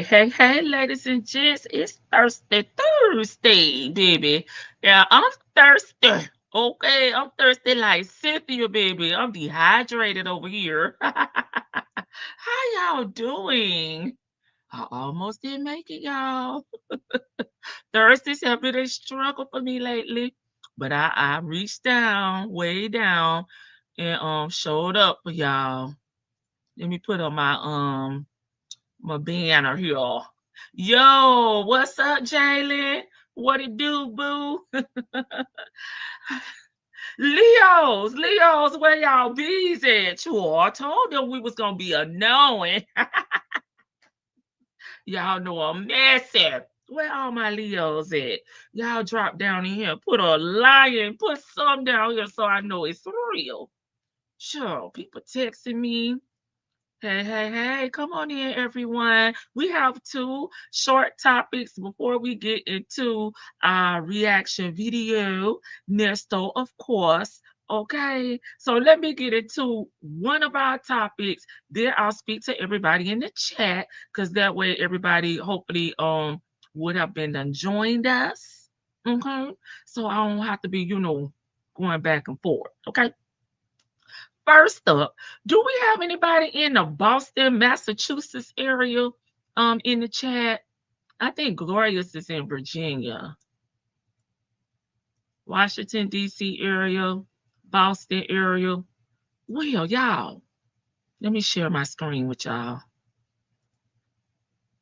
Hey, ladies and gents, it's Thursday, baby. Yeah, I'm thirsty. Okay, I'm thirsty like Cynthia, baby. I'm dehydrated over here. How y'all doing? I almost didn't make it, y'all. Thursdays have been a struggle for me lately, but I reached down, way down, and showed up for y'all. Let me put on my banner here. Yo, what's up, Jalen? What it do, boo? Leos, where y'all bees at? Sure, I told them we was gonna be annoying. Y'all know I'm messy. Where all my Leos at? Y'all drop down in here, put a lion, put some down here so I know it's real. Sure, people texting me. Hey, come on in, everyone. We have two short topics before we get into our reaction video. Nesto, of course. Okay, so let me get into one of our topics. Then I'll speak to everybody in the chat because that way everybody hopefully would have been done joined us. Okay, so I don't have to be, going back and forth. Okay. First up, do we have anybody in the Boston, Massachusetts area in the chat? I think Glorious is in Virginia, Washington, D.C. area, Boston area. Well, y'all, let me share my screen with y'all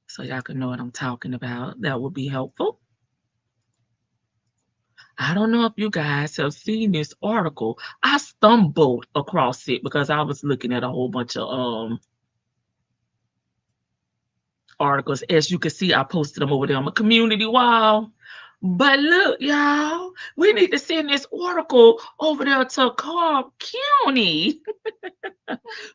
so y'all can know what I'm talking about. That would be helpful. I don't know if you guys have seen this article. I stumbled across it because I was looking at a whole bunch of articles. As you can see, I posted them over there on my community wall. But look, y'all, we need to send this article over there to Cobb County.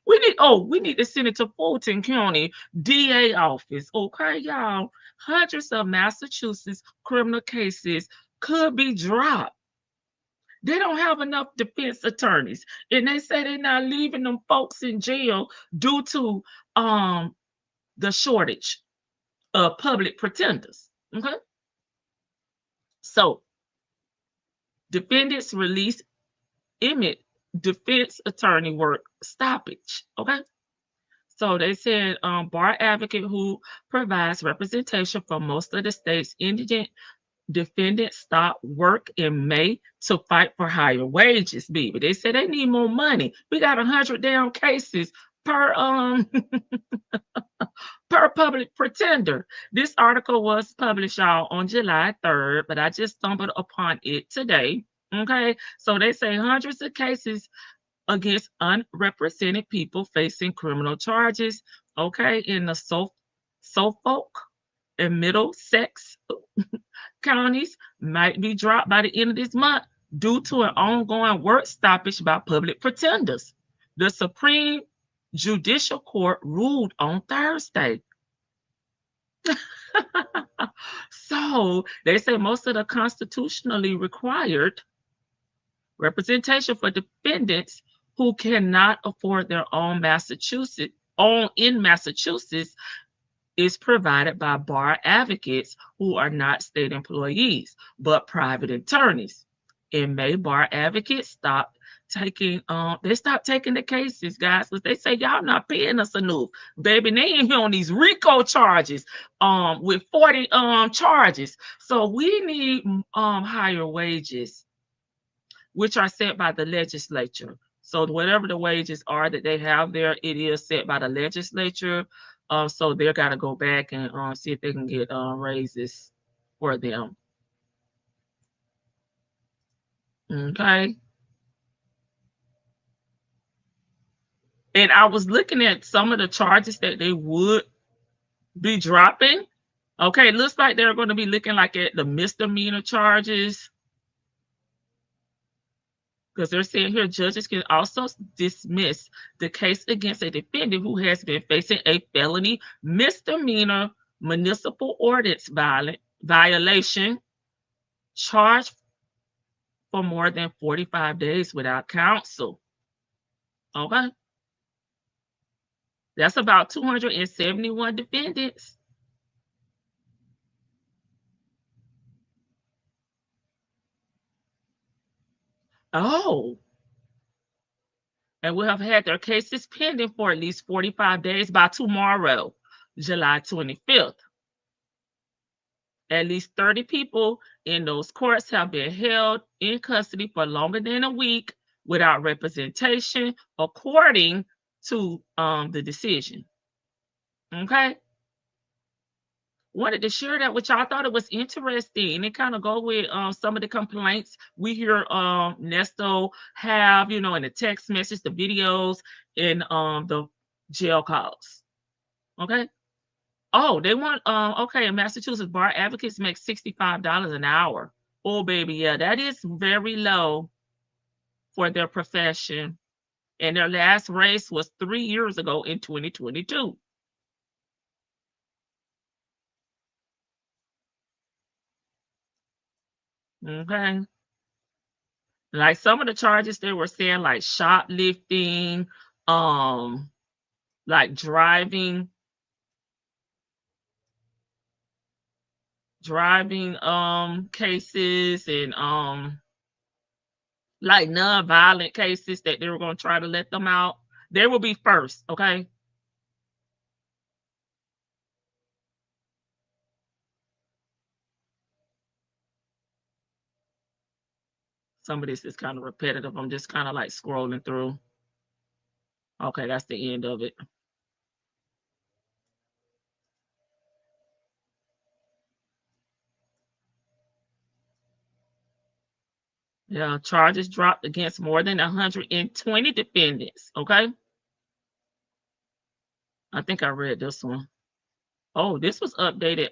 We need to send it to Fulton County DA office. Okay, y'all. Hundreds of Massachusetts criminal cases could be dropped. They don't have enough defense attorneys. And they say they're not leaving them folks in jail due to the shortage of public pretenders. Okay. So defendants release Emmett defense attorney work stoppage. Okay. So they said bar advocate who provides representation for most of the state's indigent defendants stopped work in May to fight for higher wages, baby. They said they need more money. We got 100 down cases per per public pretender. This article was published y'all on July 3rd, but I just stumbled upon it today. Okay, so they say hundreds of cases against unrepresented people facing criminal charges. Okay, in the Suffolk and Middlesex counties might be dropped by the end of this month due to an ongoing work stoppage by public pretenders. The Supreme Judicial Court ruled on Thursday. So they say most of the constitutionally required representation for defendants who cannot afford their own Massachusetts is provided by bar advocates who are not state employees but private attorneys. In May, bar advocates stopped taking the cases, guys, because they say y'all not paying us enough. Baby, they ain't here on these RICO charges with 40 charges. So we need higher wages, which are set by the legislature. So whatever the wages are that they have there, it is set by the legislature. So they're got to go back and see if they can get raises for them. Okay. And I was looking at some of the charges that they would be dropping. Okay, it looks like they're going to be looking like at the misdemeanor charges, because they're saying here judges can also dismiss the case against a defendant who has been facing a felony misdemeanor municipal ordinance violation charged for more than 45 days without counsel. Okay. That's about 271 defendants. Oh, and will have had their cases pending for at least 45 days by tomorrow, July 25th. At least 30 people in those courts have been held in custody for longer than a week without representation, according to the decision. Okay. Wanted to share that with y'all. I thought it was interesting. And it kind of go with some of the complaints we hear Nesto have, in the text message, the videos, and the jail calls. Okay. Oh, they want okay, in Massachusetts, bar advocates make $65 an hour. Oh, baby, yeah, that is very low for their profession. And their last race was 3 years ago in 2022. Okay. Like some of the charges they were saying, like shoplifting, um, like driving cases, and like non-violent cases that they were going to try to let them out. They will be first. Okay. Some of this is kind of repetitive. I'm just kind of like scrolling through. Okay, that's the end of it. Yeah, charges dropped against more than 120 defendants. Okay. I think I read this one. Oh, this was updated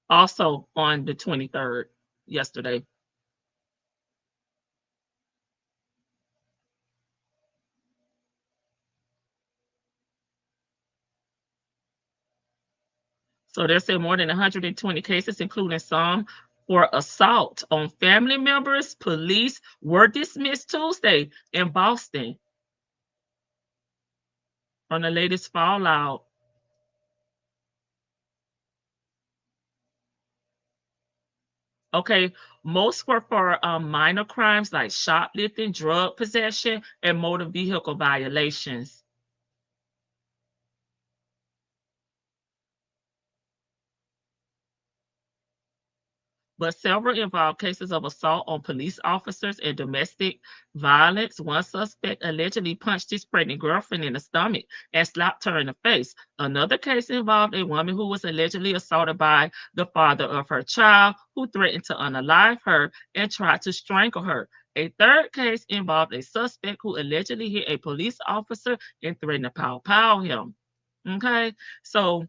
also on the 23rd, yesterday. So they said more than 120 cases, including some for assault on family members, police, were dismissed Tuesday in Boston on the latest fallout. Okay, most were for minor crimes like shoplifting, drug possession, and motor vehicle violations. But several involved cases of assault on police officers and domestic violence. One suspect allegedly punched his pregnant girlfriend in the stomach and slapped her in the face. Another case involved a woman who was allegedly assaulted by the father of her child, who threatened to unalive her and tried to strangle her. A third case involved a suspect who allegedly hit a police officer and threatened to pow him. Okay, so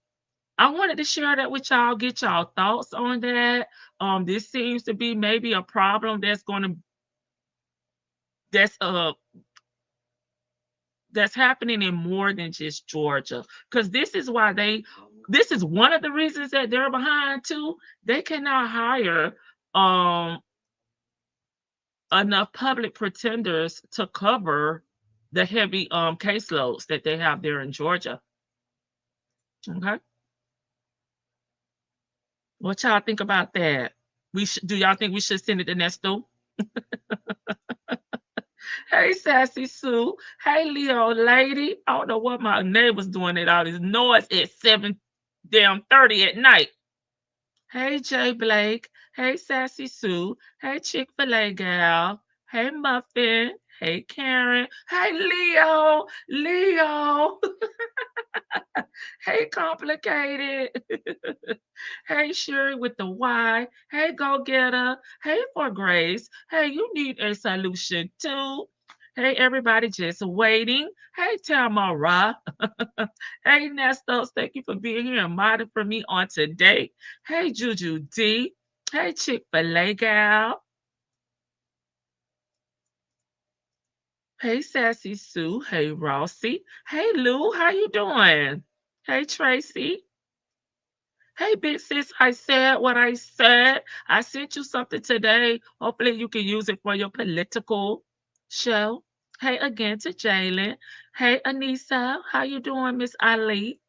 I wanted to share that with y'all, get y'all thoughts on that. This seems to be maybe a problem that's uh that's happening in more than just Georgia. Because this is one of the reasons that they're behind too. They cannot hire um enough public pretenders to cover the heavy caseloads that they have there in Georgia. Okay. What y'all think about that? Do y'all think we should send it to Nesto? Hey, Sassy Sue. Hey, Leo lady. I don't know what my neighbor's doing at all this noise at 7 damn 30 at night. Hey, Jay Blake. Hey, Sassy Sue. Hey, Chick-fil-A gal. Hey, Muffin. Hey, Karen. Hey, Leo. Leo. Hey, complicated. Hey, Sherry with the Y. Hey, go getter. Hey, for Grace. Hey, you need a solution too. Hey, everybody just waiting. Hey, Tamara. Hey, Nestos, thank you for being here and modding for me on today. Hey, Juju D. Hey, Chick-fil-A gal. Hey, Sassy Sue. Hey, Rossi. Hey, Lou. How you doing? Hey, Tracy. Hey, big sis, I said what I said. I sent you something today. Hopefully, you can use it for your political show. Hey, again to Jalen. Hey, Anissa, how you doing, Miss Ali?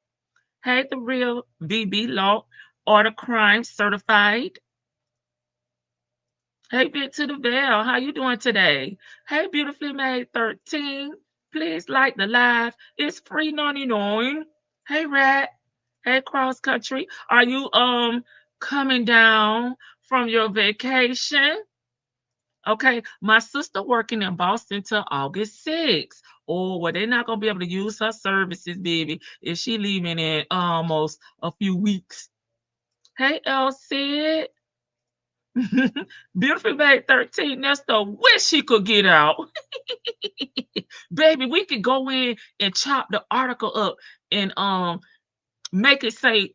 Hey, the real VB Law Order Crime Certified. Hey, Bit to the Veil, how you doing today? Hey, Beautifully Made 13, please like the live. It's free 99. Hey, Rat. Hey, Cross Country. Are you coming down from your vacation? Okay, my sister working in Boston till August 6th. Oh, well, they're not gonna be able to use her services, baby, if she leaving in almost a few weeks. Hey, Elsie. Beautiful Babe 13. That's the wish he could get out. Baby, we could go in and chop the article up and make it say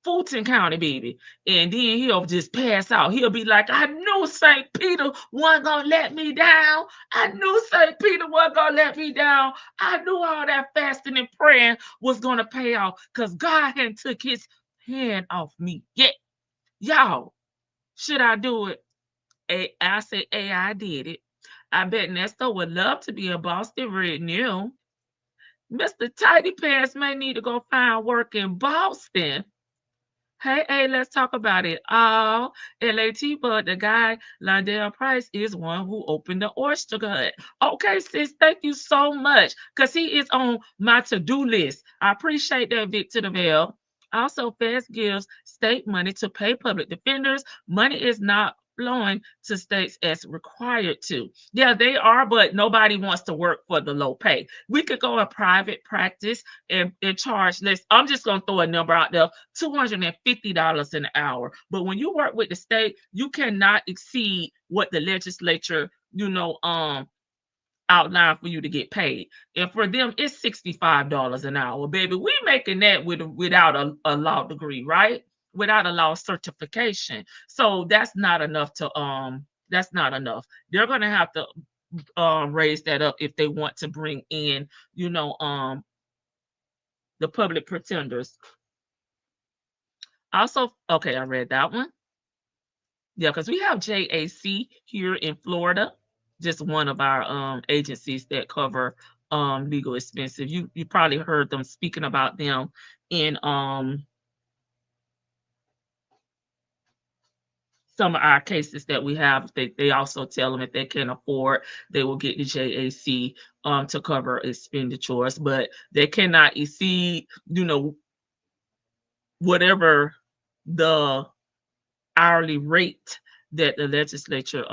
Fulton County, baby. And then he'll just pass out. He'll be like, I knew St. Peter wasn't gonna let me down. I knew St. Peter wasn't gonna let me down. I knew all that fasting and praying was gonna pay off because God hadn't took his hand off me yet. Y'all, should I do it? I said, I did it. I bet Nesto would love to be a Boston Red New. Mr. Tidy Pants may need to go find work in Boston. Hey, let's talk about it. Oh, LAT, but the guy, Londell Price, is one who opened the oyster hut. Okay, sis, thank you so much. Because he is on my to-do list. I appreciate that, Vic to the Veil. Also, Feds gives state money to pay public defenders. Money is not flowing to states as required to. Yeah, they are, but nobody wants to work for the low pay. We could go in private practice and charge less. I'm just going to throw a number out there, $250 an hour. But when you work with the state, you cannot exceed what the legislature, outline for you to get paid. And for them, it's $65 an hour, baby. We making that without a law degree, right? Without a law certification. So that's not enough. They're gonna have to raise that up if they want to bring in, the public pretenders. Also, okay, I read that one. Yeah, because we have JAC here in Florida, just one of our agencies that cover legal expenses. You probably heard them speaking about them in some of our cases that we have. They also tell them if they can't afford, they will get the JAC to cover expenditures, but they cannot exceed, whatever the hourly rate that the legislature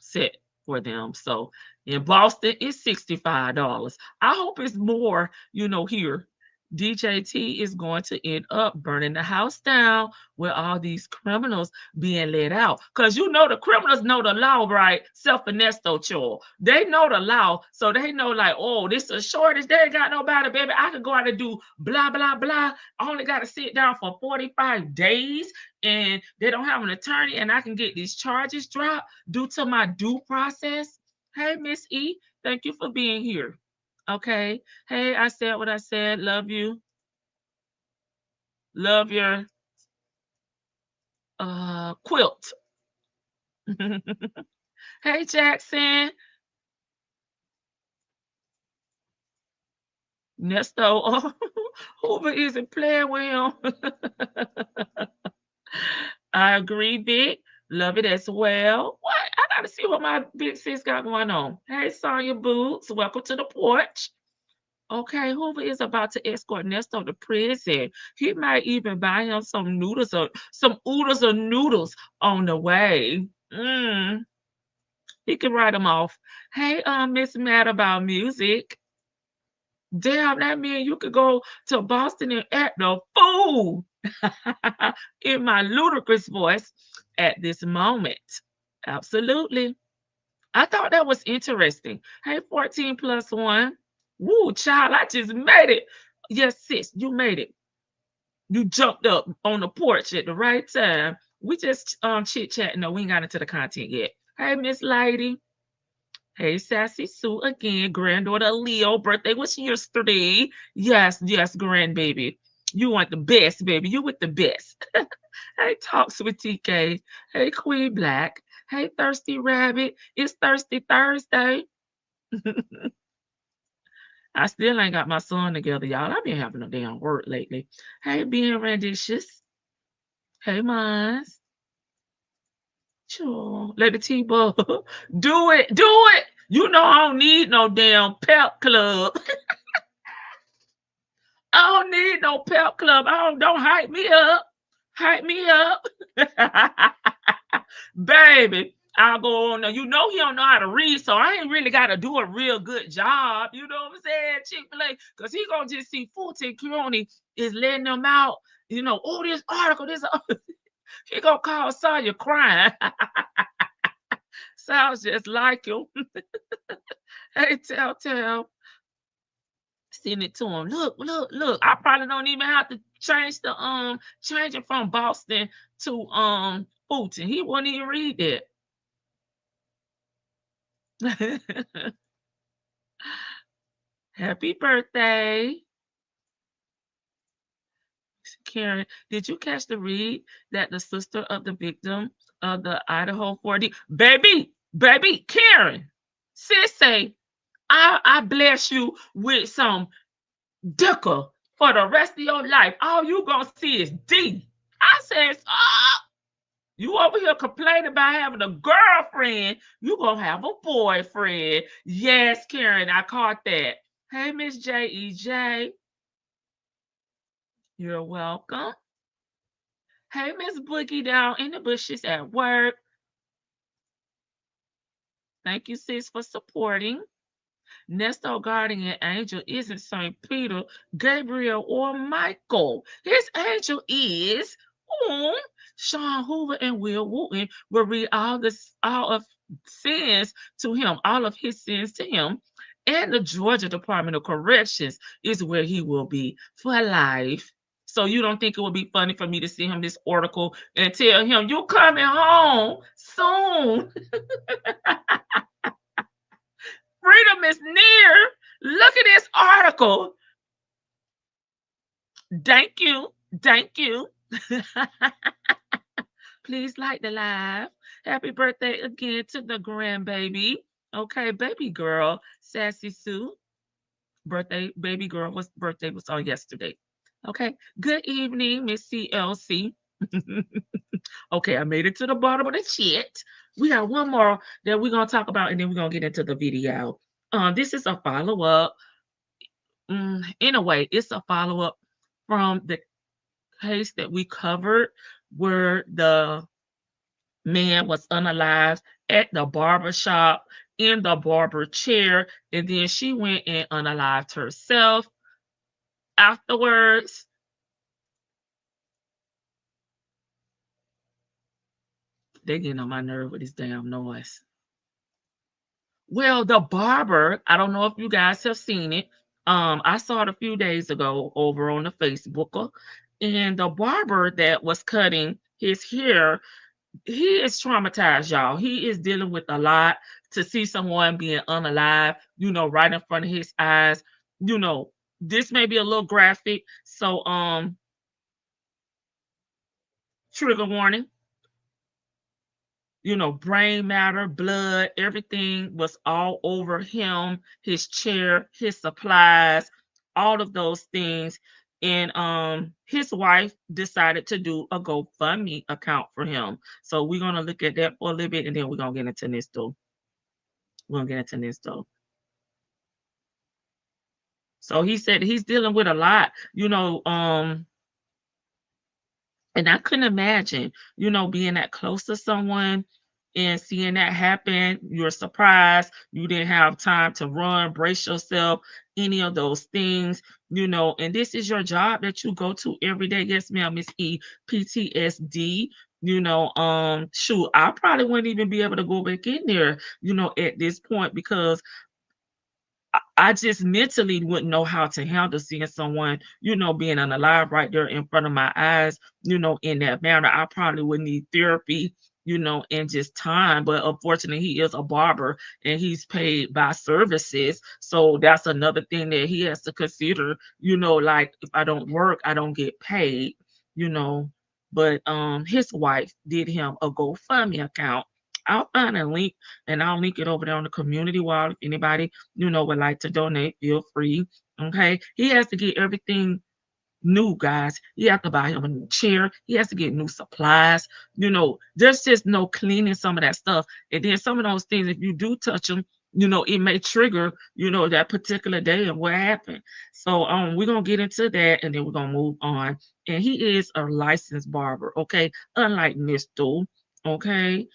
set for them. So in Boston, it's $65. I hope it's more, here. DJT is going to end up burning the house down with all these criminals being let out. Because the criminals know the law, right? Self Ernesto Cho. They know the law. So they know, like, oh, this is a shortage. They ain't got nobody, baby. I can go out and do blah, blah, blah. I only got to sit down for 45 days and they don't have an attorney and I can get these charges dropped due to my due process. Hey, Miss E, thank you for being here. Okay. Hey, I said what I said. Love you. Love your quilt. Hey, Jackson. Nesto. Oh, Hoover isn't playing with him. I agree, Vic. Love it as well. What? I gotta see what my big sis got going on. Hey, Sonya Boots. Welcome to the porch. Okay, Hoover is about to escort Nesto to prison. He might even buy him some noodles or some oodles or noodles on the way. He can write them off. Hey, Miss Mad about music. Damn, that means you could go to Boston and act the fool in my ludicrous voice at this moment. Absolutely. I thought that was interesting. Hey, 14 plus one. Woo, child, I just made it. Yes, sis, you made it. You jumped up on the porch at the right time. We just chit-chatting. No, we ain't got into the content yet. Hey, Miss Lady. Hey, Sassy Sue again. Granddaughter Leo. Birthday was yesterday. Yes, grandbaby. You want the best, baby. You with the best. Hey, Talks with TK. Hey, Queen Black. Hey, Thirsty Rabbit. It's Thirsty Thursday. I still ain't got my son together, y'all. I've been having a damn work lately. Hey, being rendacious. Hey, Mons. Sure. Let the T-Bug do it. Do it. You know I don't need no damn pep club. I don't need no pep club. I don't hype me up. Hype me up. Baby, I'll go on. You know he don't know how to read, so I ain't really got to do a real good job. You know what I'm saying? Chick-fil-A, because he going to just see Fulton County is letting them out. You know, oh, this article, this. He going to call Sawyer crying. Sounds just like him. Hey, tell. Send it to him. Look. I probably don't even have to change it from Boston to Fulton. He won't even read that. Happy birthday, Karen. Did you catch the read that the sister of the victim of the Idaho 40 baby Karen, sis say, I bless you with some dicker for the rest of your life. All you gonna see is D. I says, you over here complaining about having a girlfriend. You gonna have a boyfriend. Yes, Karen, I caught that. Hey, Miss JEJ. You're welcome. Hey, Miss Boogie down in the bushes at work. Thank you, sis, for supporting. Nesto guardian angel isn't St. Peter, Gabriel, or Michael. His angel is Sean Hoover and Will Wooten will read all of sins to him, all of his sins to him. And the Georgia Department of Corrections is where he will be for life. So you don't think it would be funny for me to send him this article and tell him, you coming home soon. Freedom is near. Look at this article. Thank you. Please like the live. Happy birthday again to the grandbaby. Okay, baby girl, Sassy Sue. Baby girl birthday was on yesterday. Okay, good evening, Miss CLC. Okay, I made it to the bottom of the chat. We got one more that we're gonna talk about, and then we're gonna get into the video. This is a follow-up. In a way, it's a follow-up from the case that we covered where the man was unalived at the barber shop in the barber chair, and then she went and unalived herself afterwards. They getting on my nerve with this damn noise. Well, the barber, I don't know if you guys have seen it. I saw it a few days ago over on the Facebook, and the barber that was cutting his hair, he is traumatized, y'all. He is dealing with a lot. To see someone being unalive, right in front of his eyes, this may be a little graphic. So, trigger warning. Brain matter, blood, everything was all over him, his chair, his supplies, all of those things. And his wife decided to do a GoFundMe account for him. So we're gonna look at that for a little bit, and then we're gonna get into this though. So he said he's dealing with a lot, and I couldn't imagine, being that close to someone and seeing that happen. You're surprised. You didn't have time to run, brace yourself, any of those things, and this is your job that you go to every day. Yes, ma'am, Miss E, PTSD. Shoot, I probably wouldn't even be able to go back in there, at this point, because I just mentally wouldn't know how to handle seeing someone, being unalive right there in front of my eyes, in that manner. I probably would need therapy, and just time. But unfortunately, he is a barber and he's paid by services. So that's another thing that he has to consider, like if I don't work, I don't get paid, But his wife did him a GoFundMe account. I'll find a link and I'll link it over there on the community wall. If anybody, would like to donate, feel free. Okay. He has to get everything new guys. You have to buy him a new chair. He has to get new supplies. There's just no cleaning some of that stuff. And then some of those things, if you do touch them, it may trigger, that particular day and what happened. So we're gonna get into that and then we're gonna move on. And he is a licensed barber, okay? Unlike Mr. Okay.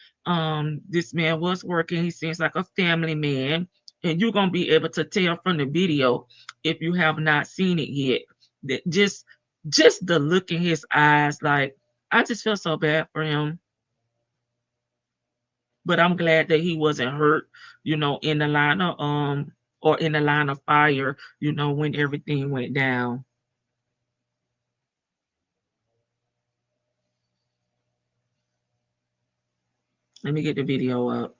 This man was working. He seems like a family man. And you're gonna be able to tell from the video if you have not seen it yet. That just the look in his eyes, like I just feel so bad for him. But I'm glad that he wasn't hurt, in the line of or in the line of fire, when everything went down. Let me get the video up.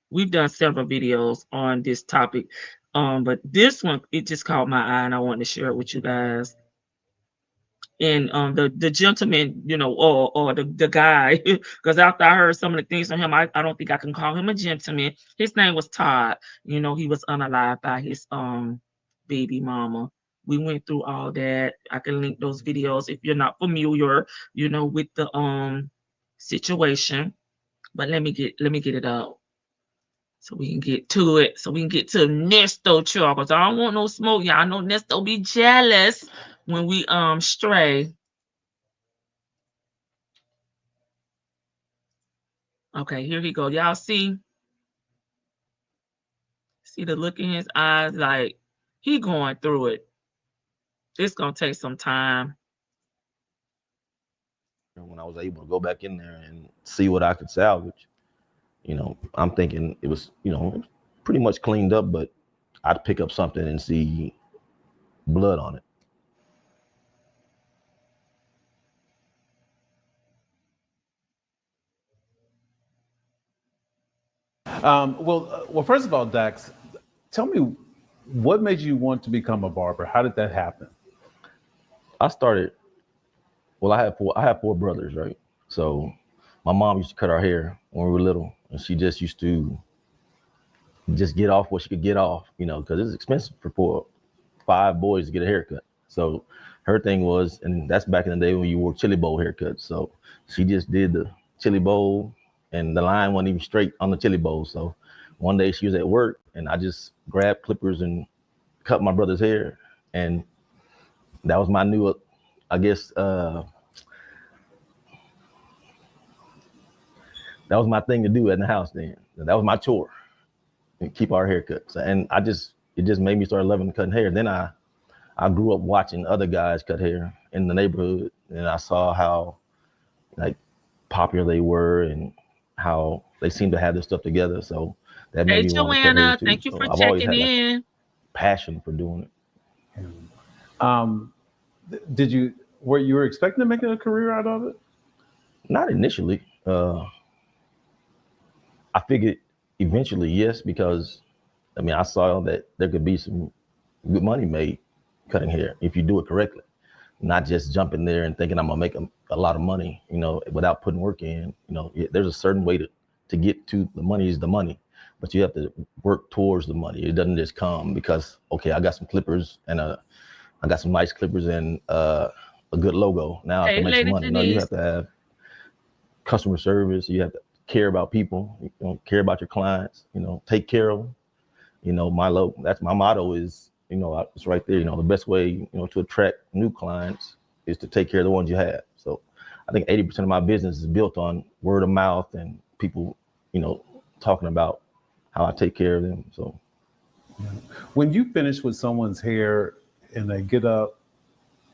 We've done several videos on this topic. But this one, it just caught my eye and I wanted to share it with you guys. And the gentleman, or the guy, because after I heard some of the things from him, I don't think I can call him a gentleman. His name was Todd. He was unalived by his baby mama. We went through all that. I can link those videos if you're not familiar, with the situation. But let me get it out so we can get to it. So we can get to Ernesto Because I don't want no smoke. Y'all know Ernesto be jealous when we stray. Okay, here he go. Y'all see the look in his eyes, like he going through it. It's gonna take some time. When I was able to go back in there and see what I could salvage, I'm thinking it was, pretty much cleaned up, but I'd pick up something and see blood on it. Well, first of all, Dax, tell me what made you want to become a barber? How did that happen? I started. Well, I have four brothers, right? So my mom used to cut our hair when we were little, and she just used to just get off what she could get off, because it's expensive for 5 boys to get a haircut. So her thing was, and that's back in the day when you wore chili bowl haircuts. So she just did the chili bowl, and the line wasn't even straight on the chili bowl. So one day she was at work, and I just grabbed clippers and cut my brother's hair, and that was my new, I guess, that was my thing to do in the house then. That was my chore, and keep our haircuts. And it just made me start loving cutting hair. Then I grew up watching other guys cut hair in the neighborhood, and I saw how like popular they were and how they seemed to have this stuff together. So that made me want to cut hair too. Thank you so for I've always checking had in. passion for doing it. Were you expecting to make a career out of it? Not initially. I figured eventually, yes, because I saw that there could be some good money made cutting hair if you do it correctly, not just jump in there and thinking I'm gonna make a lot of money, without putting work in. There's a certain way to get to the money is the money, but you have to work towards the money. It doesn't just come because, okay, I got some clippers and I got some nice clippers and a good logo. Now I can make some money. No, you have to have customer service. You have to care about people, care about your clients, take care of them. That's my motto is, it's right there. The best way, to attract new clients is to take care of the ones you have. So I think 80% of my business is built on word of mouth and people, talking about how I take care of them. So when you finish with someone's hair and they get up,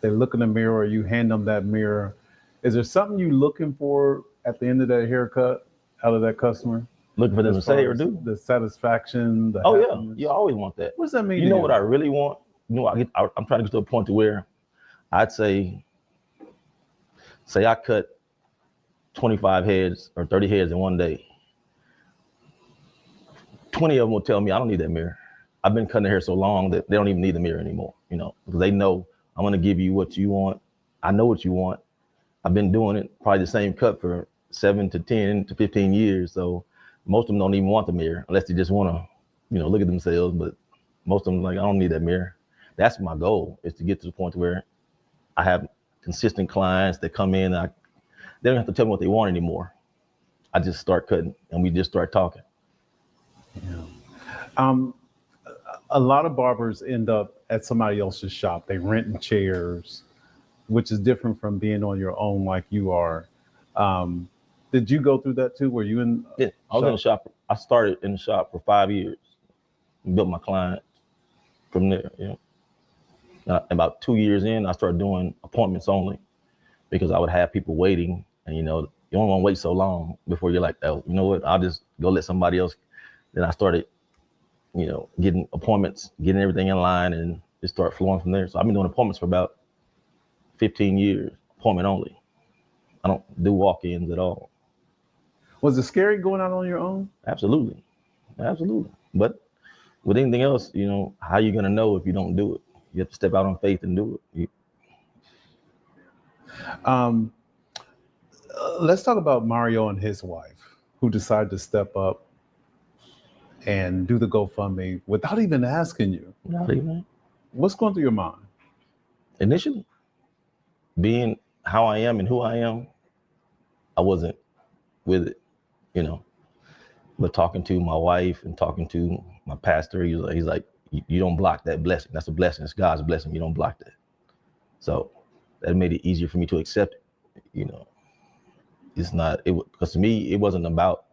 they look in the mirror, you hand them that mirror, is there something you looking for at the end of that haircut out of that customer? Looking for them to say or do? The satisfaction, the happiness. Yeah, you always want that. What does that mean? You know what I really want? I'm trying to get to a point to where I'd say I cut 25 heads or 30 heads in one day. 20 of them will tell me I don't need that mirror. I've been cutting hair so long that they don't even need the mirror anymore, because they know I'm gonna give you what you want. I know what you want. I've been doing it, probably the same cut for 7 to 10 to 15 years. So most of them don't even want the mirror unless they just want to, look at themselves. But Most of them like, I don't need that mirror. That's my goal, is to get to the point where I have consistent clients that come in. They don't have to tell me what they want anymore. I just start cutting and we just start talking. Yeah. A lot of barbers end up at somebody else's shop. They renting chairs, which is different from being on your own like you are. Did you go through that too? Were you in? Yeah, I was in the shop. I started in the shop for 5 years, built my clients from there. Yeah. About 2 years in, I started doing appointments only, because I would have people waiting, and you don't want to wait so long before you're like, oh, you know what? I'll just go let somebody else. Then I started, getting appointments, getting everything in line, and it started flowing from there. So I've been doing appointments for about 15 years, appointment only. I don't do walk-ins at all. Was it scary going out on your own? Absolutely. But with anything else, how are you going to know if you don't do it? You have to step out on faith and do it. Let's talk about Mario and his wife, who decided to step up and do the GoFundMe without even asking you. Not even. What's going through your mind? Initially, being how I am and who I am, I wasn't with it, But talking to my wife and talking to my pastor, he's like, you don't block that blessing. That's a blessing. It's God's blessing. You don't block that. So that made it easier for me to accept it. It's not, because to me, it wasn't about,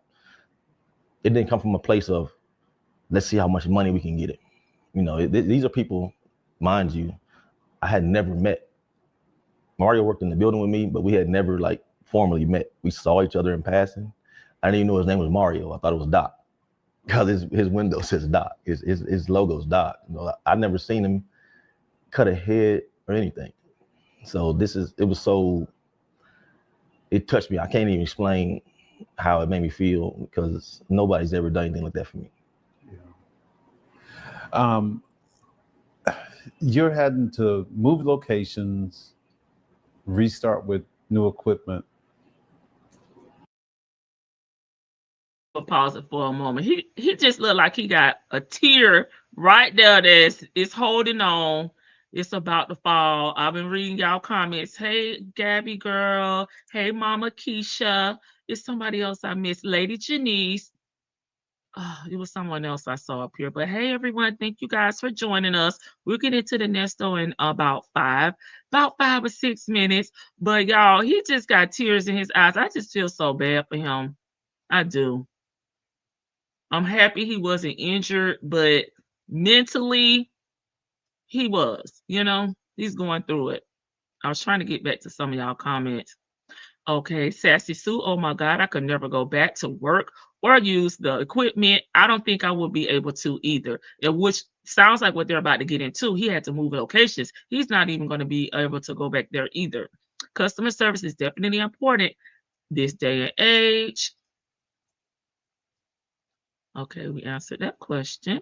it didn't come from a place of, let's see how much money we can get it. These are people, mind you, I had never met. Mario worked in the building with me, but we had never formally met. We saw each other in passing. I didn't even know his name was Mario. I thought it was Doc, because his window says Doc. His logo's Doc. I'd never seen him cut a head or anything. So it touched me. I can't even explain how it made me feel, because nobody's ever done anything like that for me. Yeah. You're having to move locations, restart with new equipment. Pause it for a moment. He just looked like he got a tear right there that's holding on. It's about to fall. I've been reading y'all comments. Hey, Gabby girl. Hey, Mama Keisha. It's somebody else I missed. Lady Janice. It was someone else I saw up here. But hey, everyone. Thank you guys for joining us. We'll get into the Nesto in about 5 or 6 minutes. But y'all, he just got tears in his eyes. I just feel so bad for him. I do. I'm happy he wasn't injured, but mentally, he was, he's going through it. I was trying to get back to some of y'all comments. Okay, Sassy Sue, oh my God, I could never go back to work or use the equipment. I don't think I would be able to either, which sounds like what they're about to get into. He had to move locations. He's not even going to be able to go back there either. Customer service is definitely important this day and age. Okay, we answered that question.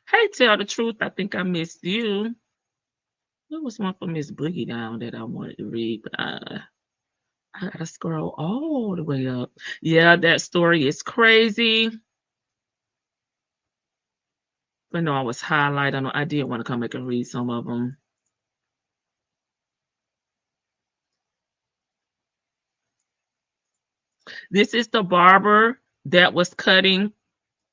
Hey, tell the truth. I think I missed you. There was one from Miss Boogie down that I wanted to read, but I gotta scroll all the way up. Yeah, that story is crazy. But no, I was highlighting. I did want to come back and read some of them. This is the barber that was cutting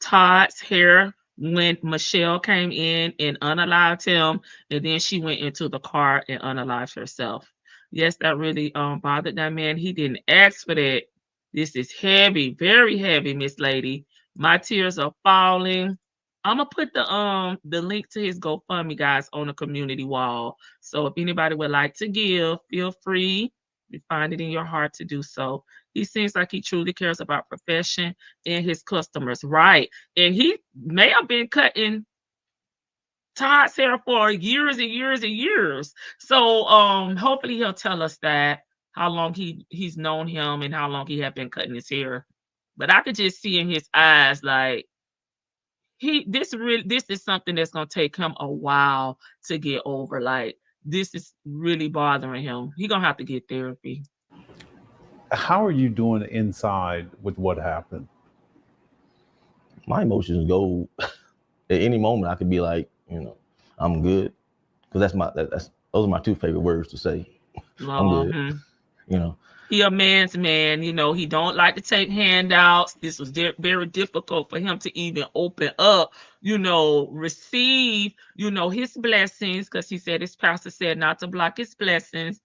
Todd's hair when Michelle came in and unalived him, and then she went into the car and unalived herself. Yes, that really bothered that man. He didn't ask for that. This is heavy, very heavy, Miss Lady. My tears are falling. I'm gonna put the link to his GoFundMe, guys, on the community wall. So if anybody would like to give, feel free. You find it in your heart to do so. He seems like he truly cares about profession and his customers, right? And he may have been cutting Todd's hair for years and years and years. So hopefully he'll tell us that, how long he's known him and how long he had been cutting his hair. But I could just see in his eyes like this is something that's gonna take him a while to get over. Like this is really bothering him. He's gonna have to get therapy. How are you doing inside with what happened? My emotions go at any moment. I could be like, I'm good, because that's those are my two favorite words to say. I'm good. He a man's man. He don't like to take handouts. This was very difficult for him to even open up, receive, his blessings, because he said his pastor said not to block his blessings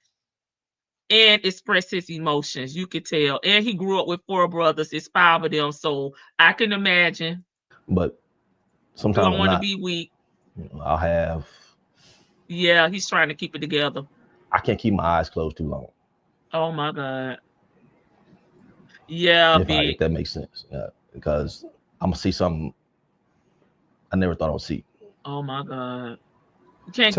and express his emotions. You could tell. And he grew up with 4 brothers. It's 5 of them. So I can imagine. But You sometimes don't want to be weak. I'll have. Yeah, he's trying to keep it together. I can't keep my eyes closed too long. Oh my God. Yeah, if that makes sense. Because I'm gonna see something I never thought I would see. Oh my God. You can't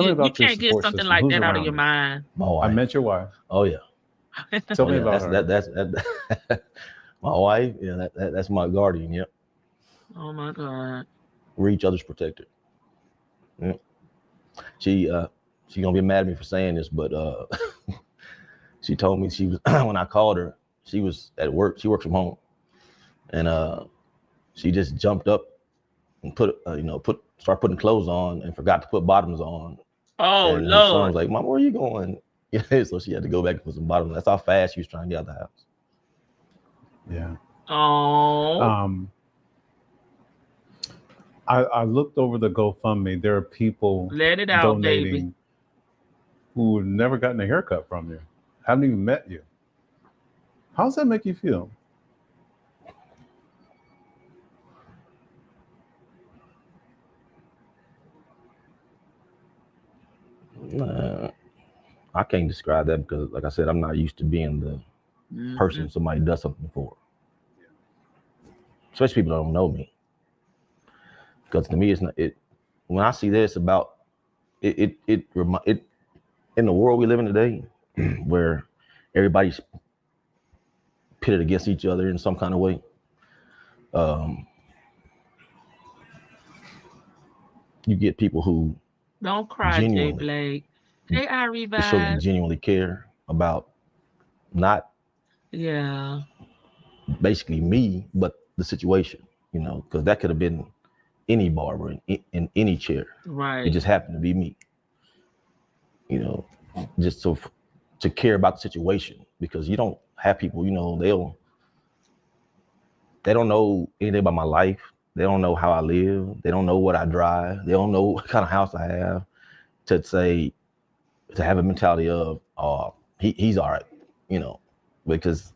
get something like that out of your mind. My wife. I met your wife. Oh yeah. Tell me about her. That's my wife. Yeah, that's my guardian. Yep. Oh my God. We're each other's protector. Yeah. She gonna be mad at me for saying this, but she told me she was when I called her, she was at work. She works from home, and she just jumped up and start putting clothes on and forgot to put bottoms on. Oh and Lord! Her son was like, "Mom, where are you going?" So she had to go back and put some bottoms. That's how fast she was trying to get out of the house. Yeah. Oh. I looked over the GoFundMe. There are people Let it out, donating baby. who have never gotten a haircut from you, haven't even met you. How does that make you feel? I can't describe that because, like I said, I'm not used to being the person somebody does something for. Especially people that don't know me. Because to me, it's not it. When I see this about it in the world we live in today, where everybody's pitted against each other in some kind of way. You get people who don't cry, Jay Blake. Hey, I revive. Genuinely care about not basically me, but the situation. Because that could have been any barber in any chair. Right. It just happened to be me. Just to care about the situation, because you don't have people, they don't know anything about my life. They don't know how I live. They don't know what I drive. They don't know what kind of house I have to have a mentality of, he's all right, because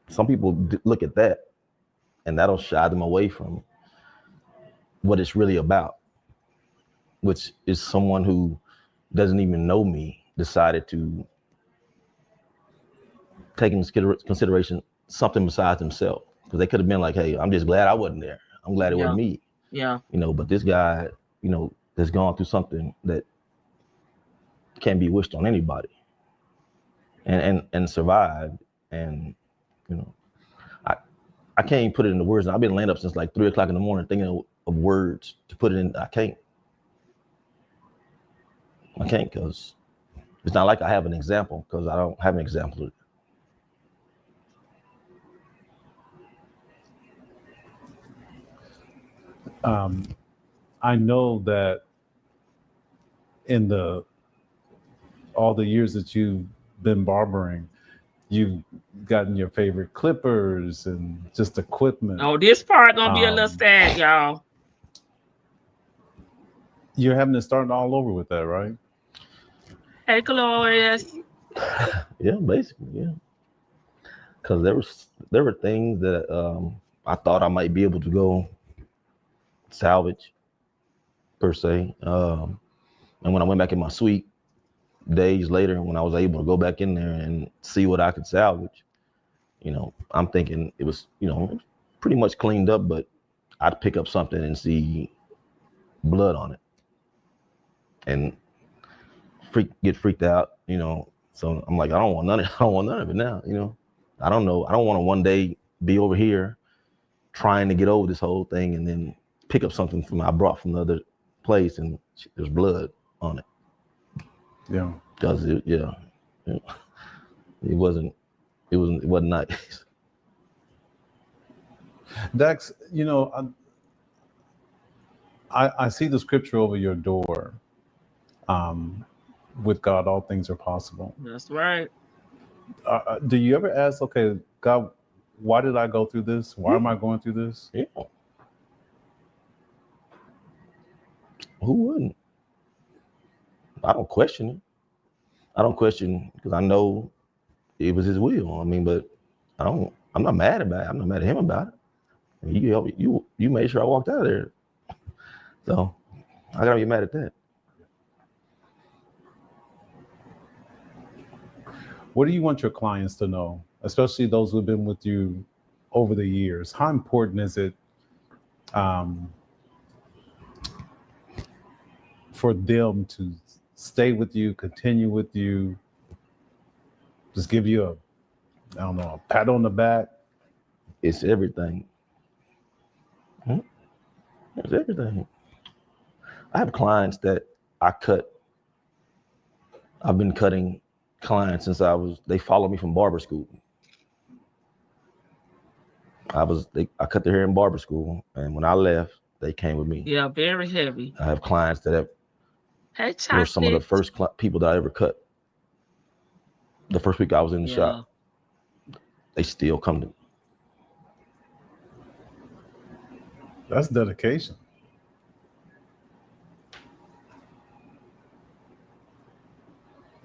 some people look at that and that'll shy them away from what it's really about, which is someone who doesn't even know me decided to take into consideration something besides himself. Because they could have been like, hey, I'm just glad I wasn't there. I'm glad it wasn't me. Yeah. But this guy, has gone through something that can't be wished on anybody. And survived. And, I can't even put it into words. I've been laying up since like 3 o'clock in the morning thinking of words to put it in. I can't because it's not like I have an example, because I don't have an example of it. I know that in all the years that you've been barbering, you've gotten your favorite clippers and just equipment. Oh, this part gonna be a little sad, y'all. You're having to start all over with that, right? Hey, Glorious. Yeah, basically, yeah. Because there were things that I thought I might be able to go salvage, per se. And when I went back in my suite days later, when I was able to go back in there and see what I could salvage, I'm thinking it was, pretty much cleaned up, but I'd pick up something and see blood on it and get freaked out, So I'm like, I don't want none of it now, I don't know. I don't want to one day be over here trying to get over this whole thing and then pick up something I brought from the other place and there's blood on it. Yeah. Because it wasn't It wasn't nice. Dax, you know, I see the scripture over your door. With God, all things are possible. That's right. Do you ever ask, okay, God, why did I go through this? Why am I going through this? Yeah. Who wouldn't? I don't question it. I don't question because I know it was His will. I mean, but I'm not mad about it. I'm not mad at Him about it. You helped me. You made sure I walked out of there. So I gotta be mad at that. What do you want your clients to know, especially those who've been with you over the years? How important is it for them to stay with you, continue with you, just give you a pat on the back? It's everything. It's everything. I have clients that I cut. I've been cutting clients since they followed me from barber school. I cut their hair in barber school, and when I left, they came with me. Yeah, very heavy. I have clients that were some of the first people that I ever cut. The first week I was in the shop, they still come to me. That's dedication.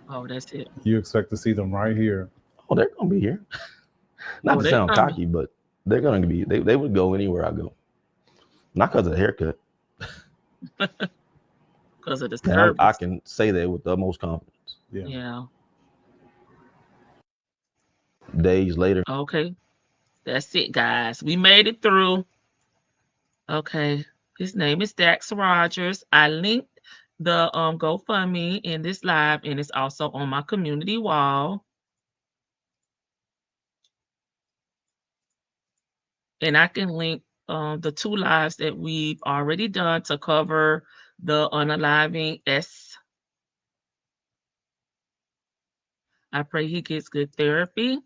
Oh, that's it. You expect to see them right here. Oh, they're gonna be here. Not to sound cocky, but they're gonna be. They would go anywhere I go. Not because of the haircut. Because of the service. I can say that with the utmost confidence. Yeah. Days later. Okay. That's it, guys. We made it through. Okay. His name is Dax Rogers. I linked the GoFundMe in this live, and it's also on my community wall. And I can link the 2 lives that we've already done to cover the unaliving S. I pray he gets good therapy.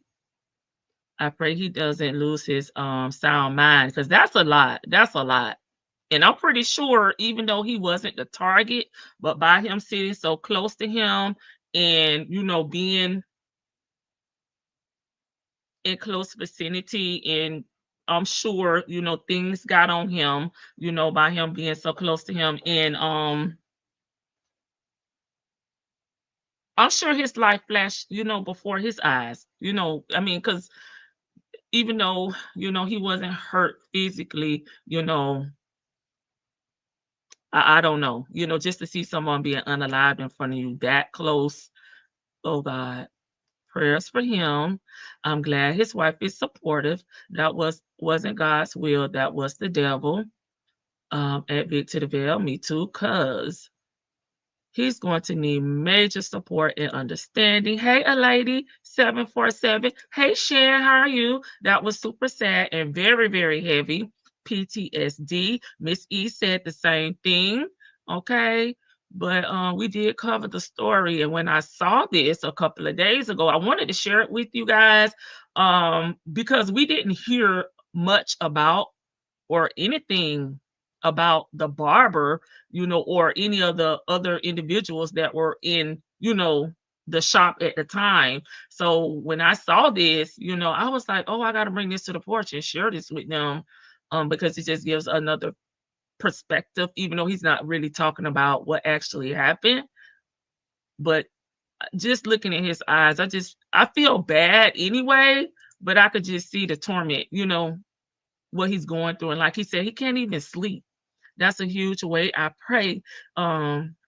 I pray he doesn't lose his sound mind, because that's a lot. That's a lot. And I'm pretty sure, even though he wasn't the target, but by him sitting so close to him and, being in close vicinity, and I'm sure, things got on him, by him being so close to him. And I'm sure his life flashed, before his eyes, because even though, he wasn't hurt physically, I don't know, just to see someone being unalived in front of you that close. Oh God, prayers for him. I'm glad his wife is supportive. That wasn't God's will. That was the devil. At Victor DeVille, me too, cause he's going to need major support and understanding. Hey, a lady 747. Hey, Sharon, how are you? That was super sad and very, very heavy. PTSD. Miss E said the same thing. Okay. But we did cover the story. And when I saw this a couple of days ago, I wanted to share it with you guys because we didn't hear much about or anything about the barber, or any of the other individuals that were in, the shop at the time. So when I saw this, I was like, oh, I got to bring this to the porch and share this with them, because it just gives another perspective, even though he's not really talking about what actually happened. But just looking at his eyes, I feel bad anyway, but I could just see the torment, what he's going through. And like he said, he can't even sleep. That's a huge weight. I pray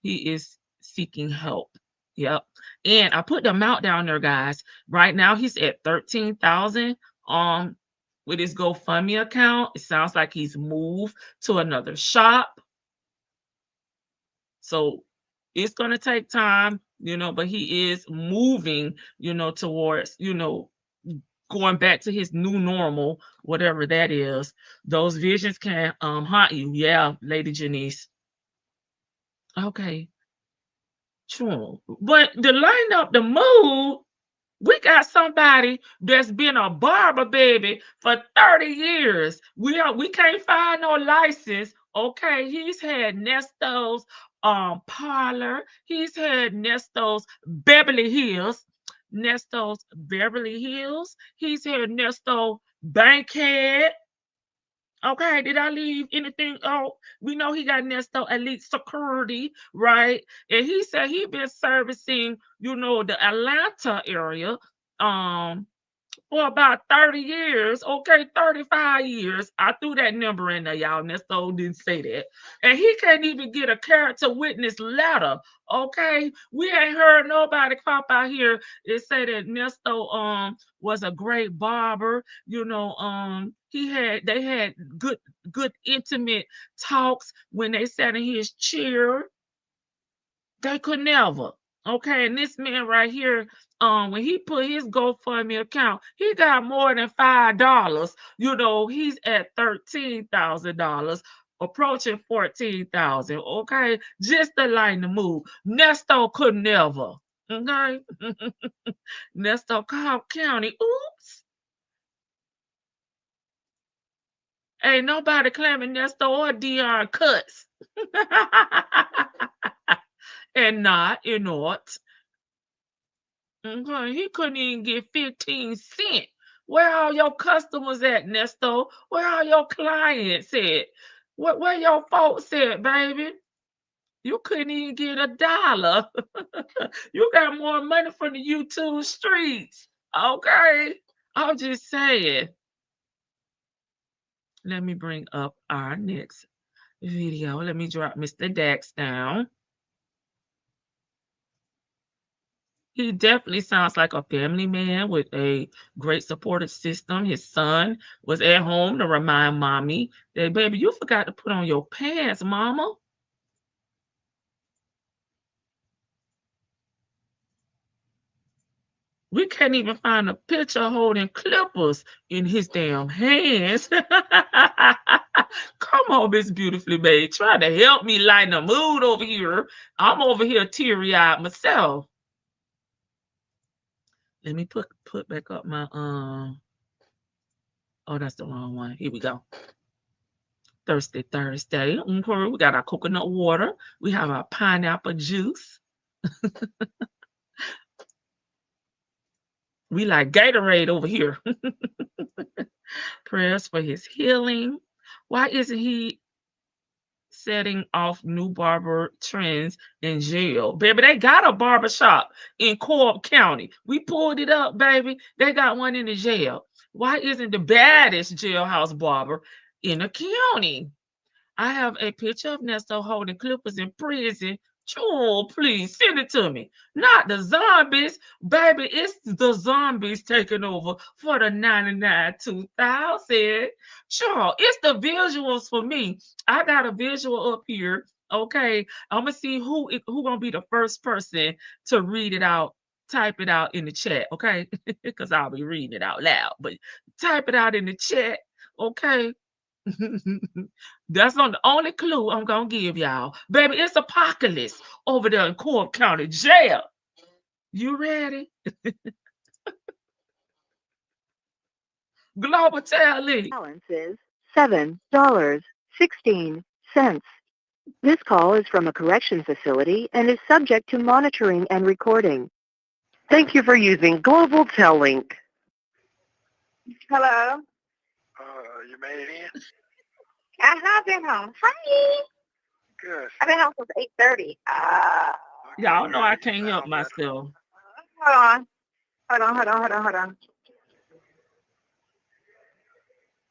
he is seeking help. Yep. And I put the amount down there, guys. Right now he's at 13,000 with his GoFundMe account. It sounds like he's moved to another shop. So it's going to take time, but he is moving, towards, going back to his new normal, whatever that is. Those visions can haunt you. Yeah, Lady Janice. Okay. True. But to lighten up the mood, We got somebody that's been a barber, baby, for 30 years. We can't find no license. Okay, he's had Nesto's parlor. He's had Nesto's Beverly Hills. Nesto's Beverly Hills. He's had Nesto Bankhead. Okay, did I leave anything? Oh, we know he got Nesto Elite Security, right? And he said he been servicing, the Atlanta area. Um, for about 30 years, okay, 35 years. I threw that number in there, y'all. Nesto didn't say that. And he can't even get a character witness letter, okay? We ain't heard nobody pop out here and say that Nesto was a great barber. They had good intimate talks when they sat in his chair. They could never. Okay, and this man right here, when he put his GoFundMe account, he got more than $5. He's at $13,000, approaching 14,000. Okay, just to lighten the mood. Nesto could never. Okay, Nesto Cobb County. Oops, ain't nobody claiming Nesto or Dion cuts. And not, Okay, he couldn't even get 15 cents. Where are your customers at, Nesto? Where are your clients at? Where your folks at, baby? You couldn't even get $1. You got more money from the YouTube streets. Okay. I'm just saying. Let me bring up our next video. Let me drop Mr. Dax down. He definitely sounds like a family man with a great supportive system. His son was at home to remind mommy that, baby, you forgot to put on your pants, mama. We can't even find a picture holding clippers in his damn hands. Come on, Miss Beautifully Made. Try to help me lighten the mood over here. I'm over here teary-eyed myself. Let me put back up my oh, that's the wrong one. Here we go. Thirsty Thursday. Okay, we got our coconut water. We have our pineapple juice. We like Gatorade over here. Prayers for his healing. Why isn't he setting off new barber trends in jail? Baby, they got a barber shop in Cobb County. We pulled it up, baby. They got one in the jail. Why isn't the baddest jailhouse barber in the county? I have a picture of Nesto holding clippers in prison. Oh, please send it to me. Not the zombies, baby. It's the zombies taking over for the 99 2000. Sure, it's the visuals for me. I got a visual up here. Okay, I'm gonna see who gonna be the first person to read it out. Type it out in the chat, okay? Because I'll be reading it out loud. But type it out in the chat, okay? That's not the only clue I'm gonna give y'all. Baby, it's apocalypse over there in Cobb County Jail. You ready? Global Tally. Balance is $7.16. This call is from a correction facility and is subject to monitoring and recording. Thank you for using Global Tel Link. Hello? You made it in? I've been home. Hi. Good. I've been home since 8:30. Y'all know I can't help myself. Hold on.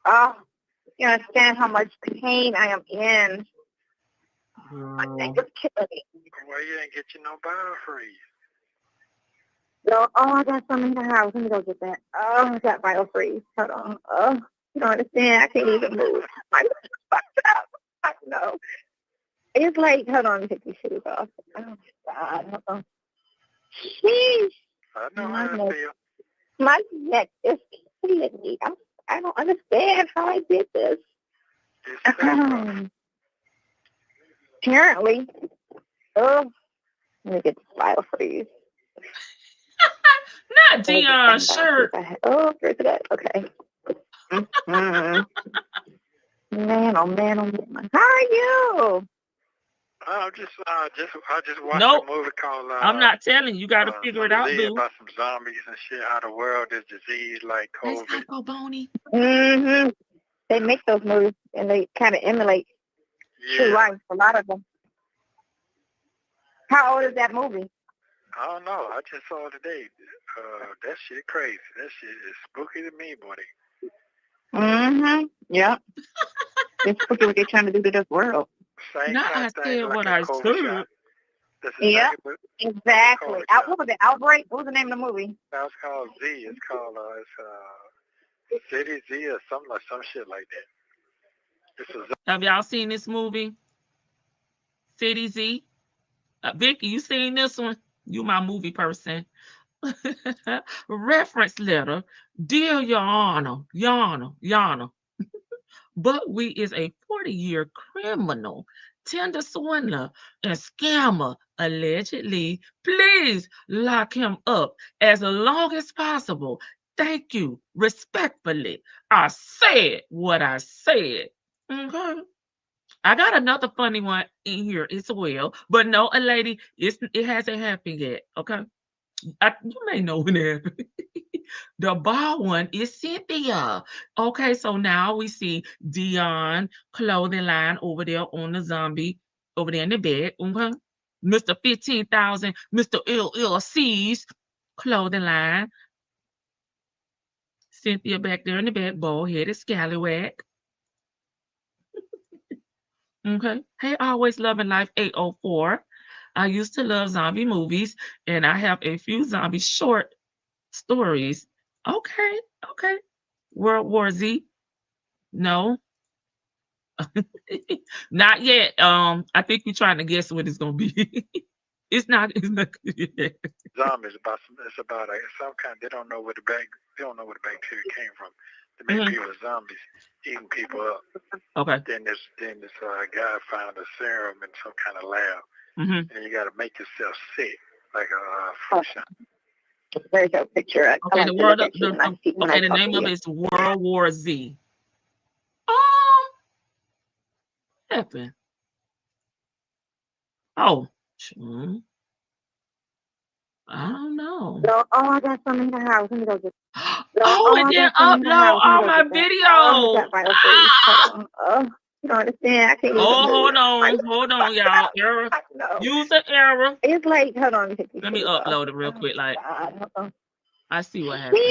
Oh, you understand how much pain I am in. My neck is killing me. Why you didn't get you no biofreeze? No, I got some in the house. Let me go get that. Oh, I got biofreeze. Hold on. Oh, you don't understand. I can't even move. My neck is fucked up. I know. It's like, hold on, let me take these shoes off. Oh, God. Hold on. Jeez. I know how I feel. My neck is killing me. I don't understand how I did this. Apparently. Oh, let me get the biofreeze. Not Dion shirt. Oh, here's that. Okay. Man, oh man, oh man. How are you? I just watched Nope. a movie called I'm not telling you. You got to figure it out, some dude. about some zombies and shit. How the world is disease like That's COVID. Psycho Boney. They make those movies and they kind of emulate true Yeah. life. A lot of them. How old is that movie? I don't know. I just saw it today. That shit crazy. That shit is spooky to me, buddy. Yeah. It's spooky what they're trying to do to this world. Same Now kind I of thing said like what a I COVID said. shot. That's Yeah. exactly Exactly. COVID What was it? Outbreak? What was the name of the movie? That's called Z. It's called City Z or some shit like that. It's a Have y'all seen this movie? City Z? Vicky, you seen this one? You my movie person. Reference letter. Dear Your Honor, But we is a 40-year criminal, tender swindler, and scammer, allegedly. Please lock him up as long as possible. Thank you. Respectfully. I said what I said. Okay. I got another funny one in here as well, but no, a lady, it hasn't happened yet. Okay. You may know when it happened. The bar one is Cynthia. Okay, so now we see Dion clothing line over there on the zombie, over there in the bed. Okay. Mr. 15,000, Mr. LLC's clothing line. Cynthia back there in the bed, bald-headed scallywag. Okay. Hey, always loving life 804. I used to love zombie movies, and I have a few zombie short stories. Okay. World War Z. No. Not yet. I think you're trying to guess what it's gonna be. It's not yet. zombies about some kind. They don't know where the bacteria came from. They make people zombies, eating people up. Okay. Then this guy found a serum in some kind of lab, and you got to make yourself sick like a flu shot. There's a picture. Okay, the name of it is World War Z. What happened? Oh, I don't know. No, I got some in the house. Let me go get. It didn't upload all my videos. You don't understand. I can't. Hold on, y'all. Error. User error. It's like, hold on. Let me upload it real quick. Like, I see what happened.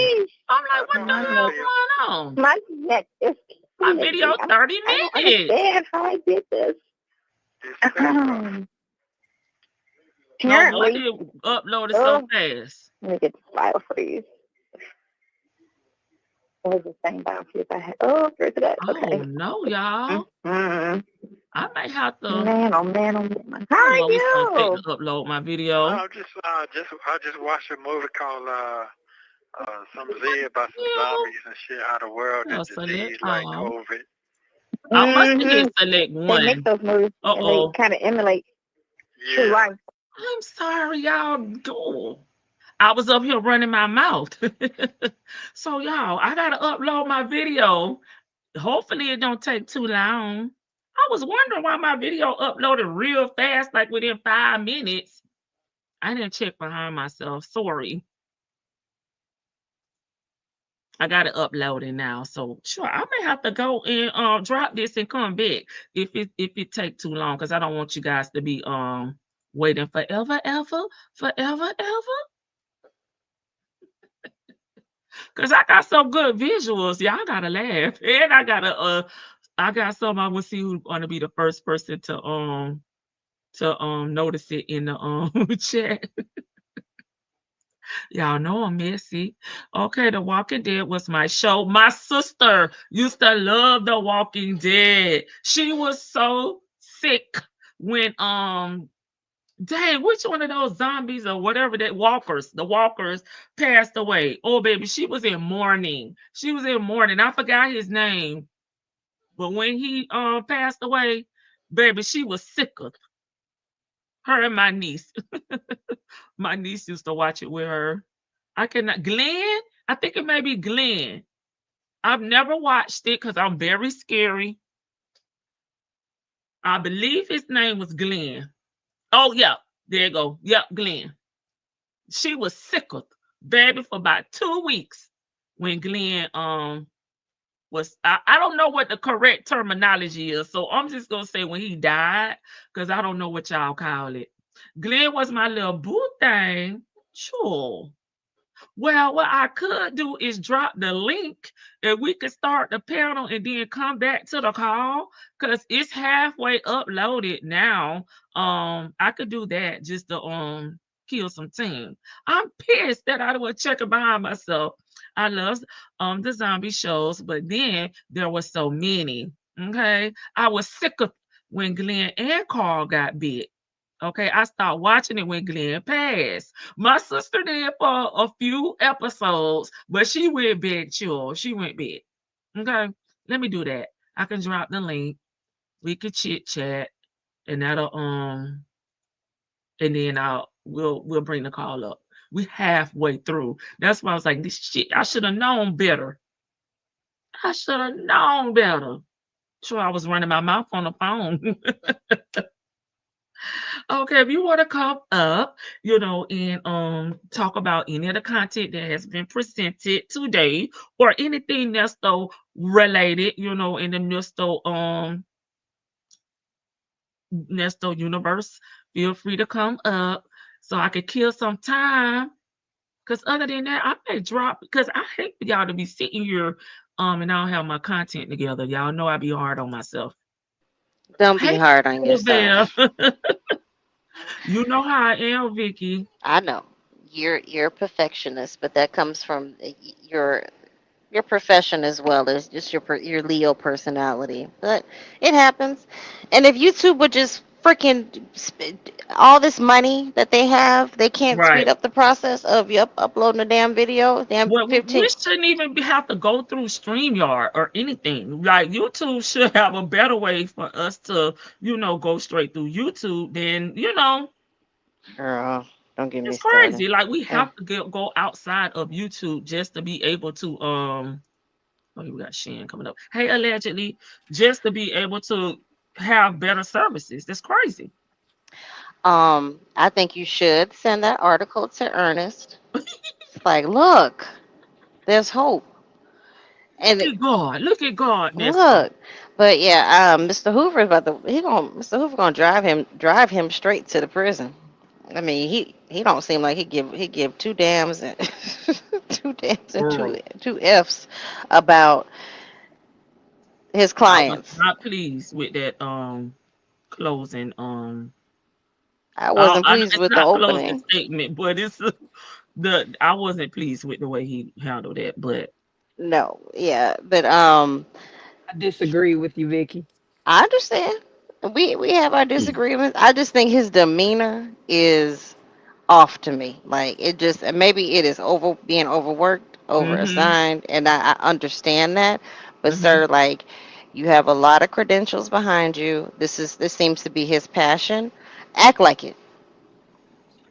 I'm like, what the hell going on? My neck is. My video 30 minutes. I don't understand how I did this. Apparently, it uploaded so fast. Let me get the file for you. What was the same file for you if I had? Oh, here's that. Okay. Oh no, y'all. I might have to. Man, oh man, oh man. How are you? Upload my video. I just watched a movie called some Z about some zombies and shit. How the world is disease like COVID. I must have select one. They make those movies and they kind of emulate true life. I'm sorry, y'all. Go. I was up here running my mouth. So, y'all, I got to upload my video. Hopefully, it don't take too long. I was wondering why my video uploaded real fast, like within 5 minutes. I didn't check behind myself. Sorry. I got to upload it now. So, sure, I may have to go and drop this and come back if it take too long, because I don't want you guys to be waiting forever. Because I got some good visuals. Y'all gotta laugh. And I got some I will see who's gonna be the first person to notice it in the chat. Y'all know I'm messy. Okay, The Walking Dead was my show. My sister used to love The Walking Dead. She was so sick when dang, which one of those zombies or whatever the walkers passed away. Oh, baby, she was in mourning. I forgot his name. But when he passed away, baby, she was sicker. Her and my niece. My niece used to watch it with her. I cannot. Glenn? I think it may be Glenn. I've never watched it because I'm very scary. I believe his name was Glenn. Oh, yeah. There you go. Yep, Glenn. She was sick of baby for about 2 weeks when Glenn was I don't know what the correct terminology is, so I'm just gonna say when he died, because I don't know what y'all call it. Glenn was my little boo thing. Sure. Well, what I could do is drop the link and we could start the panel and then come back to the call because it's halfway uploaded now. I could do that just to kill some time. I'm pissed that I was checking behind myself. I love the zombie shows, but then there were so many. Okay. I was sick of when Glenn and Carl got bit. Okay, I stopped watching it when Glenn passed. My sister did for a few episodes, but she went big, chill. She went big. Okay, let me do that. I can drop the link. We could chit chat, and that'll and then we'll bring the call up. We halfway through. That's why I was like, this shit. I should have known better. I should have known better. Sure, I was running my mouth on the phone. Okay, if you want to come up, and talk about any of the content that has been presented today or anything Nesto related, in the Nesto universe, feel free to come up so I could kill some time. Because other than that, I may drop because I hate for y'all to be sitting here and I don't have my content together. Y'all know I be hard on myself. Don't be hard on yourself. You know how I am, Vicky. I know. You're a perfectionist, but that comes from your profession as well as just your Leo personality. But it happens. And if YouTube would just freaking all this money that they have, they can't speed up the process of uploading a damn video. Well, 15. we shouldn't even have to go through StreamYard or anything. Like YouTube should have a better way for us to, go straight through YouTube than, Girl, don't get me it's started. crazy. Like we have to go outside of YouTube just to be able to oh, we got Shan coming up. Hey, allegedly, just to be able to have better services. That's crazy. I think you should send that article to Ernest. It's like, look, there's hope. And look at God. Look, but yeah, Mr. Hoover is Mr. Hoover gonna drive him straight to the prison. I mean, he don't seem like he give two damns and two F's about his clients. I was not pleased with that closing. I wasn't pleased with the opening statement, but I wasn't pleased with the way he handled it. But no, yeah, but I disagree with you, Vicky. I understand. We have our disagreements. I just think his demeanor is off to me. Like it just maybe it is being overworked, overassigned, and I understand that. But sir, like you have a lot of credentials behind you. This seems to be his passion. Act like it.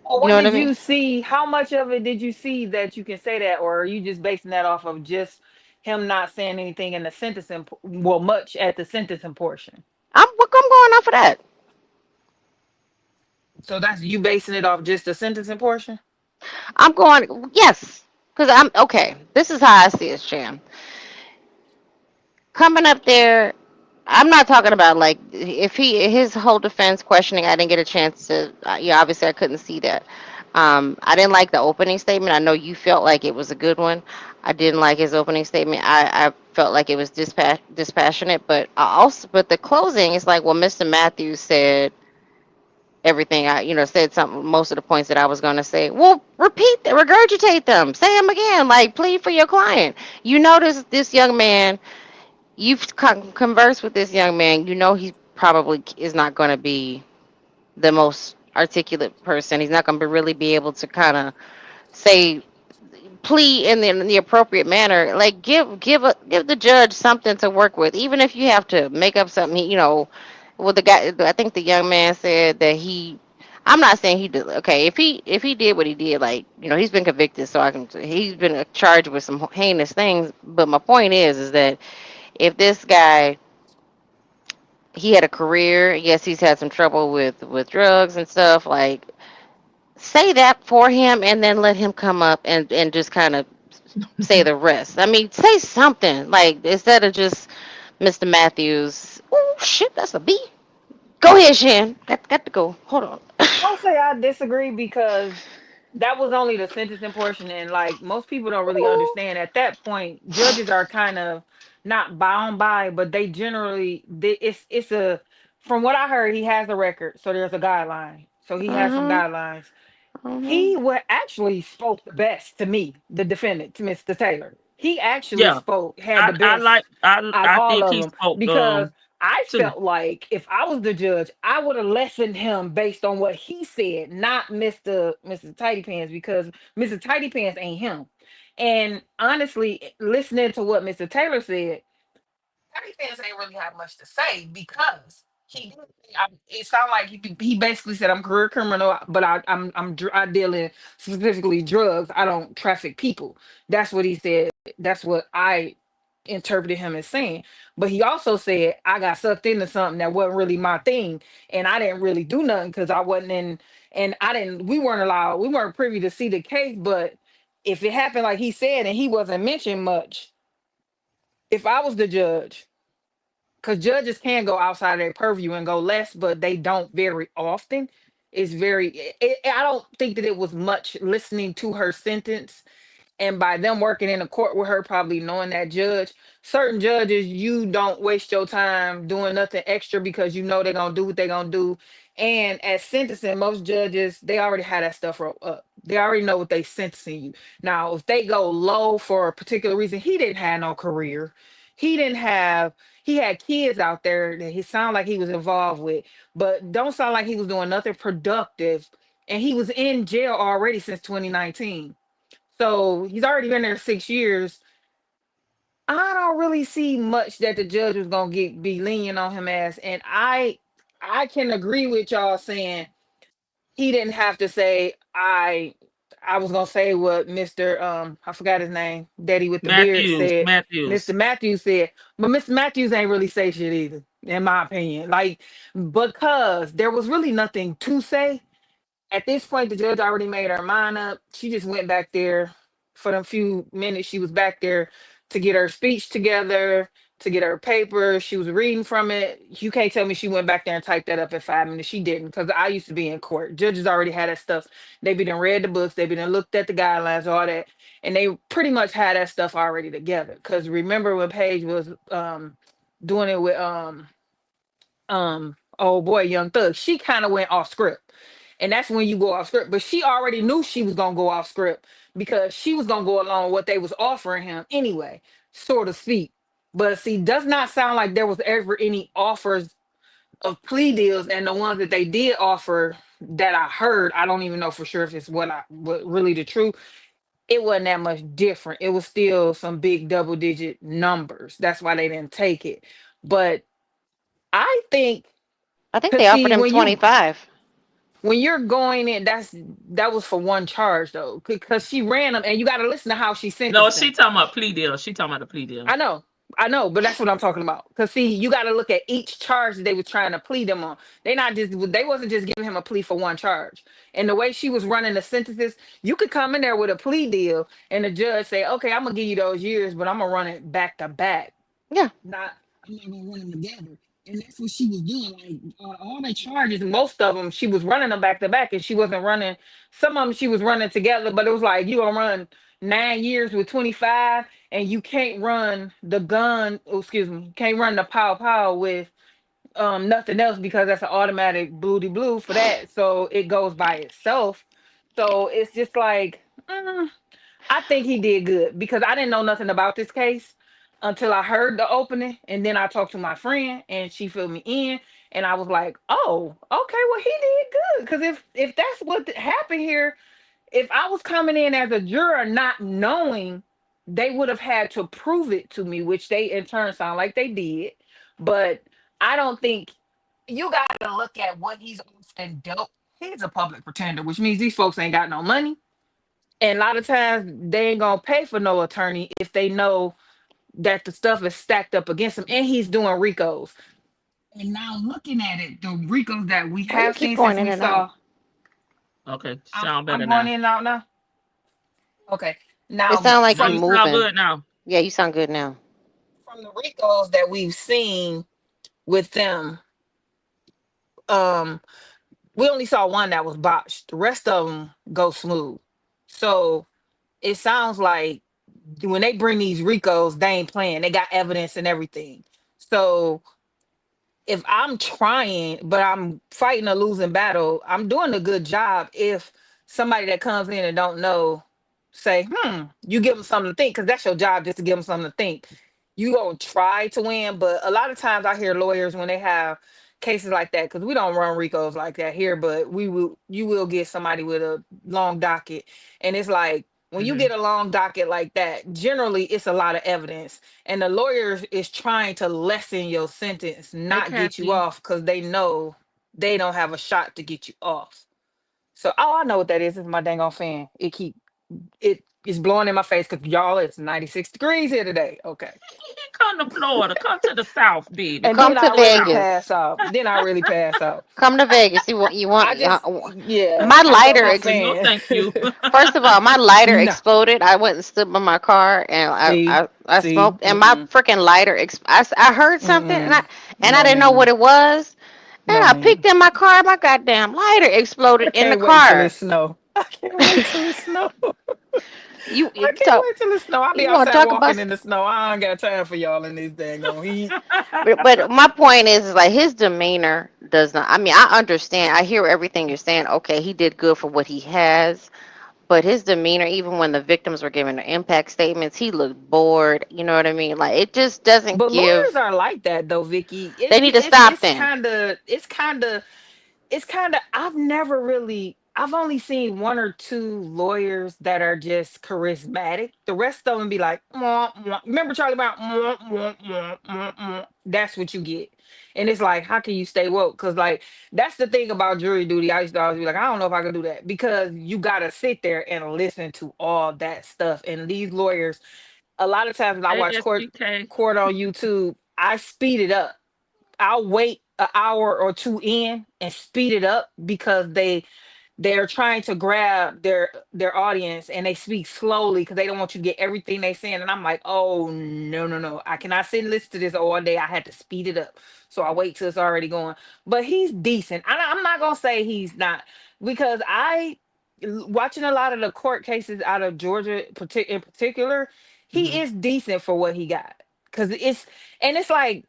Well, what did you see? How much of it did you see that you can say that, or are you just basing that off of just him not saying anything in the sentencing? Well, much at the sentencing portion. I'm going off of that. So that's you basing it off just the sentencing portion? I'm going, yes, because I'm okay. This is how I see it, Sham. Coming up there, I'm not talking about like if his whole defense questioning. I didn't get a chance to. Obviously I couldn't see that. I didn't like the opening statement. I know you felt like it was a good one. I didn't like his opening statement. I felt like it was dispassionate, but the closing is like, well, Mr. Matthews said everything. Said something. Most of the points that I was going to say. Well, regurgitate them. Say them again. Like plead for your client. This young man. You've conversed with this young man. He probably is not going to be the most articulate person. He's not going to really be able to kind of say plea in the appropriate manner. Like give the judge something to work with, even if you have to make up something. Well, the guy, I think the young man said that I'm not saying he did. Okay, if he did what he did, like, he's been convicted, so he's been charged with some heinous things. But my point is that if this guy, he had a career, yes, he's had some trouble with drugs and stuff. Like, say that for him, and then let him come up and just kind of say the rest. I mean, say something like, instead of just Mr. Matthews. Oh shit, that's a B. Go ahead, Shan. Got to go. Hold on. I'll say I disagree because that was only the sentencing portion, and like most people don't really understand at that point, judges are kind of not bound by, but they generally it's a from what I heard, he has a record, so there's a guideline, so he has some Mhm. guidelines. Mhm. He what actually spoke the best to me, the defendant, to Mr. Taylor. He actually Yeah, spoke, had the I best like out of I all think of he them spoke because I too. felt like if I was the judge, I would have lessened him based on what he said, not Mr. Tidy Pants, because Mr. Tidy Pants ain't him. And honestly, listening to what Mr. Taylor said, Terry fans ain't really have much to say because it sounded like he basically said I'm career criminal, but I deal in specifically drugs. I don't traffic people. That's what he said. That's what I interpreted him as saying. But he also said I got sucked into something that wasn't really my thing, and I didn't really do nothing because I wasn't in, and I didn't. We weren't privy to see the case, but if it happened like he said and he wasn't mentioned much, if I was the judge, because judges can go outside their purview and go less, but they don't very often. It's very, I don't think that it was much listening to her sentence, and by them working in the court with her, probably knowing that judge, certain judges, you don't waste your time doing nothing extra because you know they're gonna do what they're gonna do. And at sentencing, most judges, they already have that stuff wrote up. They already know what they sentencing you. Now, if they go low for a particular reason, he didn't have no career. He didn't have, he had kids out there that he sounded like he was involved with, but don't sound like he was doing nothing productive. And he was in jail already since 2019. So he's already been there 6 years. I don't really see much that the judge was gonna be lenient on him as, and I can agree with y'all saying he didn't have to say I was gonna say what Mr. I forgot his name, Daddy with the beard Matthews, said. Mr. Matthews. Matthews said, but Mr. Matthews ain't really say shit either, in my opinion. Like, because there was really nothing to say at this point, the judge already made her mind up. She just went back there for the few minutes she was back there to get her speech together, to get her paper. She was reading from it. You can't tell me she went back there and typed that up in 5 minutes. She didn't, because I used to be in court. Judges already had that stuff. They been done read the books. They been done looked at the guidelines, all that, and they pretty much had that stuff already together. Because remember when Paige was doing it with oh boy, Young Thug, she kind of went off script, and that's when you go off script. But she already knew she was gonna go off script because she was gonna go along with what they was offering him anyway, so to speak. But see, does not sound like there was ever any offers of plea deals, and the ones that they did offer that I heard, I don't even know for sure if it's what really the truth. It wasn't that much different. It was still some big double digit numbers. That's why they didn't take it. But I think, I think cause they offered see, him 25. when you're going in, that was for one charge though, because she ran them, and you got to listen to how she No, sentenced she them. talking about plea deal. She talking about the plea deal. I know, I know, but that's what I'm talking about. Because see, you got to look at each charge that they were trying to plead them on. They wasn't just giving him a plea for one charge. And the way she was running the sentences, you could come in there with a plea deal, and the judge say, "Okay, I'm gonna give you those years, but I'm gonna run it back to back." Yeah. Not I'm not gonna run them together. And that's what she was doing. Like all the charges, most of them, she was running them back to back, and she wasn't running. Some of them she was running together, but it was like you gonna run 9 years with 25, and you can't run the gun. Oh, excuse me, can't run the pow pow with nothing else because that's an automatic booty blue for that. So it goes by itself. So it's just like. I think he did good because I didn't know nothing about this case until I heard the opening, and then I talked to my friend, and she filled me in, and I was like, "Oh, okay, well he did good." Because if that's what happened here, if I was coming in as a juror not knowing, they would have had to prove it to me, which they in turn sound like they did. But I don't think you got to look at what he's often dealt. he's a public pretender, which means these folks ain't got no money. And a lot of times they ain't gonna pay for no attorney if they know that the stuff is stacked up against him and he's doing RICOs. And now looking at it, the RICOs that we Why you have keep seen going since in we and out? saw, Okay, I'm, sound better I'm going now. in and out now. Okay. It Now sounds like Now you you from sound moving. good now. Yeah, you sound good now. the RICOs that we've seen with them, um, we only saw one that was botched. The rest of them go smooth. So it sounds like when they bring these RICOs, they ain't playing. They got evidence and everything. So if I'm trying, but I'm fighting a losing battle, I'm doing a good job if somebody that comes in and don't know say, you give them something to think, because that's your job, just to give them something to think. You gonna try to win, but a lot of times I hear lawyers when they have cases like that, because we don't run RICOs like that here, but you will get somebody with a long docket. And it's like when you Hmm. get a long docket like that, generally it's a lot of evidence. And the lawyers is trying to lessen your sentence, Hey, not get you Kathy. off, because they know they don't have a shot to get you off. So I know what that is. It's my dang on fan. It is blowing in my face because y'all, it's 96 degrees here today. Okay. Come to Florida. Come to the South, baby. And Come Come then to to I the really South. pass Vegas. out. Then I really pass out. Come to Vegas. I just, yeah, My I love lighter my No, fan. thank you. First of all, my lighter No. exploded. I went and stood by my car and See, I see, smoked and my freaking lighter I heard something and I no, didn't know what ma'am. it was. And No, I picked ma'am. in my car, my goddamn lighter I exploded in the can't wait till it car. snow. I can't wait till it snow. I can't So wait till it snow. I'll be you want to outside talk about walking in the snow. I ain't got time for y'all in this dang on heat. but my point is like his demeanor does not. I mean, I understand. I hear everything you're saying. Okay, he did good for what he has. But his demeanor, even when the victims were giving their impact statements, he looked bored. You know what I mean? Like it just doesn't But lawyers give. are like that though, Vicky. They need to stop then. It's kind of I've only seen one or two lawyers that are just charismatic. The rest of them be like, "Mwah, mwah." Remember Charlie Brown? "Mwah, mwah, mwah, mwah, mwah." That's what you get. And it's like, how can you stay woke? Because like that's the thing about jury duty. I used to always be like, I don't know if I can do that, because you gotta sit there and listen to all that stuff. And these lawyers, a lot of times when I watch ASPK. court on YouTube, I speed it up. I'll wait an hour or two in and speed it up because they're trying to grab their audience, and they speak slowly because they don't want you to get everything they saying. And I'm like, oh no, no, no. I cannot sit and listen to this all day. I had to speed it up. So I wait till it's already going. But he's decent. I'm not gonna say he's not, because watching a lot of the court cases out of Georgia in particular, he Hmm. is decent for what he got. Cause it's like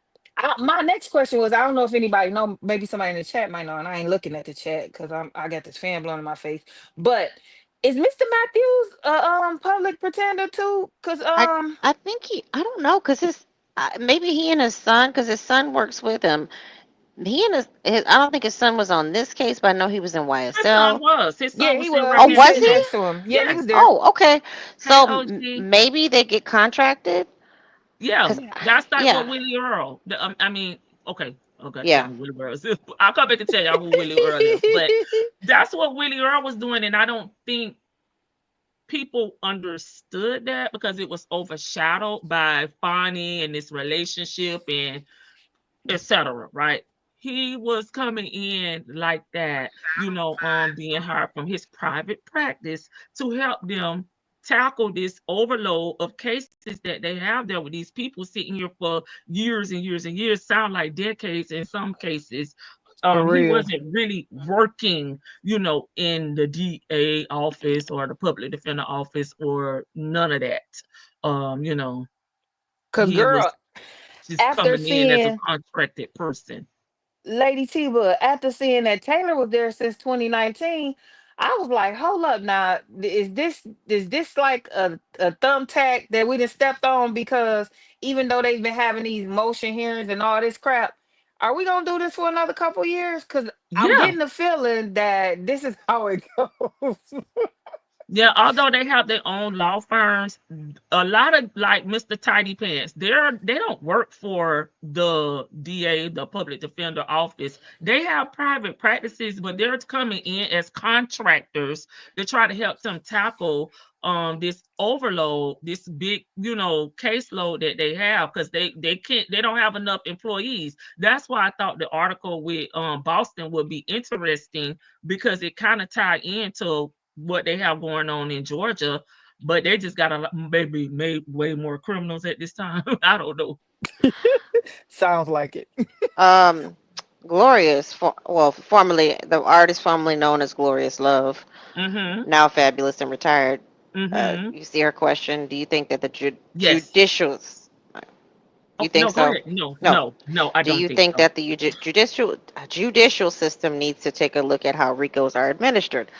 my next question was, I don't know if anybody know, maybe somebody in the chat might know, and I ain't looking at the chat because I got this fan blowing in my face. But is Mr. Matthews a public pretender too? Cause I I think I don't know because maybe he and his son because his son works with him. He and his I don't think his son was on this case, but I know he was in His son YSL. was. His yeah, son he was sitting was. right Oh, He's next was to sitting he? him. next to him. Yeah, he Yes. was there. Oh, okay. Hey, So OG. maybe they get contracted. Yeah, Cause that's like yeah, what Willie Earl. I mean, okay, okay, tell yeah. me Willie Earl is. I'll come back and tell y'all who Willie Earl is. But that's what Willie Earl was doing, and I don't think people understood that because it was overshadowed by Fonnie and this relationship and etc. Right? He was coming in like that, being hired from his private practice to help them tackle this overload of cases that they have there with these people sitting here for years and years and years, sound like decades in some cases. For He real. wasn't really working, in the DA office or the public defender office or none of that. Um, you know, Cause he was girl, just after coming in as a seeing contracted person. Lady T, but after seeing that Taylor was there since 2019, I was like, hold up now. Is this like a thumbtack that we done stepped on? Because even though they've been having these motion hearings and all this crap, are we gonna do this for another couple years? Because I'm Yeah, getting the feeling that this is how it goes. Yeah, although they have their own law firms, a lot of like Mr. Tidy Pants, they don't work for the DA, the public defender office. They have private practices, but they're coming in as contractors to try to help them tackle this overload, this big, caseload that they have because they don't have enough employees. That's why I thought the article with Boston would be interesting because it kind of tied into what they have going on in Georgia, but they just got maybe made way more criminals at this time. I don't know. Sounds like it. Glorious, formerly the artist formerly known as Glorious Love, now fabulous and retired. You see her question: do you think that the Yes. judicials? You think No, so? go ahead. No, I Do don't you think think so. that the judicial system needs to take a look at how RICOs are administered?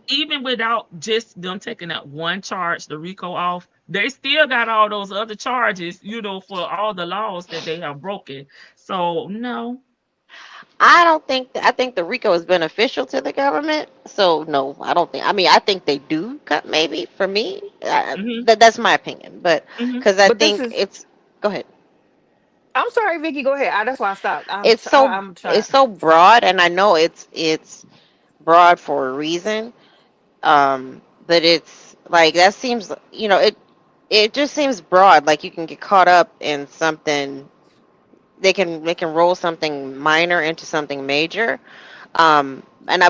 Even without just them taking that one charge, the RICO off, they still got all those other charges, for all the laws that they have broken. So no. I don't think I think the RICO is beneficial to the government. So no, I don't think. I mean, I think they do cut maybe for me. Hmm. That's my opinion, but Hmm. because I But this think is. it's. Go ahead. I'm sorry, Vicky. Go ahead. That's why I stopped. It's so I'm trying. it's so broad, and I know it's broad for a reason. But it's like that seems it just seems broad. Like you can get caught up in something. They can roll something minor into something major.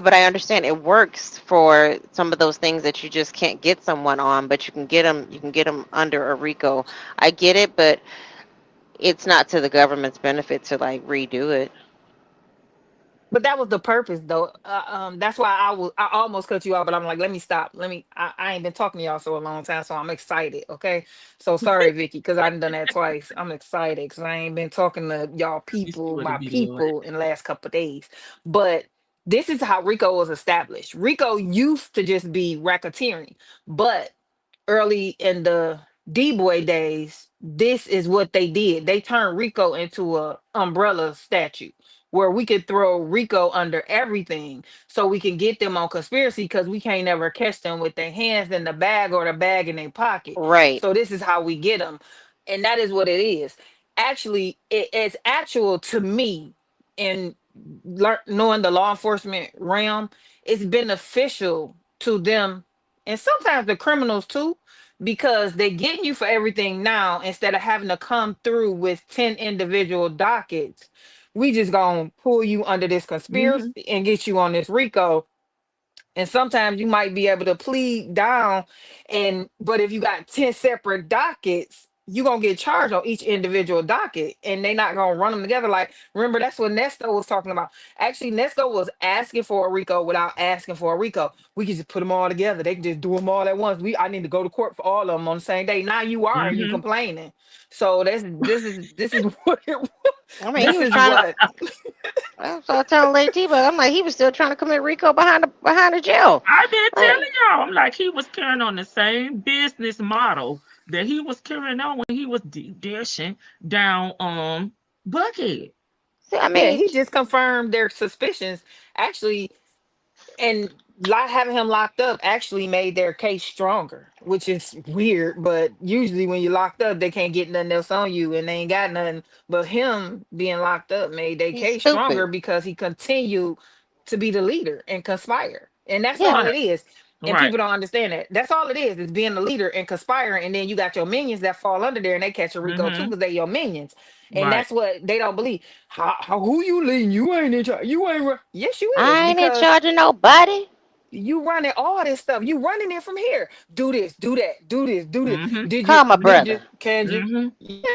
But I understand it works for some of those things that you just can't get someone on, but you can get them under a RICO. I get it, but it's not to the government's benefit to like redo it. But that was the purpose, though. That's why I almost cut you off, but I'm like, let me stop. I ain't been talking to y'all so a long time, so I'm excited. Okay, so sorry, Vicky, because I done that twice. I'm excited because I ain't been talking to y'all You see people, what it my be, Lord. people, in the last couple of days. But this is how RICO was established. RICO used to just be racketeering, but early in the D-boy days, this is what they did. They turned RICO into a umbrella statute where we could throw RICO under everything so we can get them on conspiracy because we can't ever catch them with their hands in the bag or the bag in their pocket. Right. So this is how we get them. And that is what it is. Actually, it's actual to me in knowing the law enforcement realm, it's beneficial to them and sometimes the criminals too, because they're getting you for everything now instead of having to come through with 10 individual dockets. We just gonna pull you under this Hmm. conspiracy and get you on this RICO, and sometimes you might be able to plead down, and but if you got 10 separate dockets, you're gonna get charged on each individual docket, and they not gonna run them together. Like, remember, that's what Nesto was talking about. Actually, Nesto was asking for a RICO without asking for a RICO. We could just put them all together. They can just do them all at once. I need to go to court for all of them on the same day. Now you are, and you Hmm. complaining. So this is what I mean, he this was is trying to. what. So I was telling Lady T, but I'm like, he was still trying to commit RICO behind the jail. I've been Like, telling y'all, I'm like he was carrying on the same business model that he was carrying on when he was deep dashing down Buckhead. see, I Yeah, mean, he just confirmed their suspicions. Actually, and having him locked up actually made their case stronger, which is weird. But usually, when you're locked up, they can't get nothing else on you, and they ain't got nothing. But him being locked up made their he's case stronger stupid. because he continued to be the leader and conspire, and that's Yeah. all Right, it is. And right. people don't understand that. That's all it is being the leader and conspiring. And then you got your minions that fall under there and they catch a RICO too Hmm. because they your minions. And Right. that's what they don't believe. Who you leading? You ain't in charge. You ain't. Yes, you is I ain't in because charge of nobody. you running all this stuff. You running it from here. Do this, do that, do this, do this. Hmm. Call my Did you brother. can you? Hmm. Yeah,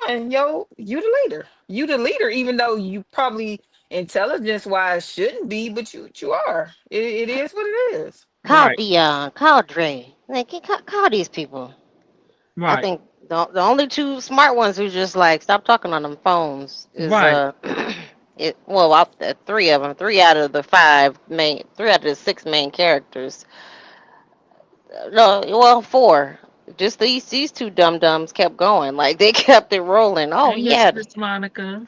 and yo, you the leader. You the leader, even though you probably intelligence wise shouldn't be, but you are. It is what it is. Call Right, Dion. Call Dre. Like, call these people. I right, think the only two smart ones who just like stop talking on them phones is right. three of them, three out of the five main, three out of the six main characters. No, well, four. Just these two dum dums kept going. Like they kept it rolling. Oh Hey, Miss yeah, Miss Monica.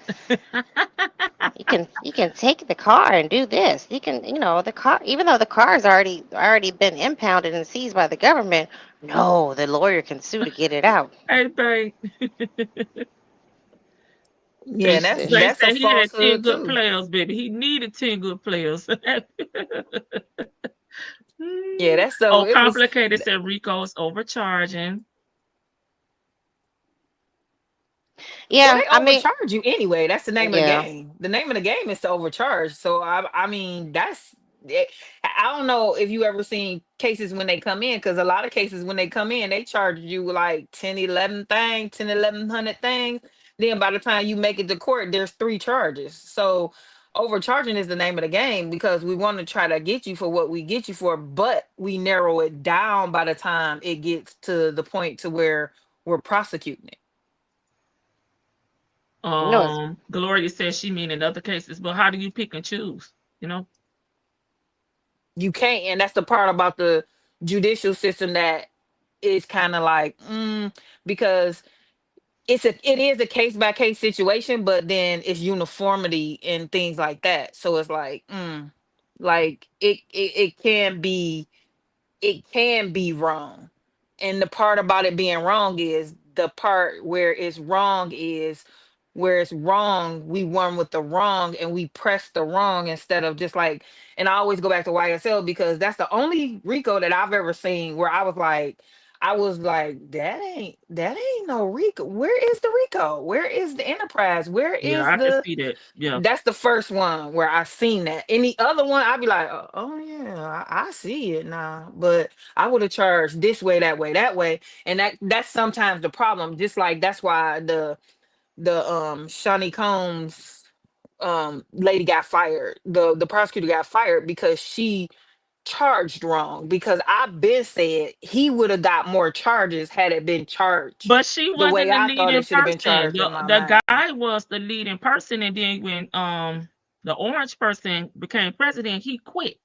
you can take the car and do this. You can, the car, even though the car's already been impounded and seized by the government. No, the lawyer can sue to get it out. Hey, babe. Yeah, And and that's Zay that's a said he had 10 falsehood good too. players, baby. He needed 10 good players. Yeah, that's so Oh, it was. complicated said Rico's overcharging. Well, Yeah, they I mean, overcharge you anyway. That's the name of the yeah. game. The name of the game is to overcharge. So I mean, I don't know if you ever seen cases when they come in, because a lot of cases when they come in, they charge you like 10, 11 things, 10, 1100 things. Then by the time you make it to court, there's 3 charges. So overcharging is the name of the game because we want to try to get you for what we get you for, but we narrow it down by the time it gets to the point to where we're prosecuting it. No, it's Gloria says she mean in other cases, but how do you pick and choose? You know? You can't, and that's the part about the judicial system that is kind of like because it is a case by case situation, but then it's uniformity and things like that. So it's like it can be wrong. And the part about it being wrong is the part where it's wrong, we run with the wrong and we press the wrong instead of just like, and I always go back to YSL because that's the only Rico that I've ever seen where I was like, that ain't no Rico. Where is the Rico? Where is the Enterprise? Where Yeah, is I can the see that. Yeah. That's the first one where I seen that. Any other one, I'd be like, oh yeah, I see it now. But I would have charged this way, that way, that way. And that's sometimes the problem. Just like that's why the Shawnee Combs lady got fired. The prosecutor got fired because she charged wrong. Because I've been said he would have got more charges had it been charged But she the way wasn't the I thought leading it should have been person. charged in The my the mind. guy was the leading person, and then when the orange person became president, he quit.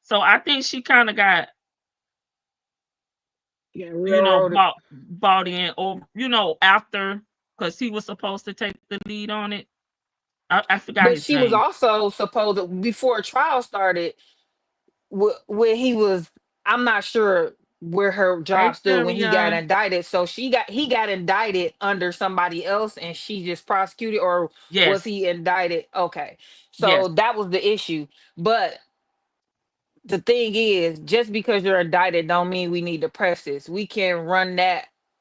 So I think she kind of got, Yeah, railroaded. bought in, or after, because he was supposed to take the lead on it. I forgot But his she was name. also supposed to, before trial started, where he was, I'm not sure where her Hey, job stood when Sherry, he got indicted. So he got indicted under somebody else and she just prosecuted, or was yes, he indicted? Okay. yes. So that was the issue. But the thing is, just because you're indicted don't mean we need to press this. We can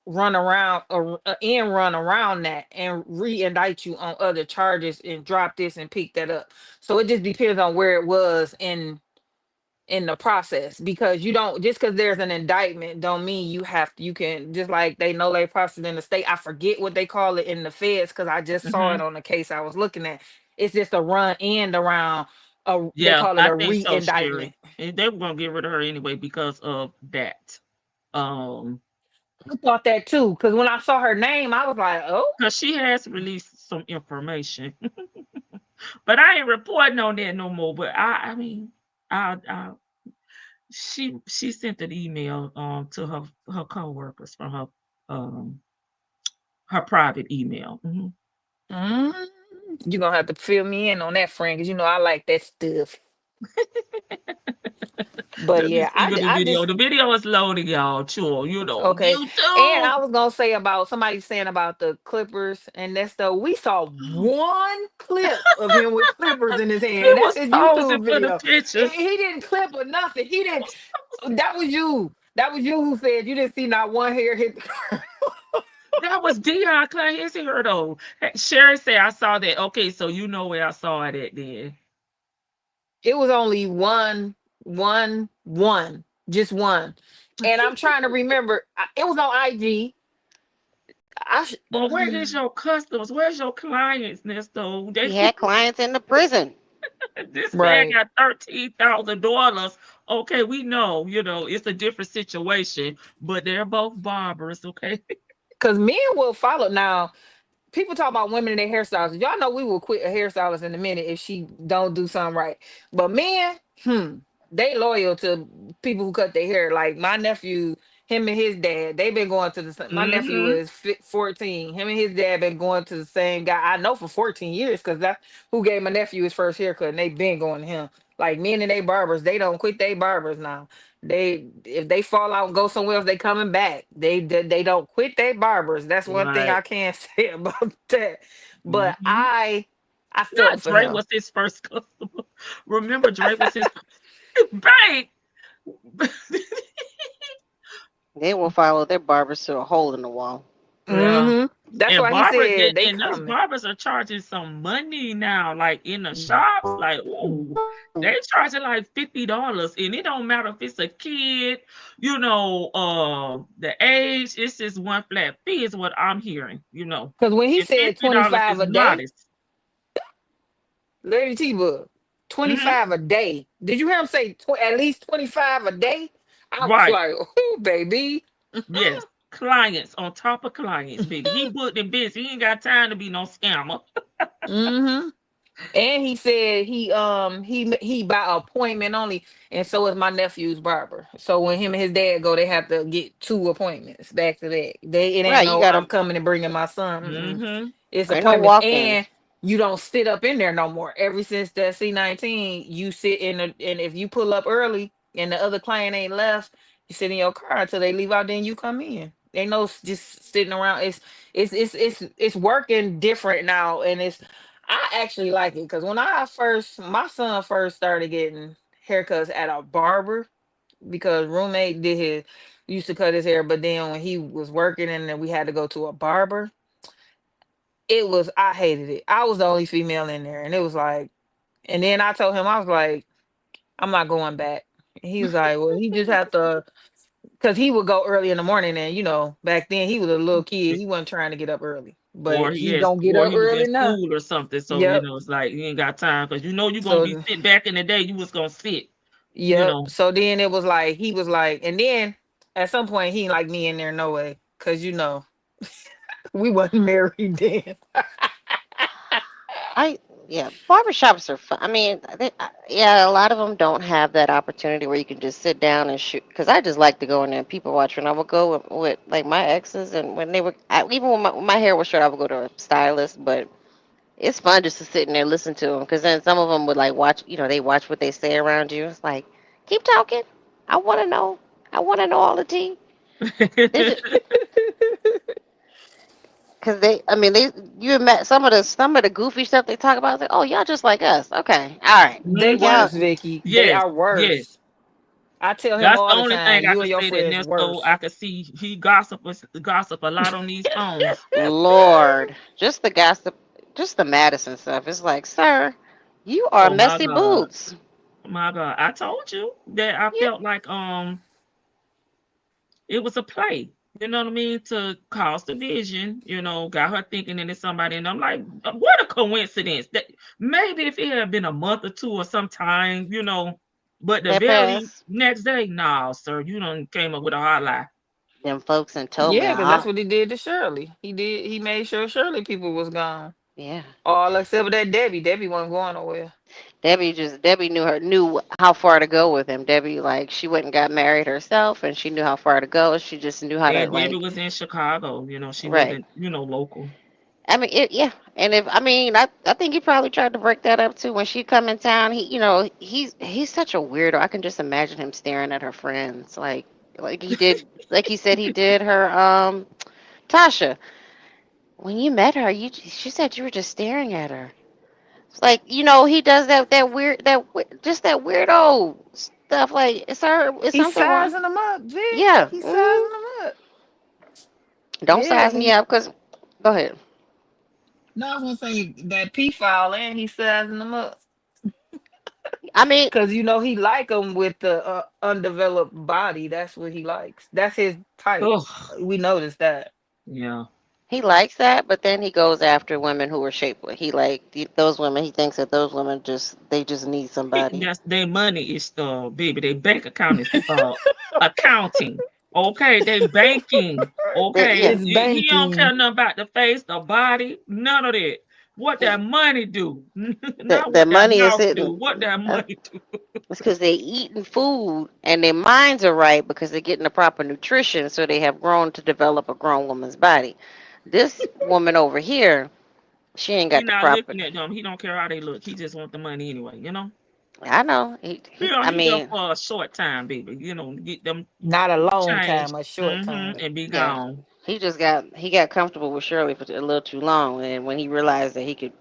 run around or and run around that and re-indict you on other charges and drop this and pick that up. So it just depends on where it was in the process, because you don't, just because there's an indictment don't mean you can, just like they know they process in the state. I forget what they call it in the feds because I just saw it Hmm. on the case I was looking at. It's just a run and around, they Yeah, call it I a think so, Sherry. re-indictment. And they were gonna get rid of her anyway because of that. Um, I thought that too, because when I saw her name, I was like, oh, because she has released some information, but I ain't reporting on that no more. But I mean, I she sent an email to her coworkers from um her private email. mm, you're gonna have to fill me in on that, friend, because I like that stuff. But Let me yeah, see what the I video. just The video is loading, y'all. Sure, okay. And YouTube. I was gonna say about somebody saying about the Clippers and that stuff. We saw one clip of him with clippers in his He hand. That's was his posing YouTube for the video. pictures. He didn't clip or nothing. He didn't. That was you. That was you who said you didn't see not one hair hit the ground. That was Dion Clancy her though. Sherry said I saw that. Okay, so you know where I saw it at then. It was only one, just one. And I'm trying to remember. It was on IG. But where is your customers? Where's your clients, Nesto? He had clients in the prison. This man Right. got $13,000. Okay, we know, it's a different situation, but they're both barbers, okay? Because men will follow now. People talk about women and their hairstylists. Y'all know we will quit a hairstylist in a minute if she don't do something right. But men, they loyal to people who cut their hair. Like my nephew, him and his dad, they've been going to my nephew Mm-hmm. is 14. Him and his dad been going to the same guy. I know for 14 years because that's who gave my nephew his first haircut, and they been going to him. Like men and they barbers, they don't quit they barbers now. If they fall out and go somewhere else, they coming back. They don't quit they barbers. That's one thing I Right. can't say about that. But Mm-hmm. I Yeah, felt for Dre him. was his first customer. Remember, Dre was his babe. They will follow their barbers to a hole in the wall. Yeah. That's And why he barber said they and those coming. barbers are charging some money now, like in the shops. Like, ooh, they charging like $50. And it don't matter if it's a kid, the age, it's just one flat fee is what I'm hearing, Because when he And said $50 $25 is a day, modest. Lady T-Book, Mm-hmm. 25 a day. Did you hear him say at least 25 a day? I was Right. like, oh, baby. Yes. Clients on top of clients, baby. He booked in business. He ain't got time to be no scammer. Mm-hmm. And he said he by appointment only, and so is my nephew's barber. So when him and his dad go, they have to get 2 appointments back to back. It ain't Right, you no gotta. I'm coming and bringing my son. Mm-hmm. It's Ain't no appointments, walk-ins. and you don't sit up in there no more. Ever since that C19, you sit and if you pull up early and the other client ain't left, you sit in your car until they leave out. Then you come in. Ain't no just sitting around. It's working different now, and I actually like it because when my son first started getting haircuts at a barber because roommate used to cut his hair, but then when he was working and then we had to go to a barber, I hated it. I was the only female in there, and it was like, and then I told him I was like, I'm not going back. And he was like, well, he just have to, because he would go early in the morning, and back then he was a little kid, he wasn't trying to get up early, but he don't get Or up he was in early now. school or something. So, Yep. it's like you ain't got time because you're gonna be So sit back in the day, you was gonna sit, yep. So then it was like he was like, and then at some point he ain't like me in there no way, because we wasn't married then. Barbershops are fun. I mean, a lot of them don't have that opportunity where you can just sit down and shoot. Because I just like to go in there and people watch. When I would go with like my exes, and when they were, even when my hair was short, I would go to a stylist. But it's fun just to sit in there and listen to them. Because then some of them would like watch, they watch what they say around you. It's like, keep talking. I want to know. I want to know all the tea. Cause you met some of the goofy stuff they talk about. It's like, oh, y'all just like us. Okay, all right. They Mhm. worse, Vicky. They Yes, are worse. yes. I tell him That's the all the only time, thing I you can and your say that friends Nesto, worse. I can see he gossip a lot on these phones. Lord, just the gossip, just the Madison stuff. It's like, sir, you are Oh my messy God. boots. My God. I told you that I Yeah, felt like it was a play. You know what I mean? To cause division, got her thinking that it's somebody, and I'm like, what a coincidence. That maybe if it had been a month or two or some time, but the that very pass. next day, nah, sir, you done came up with a hot lie. Them folks in Yeah, because that's Toga. what he did to Shirley. He made sure Shirley people was gone. Yeah. All except for that Debbie. Debbie wasn't going nowhere. Debbie knew how far to go with him. Debbie, like, she went and got married herself, and she knew how far to go. She just knew how to, And Debbie like, was in Chicago, she right. wasn't, local. I mean, yeah. And I think he probably tried to break that up too. When she come in town, he's such a weirdo. I can just imagine him staring at her friends, like he did, like he said he did her, Tasha. When you met her, she said you were just staring at her. It's like, he does just that weirdo stuff. Like, is He's something wrong? sizing them up, Vic. Yeah. He's sizing them up. Don't Yeah, size me up, cause go ahead. no, I was gonna say that P file, and he's sizing them up. I mean, Cause he like them with the undeveloped body. That's what he likes. That's his type. Oh, We noticed that. yeah. he likes that, but then he goes after women who are shapely. Those women. He thinks that those women just need somebody. That's their money is baby. Their bank account is accounting. Okay, they banking. Okay, Yeah, It's he don't care banking. nothing about the face, the body, none of that. What that money do? Not The what that money is mouth do. hitting. What that money do? It's because they're eating food and their minds are right because they're getting the proper nutrition, so they have grown to develop a grown woman's body. This woman over here, she ain't He got the not proper. looking at them. He don't care how they look. He just want the money anyway. I know. I He there mean, for a short time, baby. Get them Not a long change, time, a short time. and be yeah. gone. He got comfortable with Shirley for a little too long, and when he realized that he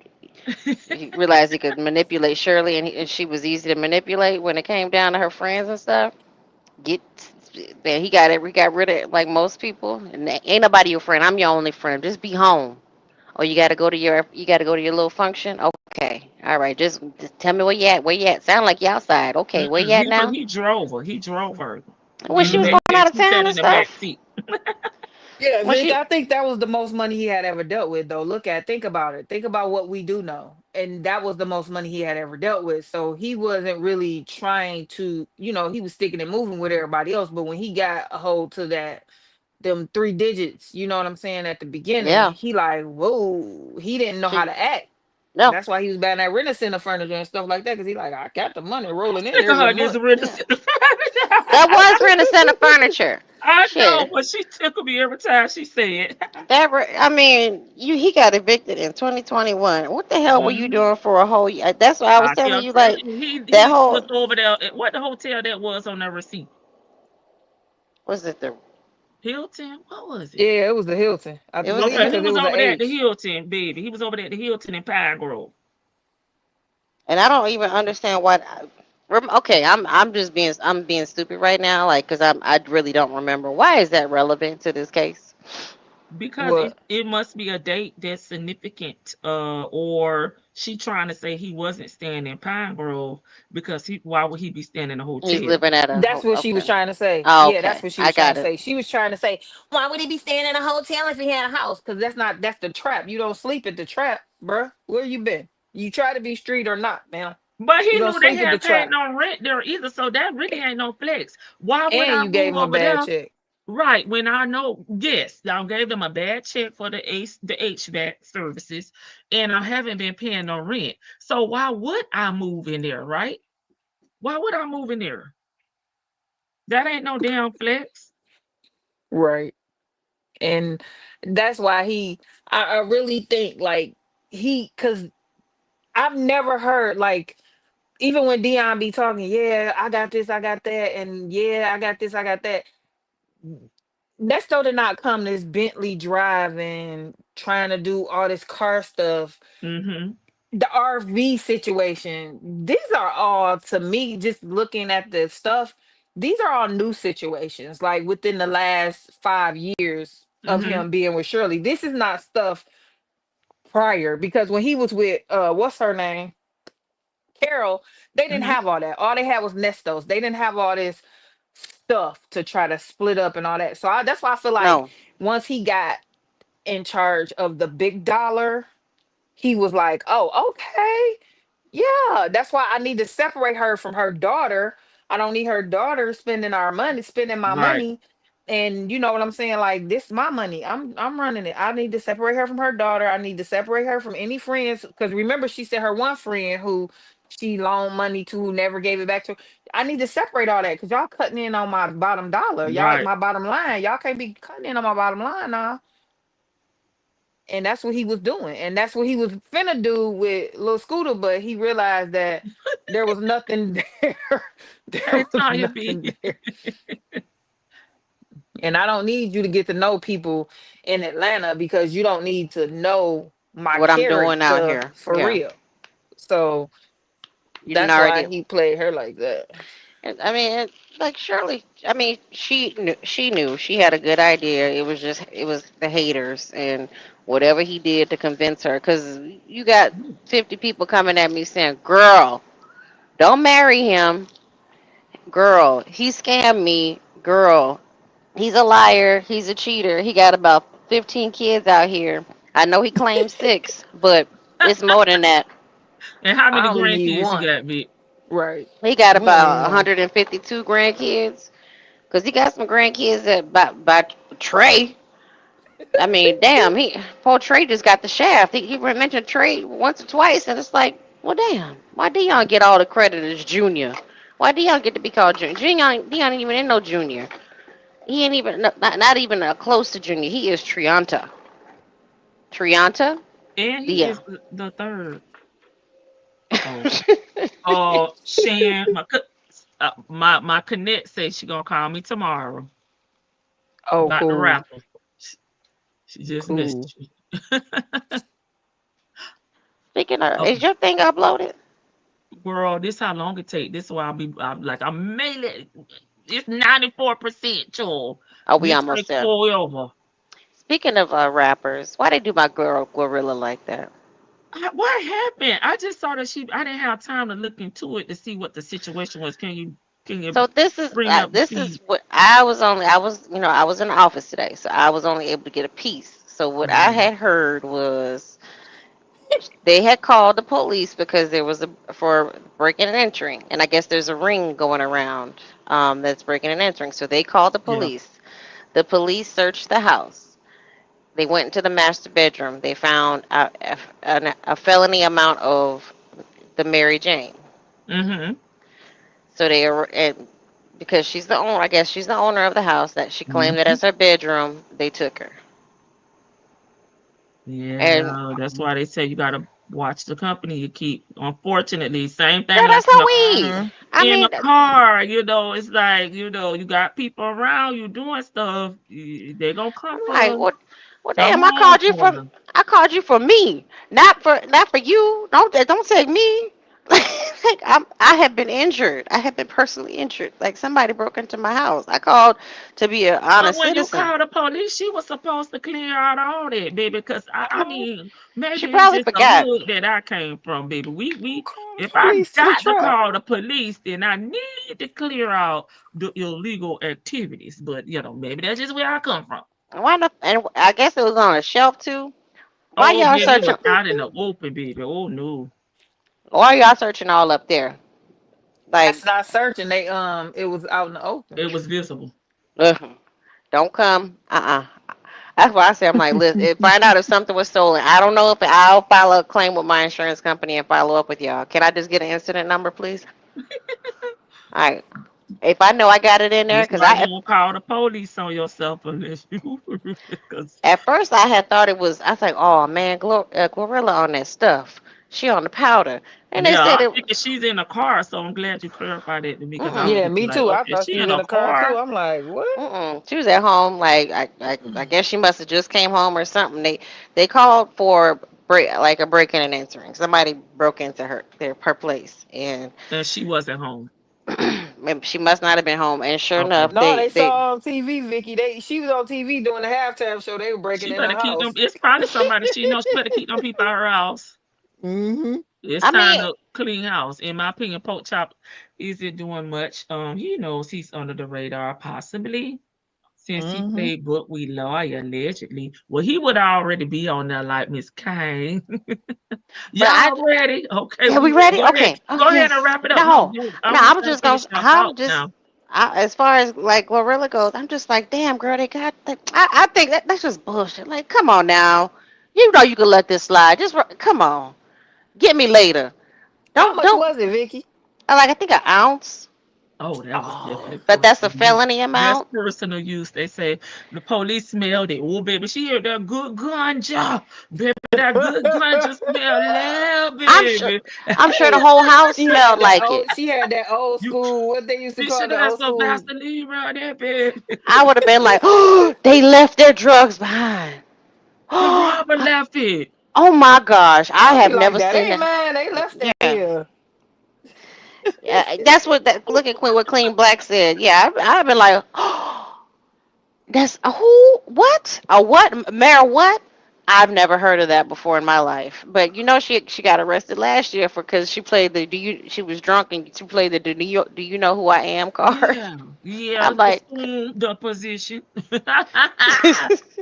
realized he could manipulate Shirley, and she was easy to manipulate when it came down to her friends and stuff. Get Then he got rid of like most people, and ain't nobody your friend. I'm your only friend. Just be home. Or you gotta go to your little function. Okay, all right. Just tell me where you at. Where you at? Sound like you outside. Okay, where you at now? He drove her. He drove her When in she the was back going seat. out of She town sat and in the back stuff. seat. Yeah, When Vic, she I think that was the most money he had ever dealt with, though. Think about it. Think about what we do know. And that was the most money he had ever dealt with. So he wasn't really trying to, he was sticking and moving with everybody else. But when he got a hold to them 3 digits, you know what I'm saying, at the beginning, yeah he like, whoa, he didn't know how she to act. no That's why he was buying that rent center furniture and stuff like that, because he like, I got the money rolling in Look at every her this month. really. yeah that was rent a center furniture. I know, Shit. but she tickled me every time she said. I mean, he got evicted in 2021. What the hell were you doing for a whole year? That's what I was I telling kept you. telling Like you, that he was whole over there. What the hotel that was on the receipt? was it the Hilton? What was it? Yeah, it was the Hilton, I it was the believe, Okay, he because it was was a over there at the H. Hilton, baby. He was over there at the Hilton in Pine Grove. and I don't even understand why. Okay, I'm being stupid right now, like because I really don't remember. Why is that relevant to this case? Because What? it must be a date that's significant, or she trying to say he wasn't staying in Pine Grove because why would he be staying in a He's hotel? living at a That's what she was okay. trying to say. Oh, Yeah, that's okay, what she I was trying got to it. say. She was trying to say, why would he be staying in a hotel if he had a house? Because that's the trap. You don't sleep at the trap, bruh. Where you been? You try to be street or not, man. But You he don't knew they sleep at the hadn't paid trap. no rent there either, so that really ain't no flex. Why would And I you gave move him a over bad there? check. Right, when I know, yes, y'all gave them a bad check for the HVAC services, and I haven't been paying no rent. So why would I move in there, right? Why would I move in there? That ain't no damn flex. Right. And that's why I really think like because I've never heard like, even when Dion be talking, yeah, I got this, I got that, and yeah, I got this, I got that. Nesto did not come this Bentley driving, trying to do all this car stuff. Mm-hmm. The RV situation, these are all, to me, just looking at the stuff, these are all new situations, like within the last 5 years of Mm-hmm. him being with Shirley. This is not stuff prior, because when he was with what's her name? Carol, they didn't Mm-hmm. have all that. All they had was Nestos. They didn't have all this stuff to try to split up and all that. So that's why I feel like No, once he got in charge of the big dollar, he was like, oh, okay. Yeah, that's why I need to separate her from her daughter. I don't need her daughter spending my Right. money. And you know what I'm saying? Like, this is my money. I'm running it. I need to separate her from her daughter. I need to separate her from any friends. Because remember, she said her one friend who she loaned money to, who never gave it back to her. I need to separate all that, because y'all cutting in on my bottom dollar. Y'all, Right. my bottom line. Y'all can't be cutting in on my bottom line now. And that's what he was doing. And that's what he was finna do with Lil Scooter, but he realized that there was nothing there. There Hey, was Tanya B. nothing there. And I don't need you to get to know people in Atlanta, because you don't need to know my what I'm doing out character here. for Yeah, real. So you didn't that's why already. he played her like that. I mean, like Shirley. I mean, she knew she had a good idea. It was the haters and whatever he did to convince her. Cause you got 50 people coming at me saying, "Girl, don't marry him. Girl, he scammed me. Girl, he's a liar. He's a cheater. He got about 15 kids out here. I know he claims 6, but it's more than that. And how I many only need grandkids you one. got, B? Right. He got We don't need about more. 152 grandkids. Cause he got some grandkids that by Trey. I mean, damn, poor Trey just got the shaft. He mentioned Trey once or twice, and it's like, well, damn, why Dion get all the credit as Junior? Why Dion get to be called Junior? Dion ain't even in no Junior. He ain't even not even close to Junior. He is Trianta. Trianta? And he Dion. is the third. Oh, Shan, my connect says she gonna call me tomorrow. Oh, About the cool. raffle. She just missed you. Speaking of, is your thing uploaded? Girl, this how long it take. This is why I'm mainly it's 94%, Joel. Oh, we This almost take there. forever. Speaking of rappers, why they do my girl Gorilla like that? What happened? I just saw that I didn't have time to look into it to see what the situation was. Can you So this bring up the is feed? what I was in the office today, so I was only able to get a piece. So what I had heard was they had called the police because there was for breaking and entering, and I guess there's a ring going around that's breaking and entering. So they called the Yeah. police. The police searched the house. They went into the master bedroom. They found a felony amount of the Mary Jane. Mm-hmm. So and because she's the owner, I guess she's the owner of the house that she claimed that Mm-hmm. as her bedroom. They took her. And Yeah, that's why they say you gotta watch the company you keep. Unfortunately, same girl, thing like that's how we. I in mean, the car, it's like, you got people around you doing stuff, they gonna come I'm like, for what? Well, come damn, I home called you for for you. me, not for you. Don't take me. Like I have been injured. I have been personally injured. Like somebody broke into my house. I called to be an But honest when you citizen. call the police, she was supposed to clear out all that, baby. Because I mean, She maybe it's probably just the forgot. hood that I came from, baby. We Call if the I police to the got to truck. call the police, then I need to clear out the illegal activities. But maybe that's just where I come from. Why not? And I guess it was on a shelf too. Why Oh, y'all baby, it searching? was out in the open, baby. Oh no. Why y'all searching all up there? Like, That's not searching. It was out in the open. It was visible. ugh, don't come. That's why I say I'm like, listen, find out if something was stolen. I don't know if I'll file a claim with my insurance company and follow up with y'all. Can I just get an incident number, please? All right. If I know I got it in there, That's because why you don't call the police on yourself unless you because at first I had thought it was. I was like, oh man, Gorilla on that stuff. She on the powder, and they yeah, said I'm it. thinking she's in a car, so I'm glad you clarified that to me because I was Mm-mm. Yeah, looking me like, too. I okay, thought she she was in in a a car too. car. I'm like, what? Mm-mm. She was at home. Like I guess she must have just came home or something. They called for a breaking and entering. Somebody broke into her place, and And she wasn't home. maybe she must not have been home. And sure Okay. enough, No, they they saw on TV, Vicky. She was on TV doing the halftime show. They were breaking She in the better keep them. house. It's probably somebody she knows. She better keep them people out of her house. Mm-hmm. It's I time mean, to clean house. In my opinion, Pork Chop isn't doing much. He knows he's under the radar, possibly. Since he Mm-hmm. played Book We Lawyer allegedly. Well, he would already be on there like Miss Kane. but I Y'all ready? Okay, yeah, we we ready. ready? Go ahead. Okay. Oh Go ahead and yes. wrap it up. No, No, no, I no. want I'm y'all to just gonna. finish your thought now. As far as like Glorilla goes, I'm just like, damn, girl, they got that. I think that's just bullshit. Like, come on now, you know you can let this slide. Come on, get me later. How much Don't. was it, Vicky? Like I think an ounce, Oh, that was Oh, definitely but that's a personal use. felony That's amount. personal use. They say the police smelled it. Oh, baby, she heard that good ganja. Baby, that good ganja smell loud, I'm sure. baby. I'm sure the whole house she smelled had that like old. it. She had that old You, school. What they used to you call should the have had old some school. Vaseline around there, baby. I would have been like, oh, they left their drugs behind. The robber left it. Oh my gosh, I I'll be have like, never that seen ain't that. mine. They left that Yeah. here. Yeah, that's what look at Queen what Clean Black said. Yeah, I've been like, oh, that's a who? What? A what? Mayor what? I've never heard of that before in my life. But you know, she got arrested last year for because she played the she was drunk and she played the do you know who I am card. Yeah, yeah, I'm like, assume the position.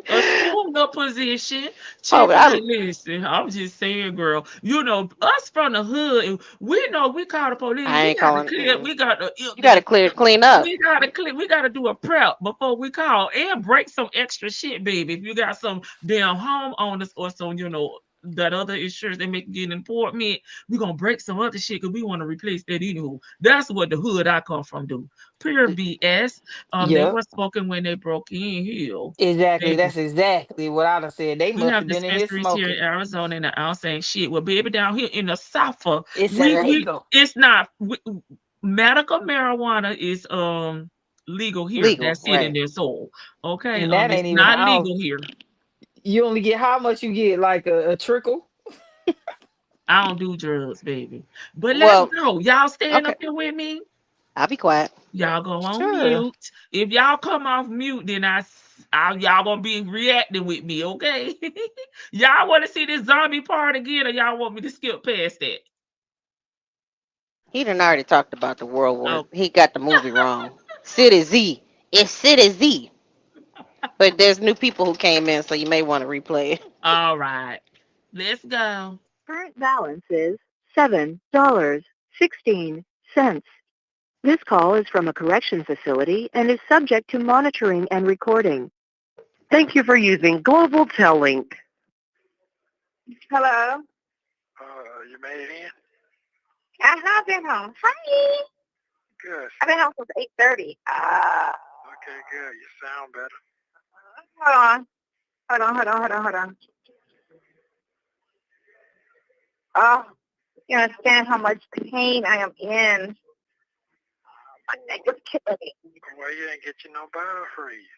Assume the position. oh, Chick, but like, I listen, I'm just saying, girl. You know, us from the hood, we know we call the police. I We ain't got to calling. clear. We got to You got to clean up. we gotta clear. We gotta do a prep before we call and break some extra shit, baby. If you got some damn homeowners or some, that other insurance they make get important, we gonna break some other shit because we want to replace that anywho. That's what the hood I come from do. Pure BS. They Yep. were smoking when they broke in here. Exactly. Baby. That's exactly what I'd have said. They We must have have been in here dispensaries here smoking. in Arizona and the out saying shit. Well, baby, down here in the South, It's we illegal. it's not medical marijuana is legal here. Legal, That's it in right? their soul. Okay. And that It's ain't even not out. legal here. You only get how much you get, like a trickle? I don't do drugs, baby. But let's Well, go. Y'all staying okay. up here with me? I'll be quiet. Y'all go on Sure. mute. If y'all come off mute, then y'all gonna be reacting with me, okay? Y'all want to see this zombie part again, or y'all want me to skip past that? He done already talked about the World War. Oh, He got the movie wrong. City Z. It's City Z. But there's new people who came in, so you may want to replay it. all right. Let's go. Current balance is $7.16. This call is from a correction facility and is subject to monitoring and recording. Thank you for using Global Tel Link. Hello? You made it in? I've been home. Hi. Good. I've been home since 8:30. Okay, good. You sound better. Hold on. Oh, you understand how much pain I am in. My neck is killing me. Well, you didn't get you no biofreeze.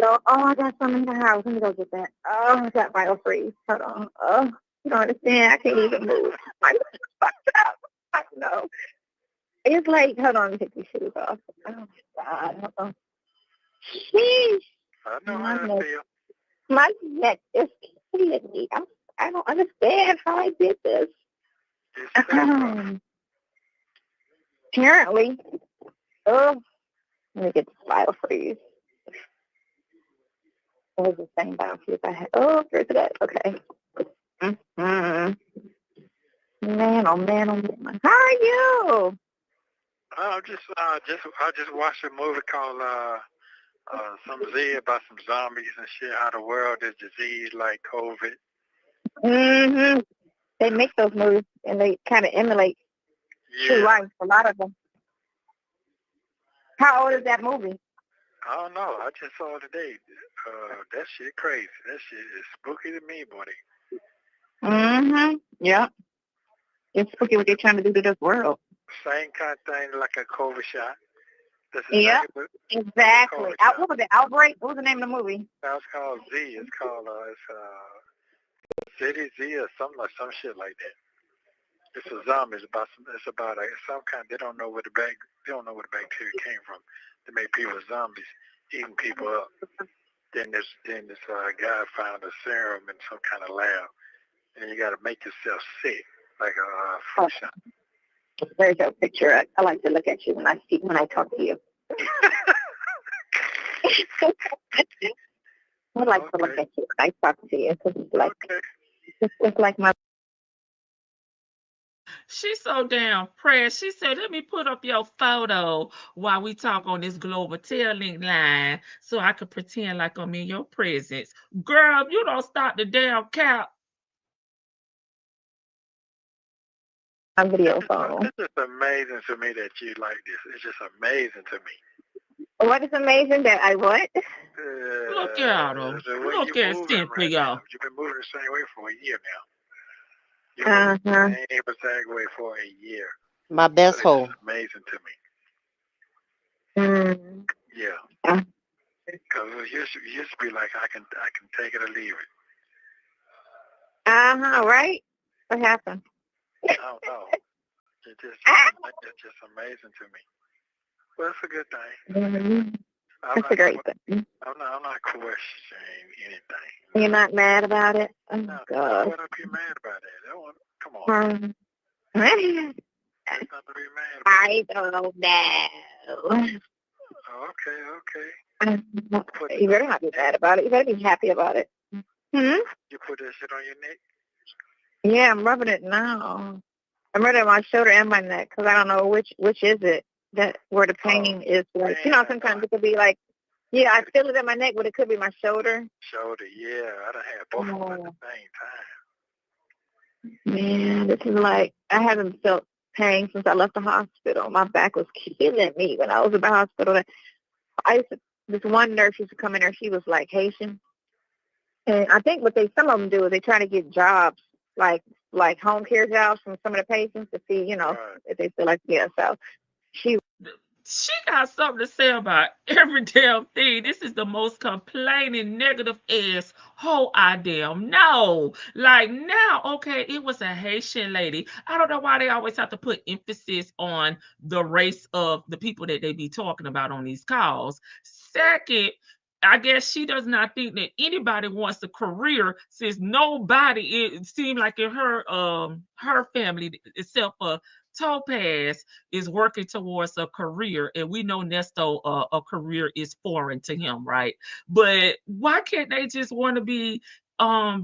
No, I got some in the house. Let me go get that. Oh, I got biofreeze. Hold on. Oh, you don't understand. I can't even move. My neck is fucked up. I know. It's like, hold on, let me take these shoes off. Oh, my God. Hold on. Sheesh. I know how I feel. My neck is killing me. I don't understand how I did this. Apparently. Oh, let me get the biofreeze. What was the same biofreeze I had? Oh, here's it. Okay. Man, oh man. How are you? I just watched a movie called some Z about some zombies and shit. How the world is disease like COVID. Mm-hmm. They make those movies and they kind of emulate true life. A lot of them. How old is that movie? I don't know. I just saw it today. That shit crazy. That shit is spooky to me, buddy. Mm-hmm. Yep. It's spooky what they're trying to do to this world. Same kind of thing like a COVID shot. Yeah, exactly. What was it? Outbreak? What was the name of the movie? That's called Z. It's called City Z or some shit like that. It's a zombie. It's about some kind. They don't know where the bacteria came from. They make people zombies, eating people up. Then this guy found a serum in some kind of lab, and you got to make yourself sick like a flu shot. There's your picture. I like to look at you when I talk to you. I like to look at you when I talk to you because it's like my. She's so damn pressed. She said, let me put up your photo while we talk on this global telling line so I could pretend like I'm in your presence. Girl, if you don't stop the damn cap. Video phone. It's just amazing to me that you like this. It's just amazing to me. What is amazing that I what? Look at him. Look at Cynthia. You've been moving the same way for a year now. You've been moving the same way for a year. My best hole. Amazing to me. Yeah. Because it used to be like I can take it or leave it. Right. What happened? I don't know. It's just amazing to me. Well, it's a good thing. That's a great thing. I'm not questioning anything. You're not mad about it? Oh, No, God. what up you mad about that? That one, come on. I There's nothing to be mad about. don't know. Okay. You better not be mad about it. You better be happy about it. You put that shit on your neck? Yeah, I'm rubbing it now. I'm rubbing it on my shoulder and my neck because I don't know which is it that where the pain is. Like, you know, sometimes it could be like, yeah, I feel it in my neck, but it could be my shoulder. Shoulder, yeah. I done had both of them at the same time. Man, this is like, I haven't felt pain since I left the hospital. My back was killing me when I was in the hospital. This one nurse used to come in there. She was like Haitian. And I think what some of them do is they try to get jobs, like home care jobs from some of the patients to see, you know, if they feel like, yeah. So she got something to say about every damn thing. This is the most complaining, negative ass hoe I damn know. Like now, okay, it was a Haitian lady. I don't know why they always have to put emphasis on the race of the people that they be talking about on these calls. Second, I guess she does not think that anybody wants a career, since nobody, it seemed like in her family, except for Topaz, is working towards a career, and we know Nesto, a career is foreign to him, right? But why can't they just want to be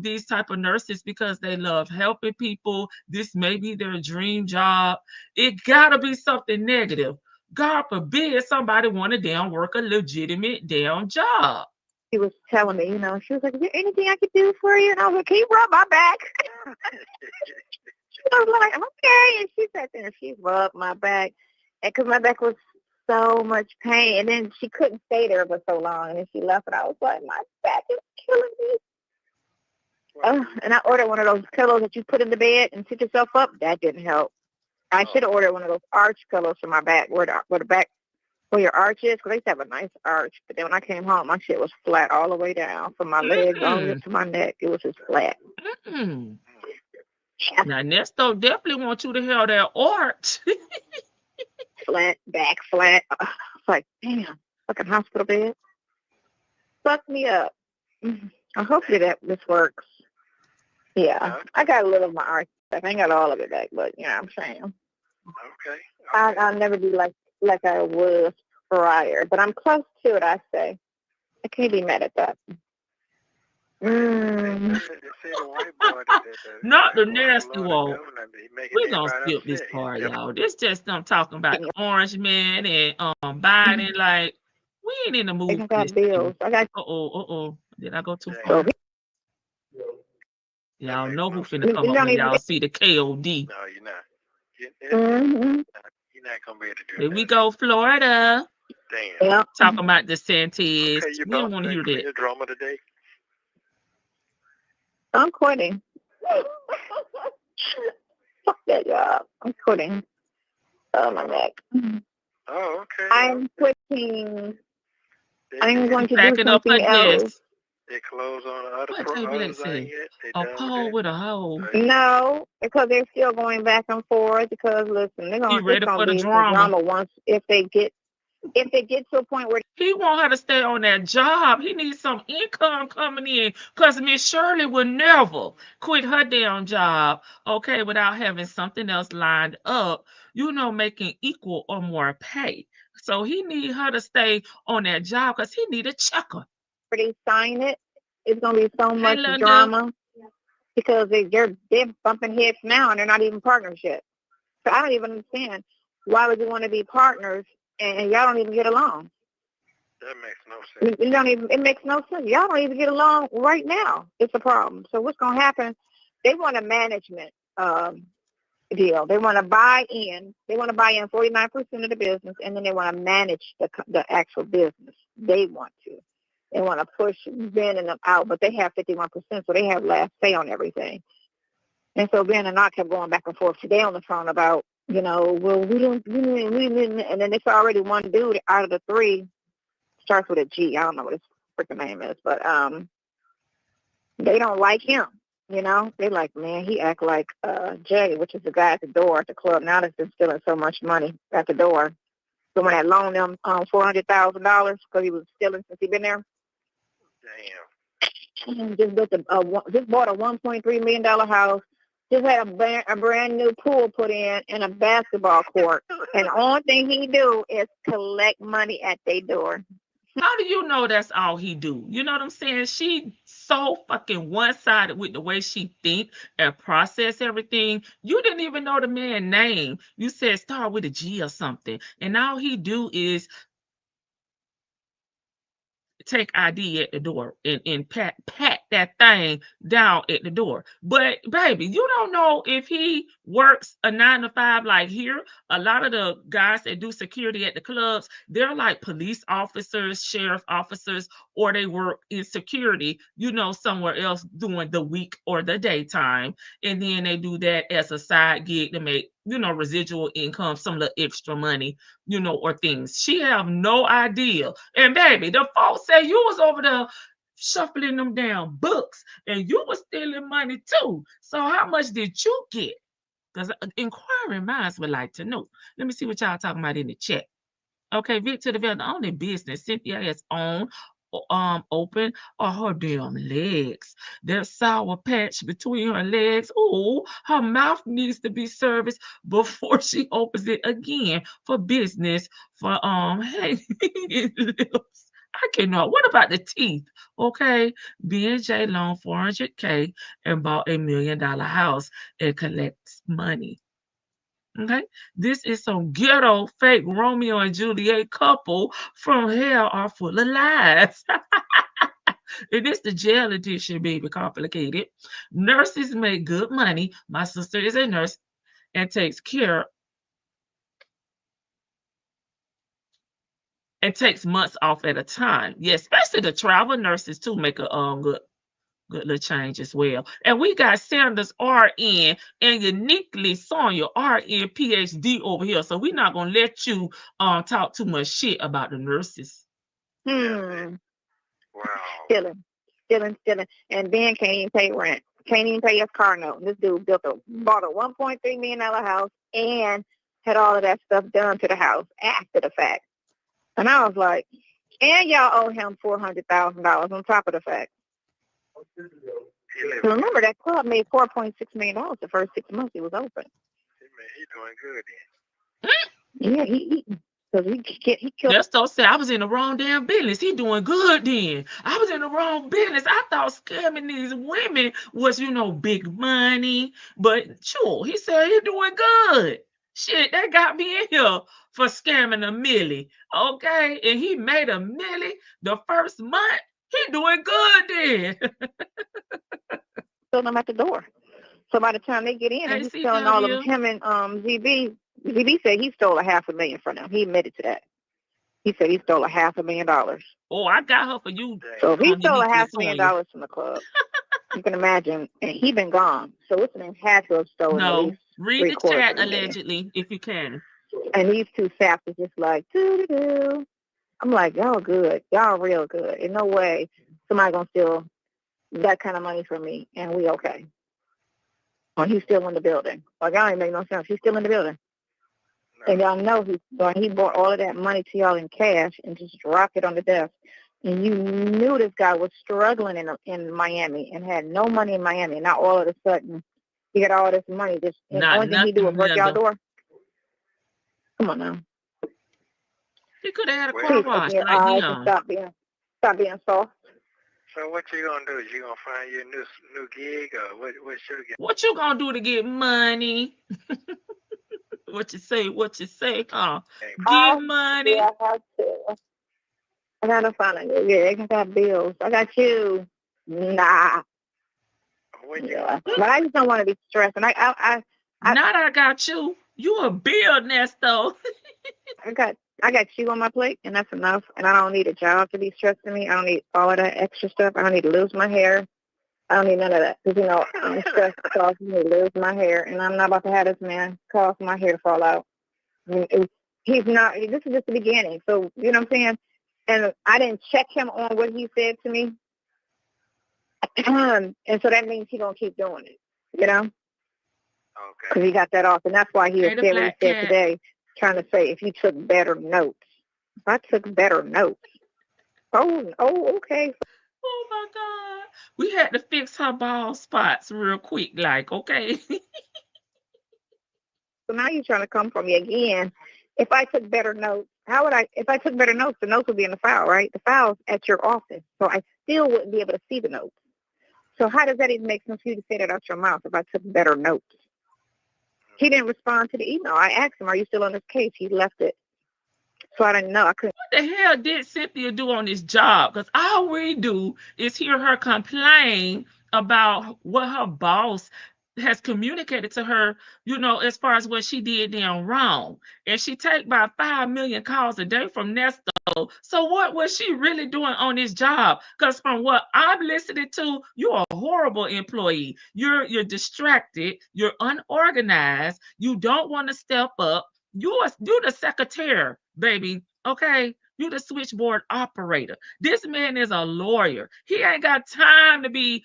these type of nurses because they love helping people? This may be their dream job. It gotta be something negative. God forbid somebody want to damn work a legitimate damn job. She was telling me, you know, she was like, is there anything I could do for you? And I was like, can you rub my back? I was like, okay. And she sat there and she rubbed my back. And because my back was so much pain. And then she couldn't stay there for so long. And then she left and I was like, my back is killing me. And I ordered one of those pillows that you put in the bed and sit yourself up. That didn't help. I should have ordered one of those arch pillows for my back, where the back, where your arch is, because they used to have a nice arch. But then when I came home, my shit was flat all the way down, from my legs all the way up to my neck. It was just flat. Now, Nesto definitely wants you to have that arch. Flat, back flat. It's like, damn, fucking hospital bed. Fuck me up. Hopefully this works. Yeah, I got a little of my arch back. I ain't got all of it back, but you know what I'm saying. Okay. I'll never be like I was prior, but I'm close to it, I say. I can't be mad at that. Not the nasty one. We're going to skip this part, y'all. This just them talking about the Orange Man and Biden. Like, we ain't in the mood for this. Bills. Did I go too far? Y'all know who finna come up when y'all see the KOD. No, you're not. You're not going to be able to do that. Here we go, Florida. Damn. Yep. Talking about DeSantis. Okay, We don't want to hear that. Your drama today? I'm quitting. Fuck that job. I'm quitting. Oh, my neck. Oh, okay. I'm quitting. I'm going to Backing do up something else. They close on the other a pole with a hole. No, because they're still going back and forth. Because listen, they're going to be drama once if they get to a point where he want her to stay on that job. He needs some income coming in, because Miss Shirley would never quit her damn job, okay, without having something else lined up, you know, making equal or more pay. So he need her to stay on that job because he need a checker. They sign it, it's going to be so much drama because they're bumping heads now and they're not even partnership. So I don't even understand, why would you want to be partners and y'all don't even get along? That makes no sense. It makes no sense. Y'all don't even get along right now. It's a problem. So what's going to happen? They want a management deal. They want to buy in. They want to buy in 49% of the business, and then they want to manage the actual business. They want to. They want to push Ben and them out, but they have 51%, so they have last say on everything. And so Ben and I kept going back and forth today on the phone about, you know, well, we didn't, and then it's already one dude out of the three, starts with a G. I don't know what his freaking name is, but they don't like him. You know, they like, man, he act like Jay, which is the guy at the door at the club now that's been stealing so much money at the door. Someone had loaned him $400,000 because he was stealing since he been there. Damn. Just bought a $1.3 million house. Just had a brand new pool put in and a basketball court. And the only thing he do is collect money at their door. How do you know that's all he do? You know what I'm saying? She so fucking one-sided with the way she think and process everything. You didn't even know the man's name. You said start with a G or something. And all he do is take ID at the door and pat that thing down at the door. But baby, you don't know if he works a 9 to 5 like here. A lot of the guys that do security at the clubs, they're like police officers, sheriff officers, or they work in security, somewhere else during the week or the daytime. And then they do that as a side gig to make, residual income, some little extra money, or things. She have no idea. And baby, the folks say you was over there shuffling them down books and you was stealing money too. So how much did you get? Because inquiring minds would like to know. Let me see what y'all talking about in the chat. Okay, Victor the only business Cynthia has open are her damn legs. That sour patch between her legs. Oh, her mouth needs to be serviced before she opens it again for business. For hanging lips. I cannot. What about the teeth? Okay, B&J loan $400K and bought $1 million house and collects money. Okay, this is some ghetto fake Romeo and Juliet couple from hell are full of lies. And it's the jail edition, baby, complicated. Nurses make good money. My sister is a nurse and takes months off at a time. Yeah, especially the travel nurses too make a good little change as well. And we got Sanders RN and uniquely Sonia RN PhD over here. So we're not gonna let you talk too much shit about the nurses. Wow. Stealing. And Ben can't even pay rent. Can't even pay his car note. This dude bought a $1.3 million house and had all of that stuff done to the house after the fact. And I was like, and y'all owe him $400,000 on top of the fact. Remember, that club made $4.6 million the first 6 months he was open. He's doing good then. Yeah, he killed. Ernesto said, I was in the wrong damn business. He doing good then. I was in the wrong business. I thought scamming these women was, big money. But sure, he said he doing good. Shit, that got me in here for scamming a milli. Okay? And he made a milli the first month. He doing good then. Still them at the door. So by the time they get in, and he's telling all of them, him and ZB said he stole $500,000 from them. He admitted to that. He said he stole $500,000. Oh, I got her for you. So if he stole $500,000 from the club, you can imagine, and he been gone. So what's the name? Had to have stolen at least read the chat allegedly, if you can. And these two saps are just like, doo-doo-doo. I'm like, y'all good. Y'all real good. In no way somebody gonna steal that kind of money from me and we okay. Or he's still in the building. Like, I don't even make no sense. He's still in the building. No. And y'all know he bought all of that money to y'all in cash and just dropped it on the desk. And you knew this guy was struggling in Miami and had no money in Miami. And now all of a sudden he got all this money. The only thing he do was work y'all door. Come on now. He could have had a car wash like him. Stop being soft. So what you gonna do? You gonna find your new gig, or what's your gig? What you gonna do to get money? What you say, huh? Get money. Yeah, I gotta find a new gig. I got bills. I got you. Nah. Yeah. But I just don't want to be stressed. And I got you. You a bill, Ernesto. I got you on my plate, and that's enough. And I don't need a job to be stressing me. I don't need all of that extra stuff. I don't need to lose my hair. I don't need none of that. Because, I'm stressed because I need to lose my hair. And I'm not about to have this man cause my hair to fall out. I mean, he's not. This is just the beginning. So, you know what I'm saying? And I didn't check him on what he said to me. And so that means he's going to keep doing it, Okay. Because he got that off. And that's why he said what he said today. Trying to say if you took better notes. If I took better notes. Oh, okay. Oh my God. We had to fix her bald spots real quick, like, okay. So now you're trying to come for me again. If I took better notes, if I took better notes, the notes would be in the file, right? The file's at your office. So I still wouldn't be able to see the notes. So how does that even make sense for you to say that out your mouth if I took better notes? He didn't respond to the email. I asked him, are you still on this case? He left it. So I didn't know. I couldn't. What the hell did Cynthia do on this job? Because all we do is hear her complain about what her boss has communicated to her, as far as what she did damn wrong. And she take about 5 million calls a day from Nesto. So what was she really doing on this job? Because from what I'm listening to, you're a horrible employee. You're distracted. You're unorganized. You don't want to step up. You're the secretary, baby. Okay? You the switchboard operator. This man is a lawyer. He ain't got time to be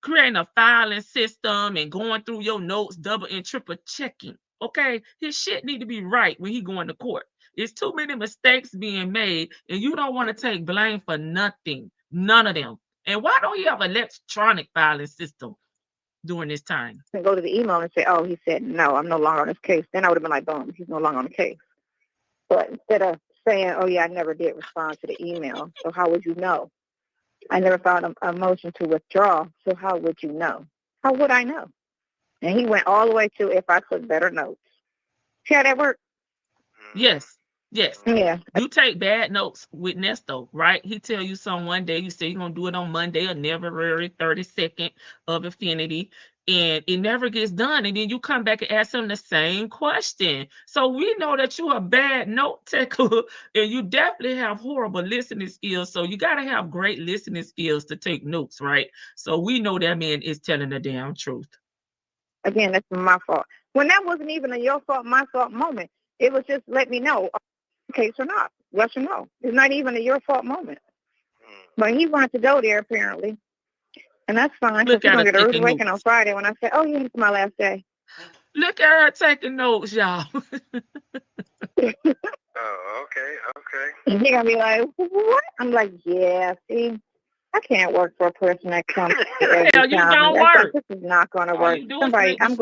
creating a filing system and going through your notes, double and triple checking. Okay? His shit need to be right when he going to court. It's too many mistakes being made, and you don't want to take blame for nothing. None of them. And why don't you have an electronic filing system during this time? And go to the email and say, oh, he said, no, I'm no longer on this case. Then I would have been like, boom, he's no longer on the case. But instead of saying, oh, yeah, I never did respond to the email, so how would you know? I never filed a motion to withdraw, so how would you know? How would I know? And he went all the way to if I took better notes. See how that works? Yes. Yes. Yeah. You take bad notes with Nesto, right? He tell you something one day, you say you're going to do it on Monday or February 32nd of Affinity, and it never gets done. And then you come back and ask him the same question. So we know that you're a bad note taker, and you definitely have horrible listening skills. So you got to have great listening skills to take notes, right? So we know that man is telling the damn truth. Again, that's my fault. When that wasn't even a your fault, my fault moment. It was just let me know, case or not, yes or no. It's not even a your fault moment. But he wanted to go there apparently, and that's fine. Because he's gonna get a rude awakening on Friday when I say, "Oh, yeah, it's my last day." Look at her taking notes, y'all. Oh, okay. And he's gonna be like, "What?" I'm like, "Yeah, see, I can't work for a person that comes every Hell, you time. don't work. This is not gonna work. Somebody, I'm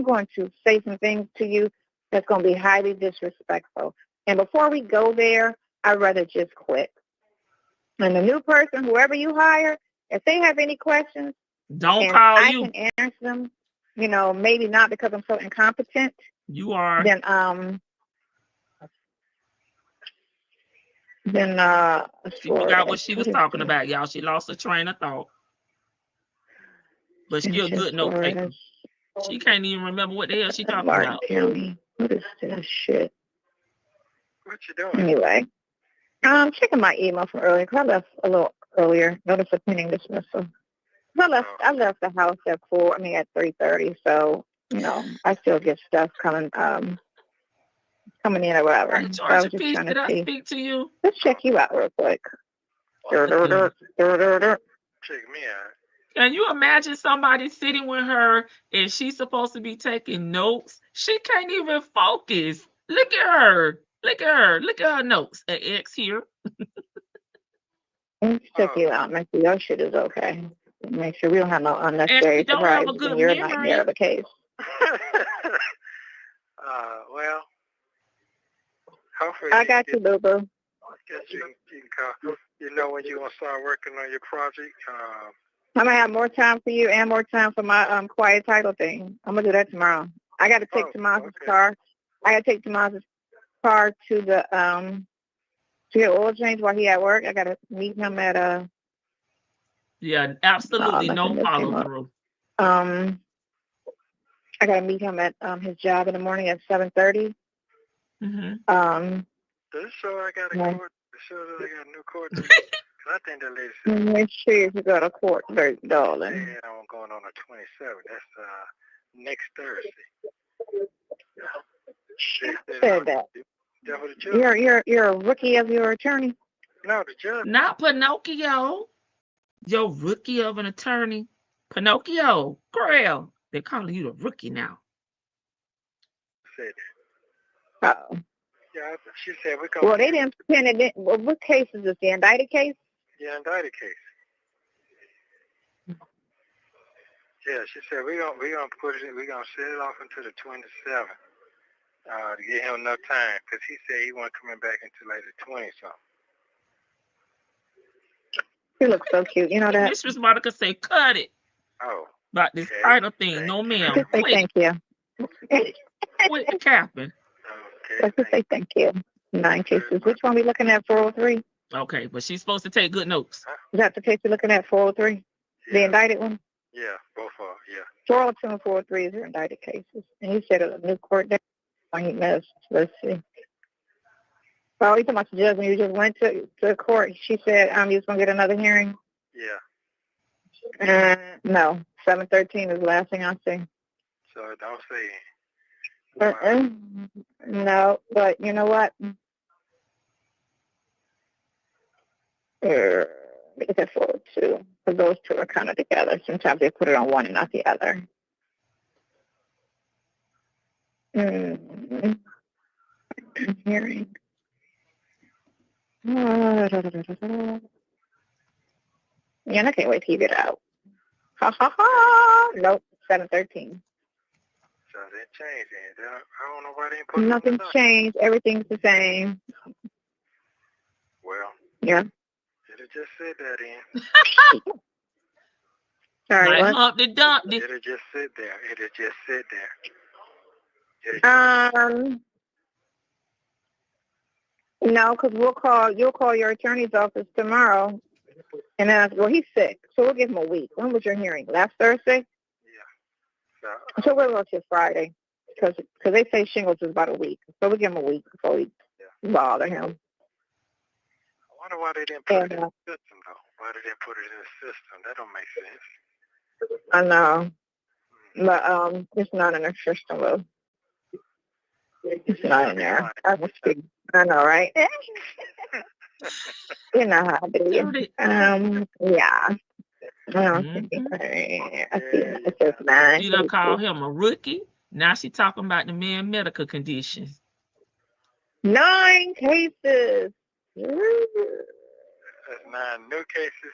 going to say some things to you that's gonna be highly disrespectful. And before we go there, I'd rather just quit. And the new person, whoever you hire, if they have any questions, don't call you. I can answer them. Maybe not because I'm so incompetent. You are. Then she forgot what she was talking about, y'all. She lost her train of thought. But she's a good note taker. She can't even remember what the hell she talking about. County. What is this shit? What you doing? Anyway, I'm checking my email from earlier because I left a little earlier. Notice of pending dismissal. I left the house at 3:30. So I still get stuff coming in or whatever. Hey, so I was just trying to see. Speak to you. Let's check you out real quick. Check me out. Can you imagine somebody sitting with her and she's supposed to be taking notes? She can't even focus. Look at her. Look at her notes. An X here. Let's check you out. Make sure your shit is okay. Make sure we don't have no unnecessary surprises in your nightmare of a case. Well, hopefully I got you, boo-boo. I guess you can call. You know when you want to start working on your project? I'm going to have more time for you and more time for my quiet title thing. I'm going to do that tomorrow. I got to take Tomas's car. I got to take Tomas's car to the to get oil change while he at work. I got to meet him at Yeah, absolutely no follow through. I got to meet him at his job in the morning at 7:30. Does it show I got a court? It shows that I got a new court. I think that lady said. Make sure you go to court, darling. Yeah, I'm going on the 27th. That's next Thursday. Said that. You're a rookie of your attorney. No, the judge. Not Pinocchio. You're rookie of an attorney. Pinocchio, girl. They're calling you the rookie now. Said that. Oh. Yeah, she said we go. Well, they didn't pin it in. Well, what case is this? The indicted case? Yeah, indicted case. Yeah, she said we're gonna set it off until the 27th to give him enough time, because he said he wasn't coming back until like the 20 something. You look so cute. You know that? Mistress Monica say, cut it. Oh. About this Okay. title thing. No, ma'am. Just say thank you. Quit the capping. Okay. Just say thank you. 9 cases. Which one we looking at? 403? Okay, but she's supposed to take good notes. Is that the case we're looking at? 403? Yeah. The indicted one? Yeah, both are. Yeah. 402 and 403 is their indicted cases. And he said a new court date. He missed. Let's see. Oh, he's talking about the judge when you just went to court. She said, you was going to get another hearing? Yeah. No. 713 is the last thing I see. So don't say. No, but you know what? It's at 402. Because those two are kind of together. Sometimes they put it on one and not the other. Hearing. Yeah, I can't wait till you get out. Ha ha ha! Nope, 713. So they changed it. I don't know why they didn't put Nothing's changed. Everything's the same. Well. Yeah. Should have just said that in. Sorry, what? Humpty Dumpty. It'll just sit there. It'll just sit there. No, because you'll call your attorney's office tomorrow and ask, well, he's sick, so we'll give him a week. When was your hearing? Last Thursday? Yeah. So we'll go to Friday, because they say shingles is about a week. So we'll give him a week before we bother him. I wonder why they didn't put it in the system, though. Why they didn't put it in the system? That don't make sense. I know. But it's not in the system, though. It's not in there. I know, right? You know how I do. Yeah. I see it says 9. She done call him a rookie. Now she talking about the man's medical conditions. 9 cases. That's 9 new cases.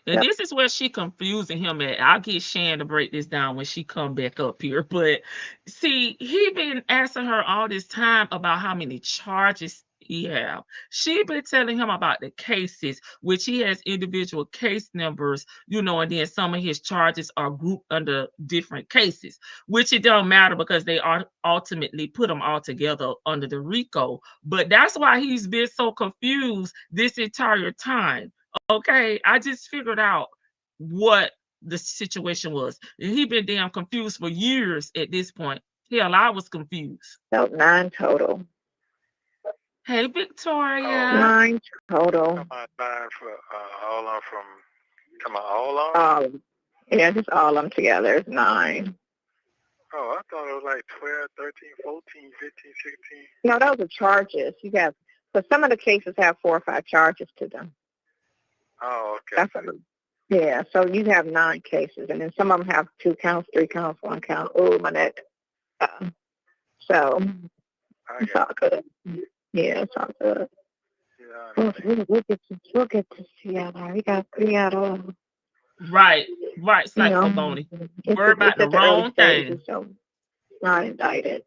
And this is where she confusing him at. I'll get Shan to break this down when she come back up here. But see, he been asking her all this time about how many charges he have. She been telling him about the cases, which he has individual case numbers, and then some of his charges are grouped under different cases, which it don't matter because they are ultimately put them all together under the RICO. But that's why he's been so confused this entire time. Okay, I just figured out what the situation was. And he been damn confused for years at this point. Hell, I was confused. So 9 total. Hey, Victoria. 9 total. Come on, 9 for all on from. Come on, all on. Yeah, just all of them together is 9. Oh, I thought it was like 12, 13, 14, 15, 16. No, those are charges. But some of the cases have 4 or 5 charges to them. Oh, okay. Yeah, so you have 9 cases, and then some of them have 2 counts, 3 counts, 1 count. Oh, my neck. So it's all good. Yeah, it's all good. Yeah, we'll get to Seattle. We got all. Right, Psycho Boney. We're about the wrong thing. So not indicted.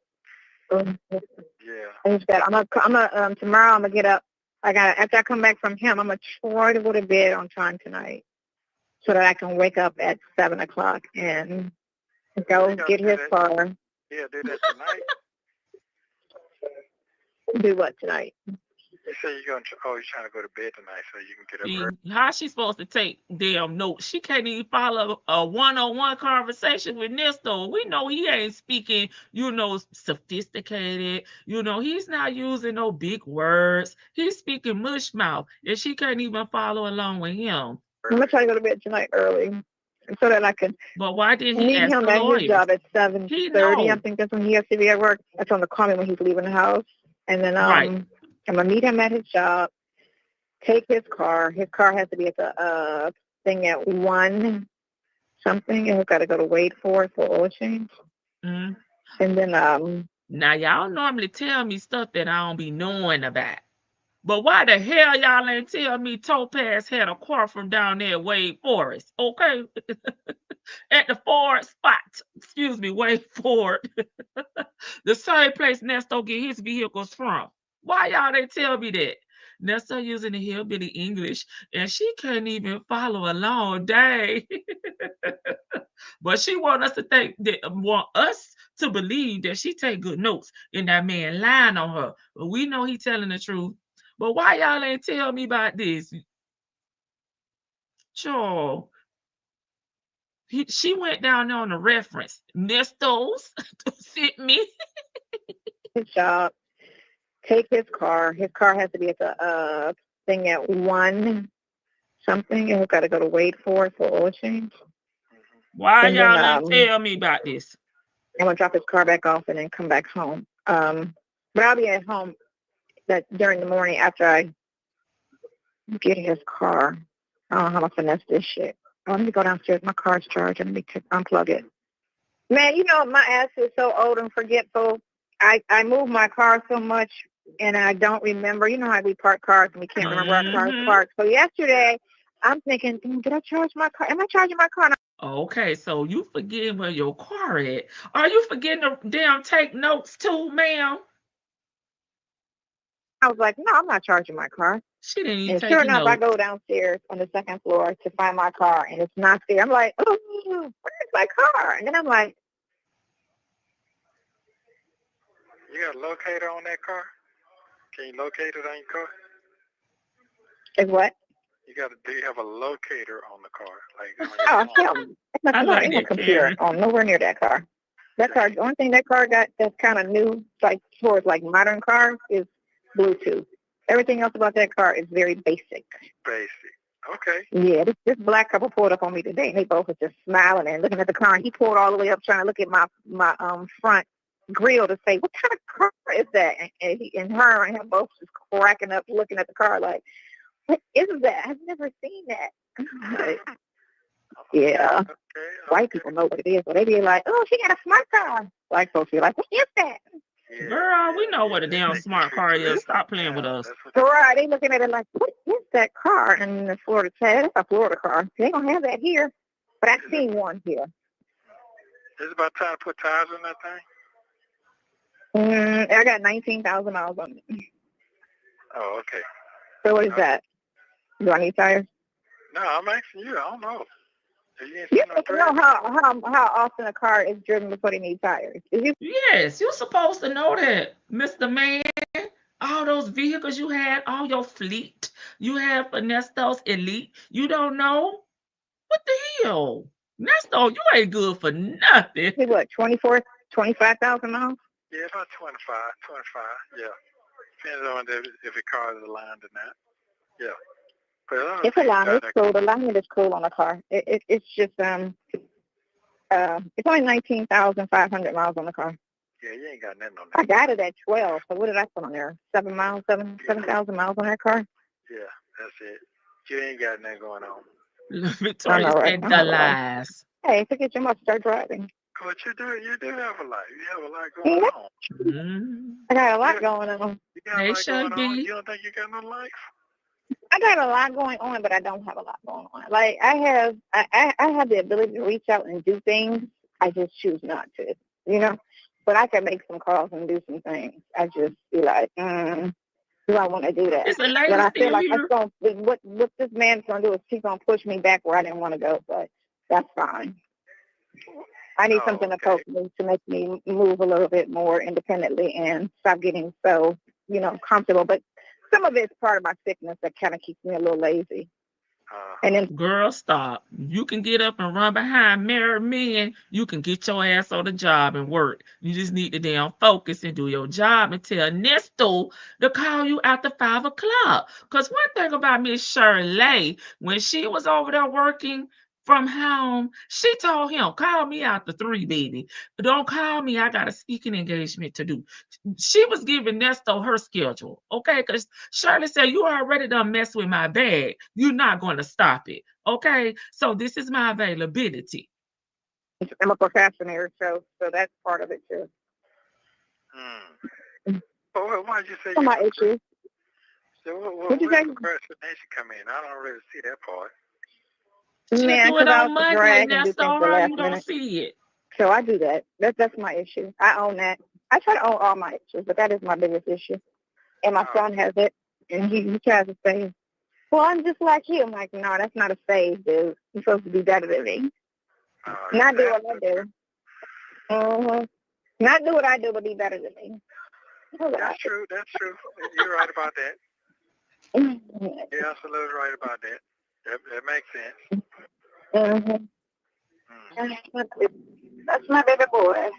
Yeah. I'm gonna tomorrow. I'm gonna get up. After I come back from him, I'm gonna try to go to bed on time tonight, so that I can wake up at 7 o'clock and go get his car. Yeah, do that tonight. Do what tonight? You say you're trying to go to bed tonight so you can get up early. How she supposed to take damn notes? She can't even follow a one-on-one conversation with Ernesto. We know he ain't speaking, sophisticated. He's not using no big words. He's speaking mush mouth, and she can't even follow along with him. I'm gonna try to go to bed tonight early, so that I can. But why didn't he meet ask him the at lawyers? his job at 7:30? I think that's when he has to be at work. That's on the call me when he's leaving the house, and then Right. I'm going to meet him at his job, take his car. His car has to be at the thing at 1 something, and he's got to go to Wade for oil change. Mm-hmm. And then now, y'all normally tell me stuff that I don't be knowing about. But why the hell y'all ain't tell me Topaz had a car from down there at Wade Forest? Okay. At the Ford spot. Excuse me, Wade Ford. The same place Nesto get his vehicles from. Why y'all didn't tell me that? Nesto using the hillbilly English, and she can't even follow along. Dang. But she want us to believe that she take good notes and that man lying on her. But we know he telling the truth. But why y'all ain't tell me about this? Sure. She went down there on the reference. Nestos sent me. His job. Take his car. His car has to be at the thing at 1 something, and we've got to go to Wade for oil change. Why And y'all then, ain't tell me about this? I'm gonna drop his car back off and then come back home. But I'll be at home during the morning after I get his car. I don't know how to finesse this shit. Let me go downstairs. My car's charged. Let me unplug it. Man, you know, my ass is so old and forgetful. I move my car so much, and I don't remember. You know how we park cars and we can't remember our car's parked. So yesterday, I'm thinking, did I charge my car? Am I charging my car? Okay, so you forgetting where your car at. Are you forgetting to damn take notes too, ma'am? I was like, no, I'm not charging my car. She didn't even And take sure notes. enough, I go downstairs on the second floor to find my car, and it's not there. I'm like, oh, where's my car? And then I'm like, you got a locator on that car? Can you locate it on your car? is what? Do you have a locator on the car? Like, Oh, hell, I like my that, computer. Karen. Oh, nowhere near that car. That car, the only thing that car got that's kind of new, like towards like modern cars, is Bluetooth. Everything else about that car is very basic. Basic. Okay. Yeah, this black couple pulled up on me today, and they both were just smiling and looking at the car. And he pulled all the way up trying to look at my front grill to say, what kind of car is that? And he and her and him both just cracking up looking at the car like, what is that? I've never seen that. Like, yeah. Okay. White people know what it is, but they be like, oh, she got a smart car. Black folks be like, what is that? Yeah, Girl, we know what a damn smart car is. Stop playing with us. Right, they looking at it like, what is that car? And the Florida said, it's a Florida car. They don't have that here, but I've seen one here. It's about time to put tires on that thing? I got 19,000 miles on it. Oh, okay. So what is that? Do I need tires? No, I'm asking you. I don't know. You don't know how often a car is driven before they need tires. Yes, you're supposed to know that, Mr. Man. All those vehicles you had, all your fleet you had for Nesto's Elite, you don't know? What the hell? Nesto, you ain't good for nothing. It's what, 25,000 miles? Yeah, about 25, yeah. Depends on if the car is aligned or not. Yeah. It's aligned. It's cool. The alignment is cool on the car. It's just it's only 19,500 miles on the car. Yeah, you ain't got nothing on that. I got it at 12. So what did I put on there? 7,000 miles on that car. Yeah, that's it. You ain't got nothing going on. Victoria said the lies. Hey, forget you must start driving. What you do have a lot. You have a lot going on. Mm-hmm. I got a lot going on. You got a lot going on. You don't think you got no life? I got a lot going on, but I don't have a lot going on. Like I have the ability to reach out and do things. I just choose not to, you know. But I can make some calls and do some things. I just be like, do I want to do that? It's a lady but I feel like here. what this man's gonna do is he's gonna push me back where I didn't want to go. But that's fine. I need something to push me to make me move a little bit more independently and stop getting so, you know, comfortable. But some of it's part of my sickness that kind of keeps me a little lazy. And then, girl, stop. You can get up and run behind married men. You can get your ass on the job and work. You just need to damn focus and do your job and tell Ernesto to call you after 5 o'clock. Because one thing about Miss Shirley, when she was over there working from home, she told him, call me after 3, baby. Don't call me. I got a speaking engagement to do. She was giving Nesto her schedule, okay? Because Shirley said, you already done mess with my bag. You're not going to stop it, okay? So this is my availability. I'm a procrastinator, so that's part of it, too. Well, why did you say my issues. So What'd you where say? procrastination come in? I don't really see that part. She'll Man, do it because I on was Monday, drag and and do that's things all the right. last You don't minute. see it. So I do that. That's my issue. I own that. I try to own all my issues, but that is my biggest issue. And my son has it, and he tries to say, well, I'm just like you. I'm like, no, that's not a phase, dude. You're supposed to be better than me. Not do what I do. Not do what I do, but be better than me. That's true. That's true. You're right about that. You're absolutely right about that. That makes sense. That's my baby boy.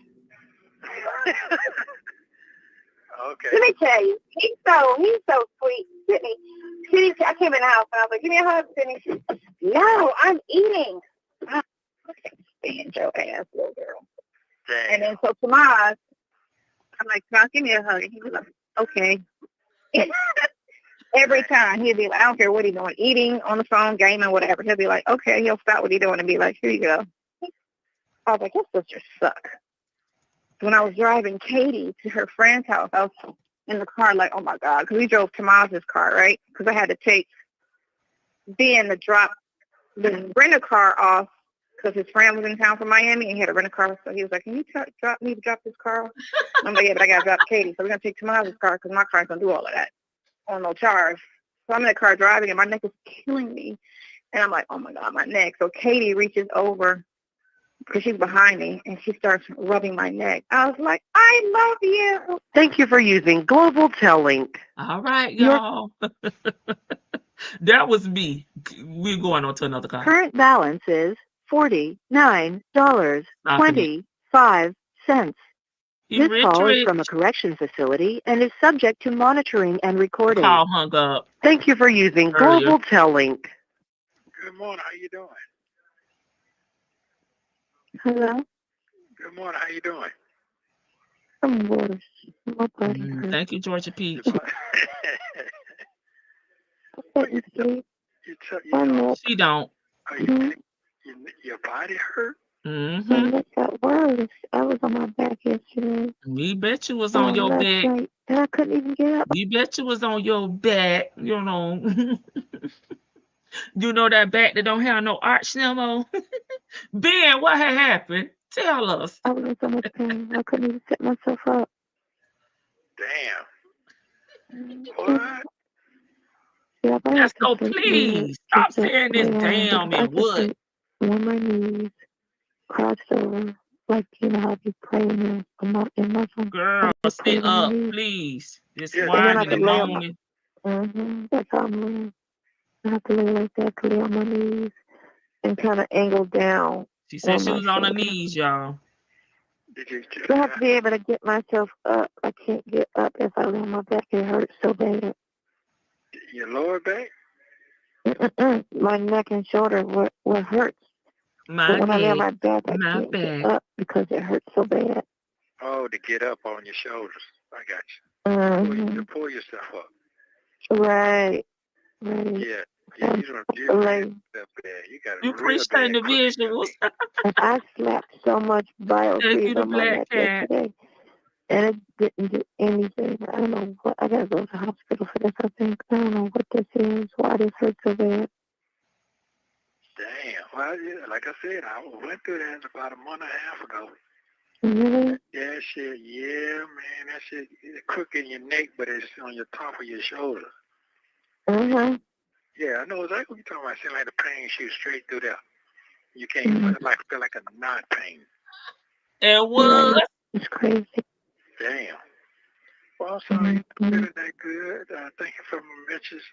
Okay. Let me tell you, he's so sweet, Sydney. I came in the house and I was like, give me a hug, Sydney. No, I'm eating. I can't stand your ass, little girl. Damn. And then so Tomas, I'm like, Tomas, give me a hug. And he was like, okay. Every time he'd be like, I don't care what he's doing, eating, on the phone, gaming, whatever. He'll be like, okay, he'll stop what he's doing and be like, here you go. I was like, your sisters suck. When I was driving Katie to her friend's house, I was in the car like, oh, my God, because we drove Tomas's car, right? Because I had to take Ben to drop the rental car off because his friend was in town from Miami and he had a rental car. So he was like, can you drop me to drop this car off? I'm like, yeah, but I got to drop Katie. So we're going to take Tomas's car because my car's going to do all of that on no charge. So I'm in the car driving and my neck is killing me. And I'm like, oh, my God, my neck. So Katie reaches over because she's behind me, and she starts rubbing my neck. I was like, I love you. Thank you for using Global Link. All right, y'all. That was me. We're going on to another call. Current balance is $49.25. This call is from a correction facility and is subject to monitoring and recording. Call hung up. Thank you for using Global Link. Good morning. How you doing? Hello? Good morning. How you doing? I'm worse. My body hurts. Thank you, Georgia Peach. She don't. Your body hurt? Mm-hmm. My neck got worse. I was on my back yesterday. We bet you was on your back. Right. And I couldn't even get up. We bet you was on your back. You know. You know that back that don't have no arch no more? Ben, what had happened? Tell us. I was in so much pain. I couldn't even set myself up. Damn. What? Yeah, Yes, so please stop saying this damn and what? On my knees, crouched over, like, you know how you pray in my phone. Girl, sit up, please. This whining and moaning. That's how I'm laying. I have to lay like that, to lay on my knees and kind of angle down. She said she was on her knees, y'all. I have to be able to get myself up. I can't get up if I lay on my back. It hurts so bad. Your lower back? My neck and shoulder, what hurts. But when I lay on my back, I can't get up because it hurts so bad. Oh, to get up on your shoulders. I got you. To pull yourself up. Right. Yeah. You don't do that bad. You got you appreciate the visuals. I slapped so much biofreeze on my neck yesterday, and it didn't do anything. I don't know what. I gotta go to the hospital for this. I think I don't know what this is. Why this hurts so bad. Damn. Well, yeah, like I said, I went through that about a month and a half ago. Really? That shit, yeah, man. That shit, it's crook in your neck, but it's on your top of your shoulder. Yeah, I know exactly what you're talking about. It seems like the pain shoots straight through there. You can't feel like a knot pain. It was. It's crazy. Damn. Well, I'm sorry you feeling that good. Thank you for my messages.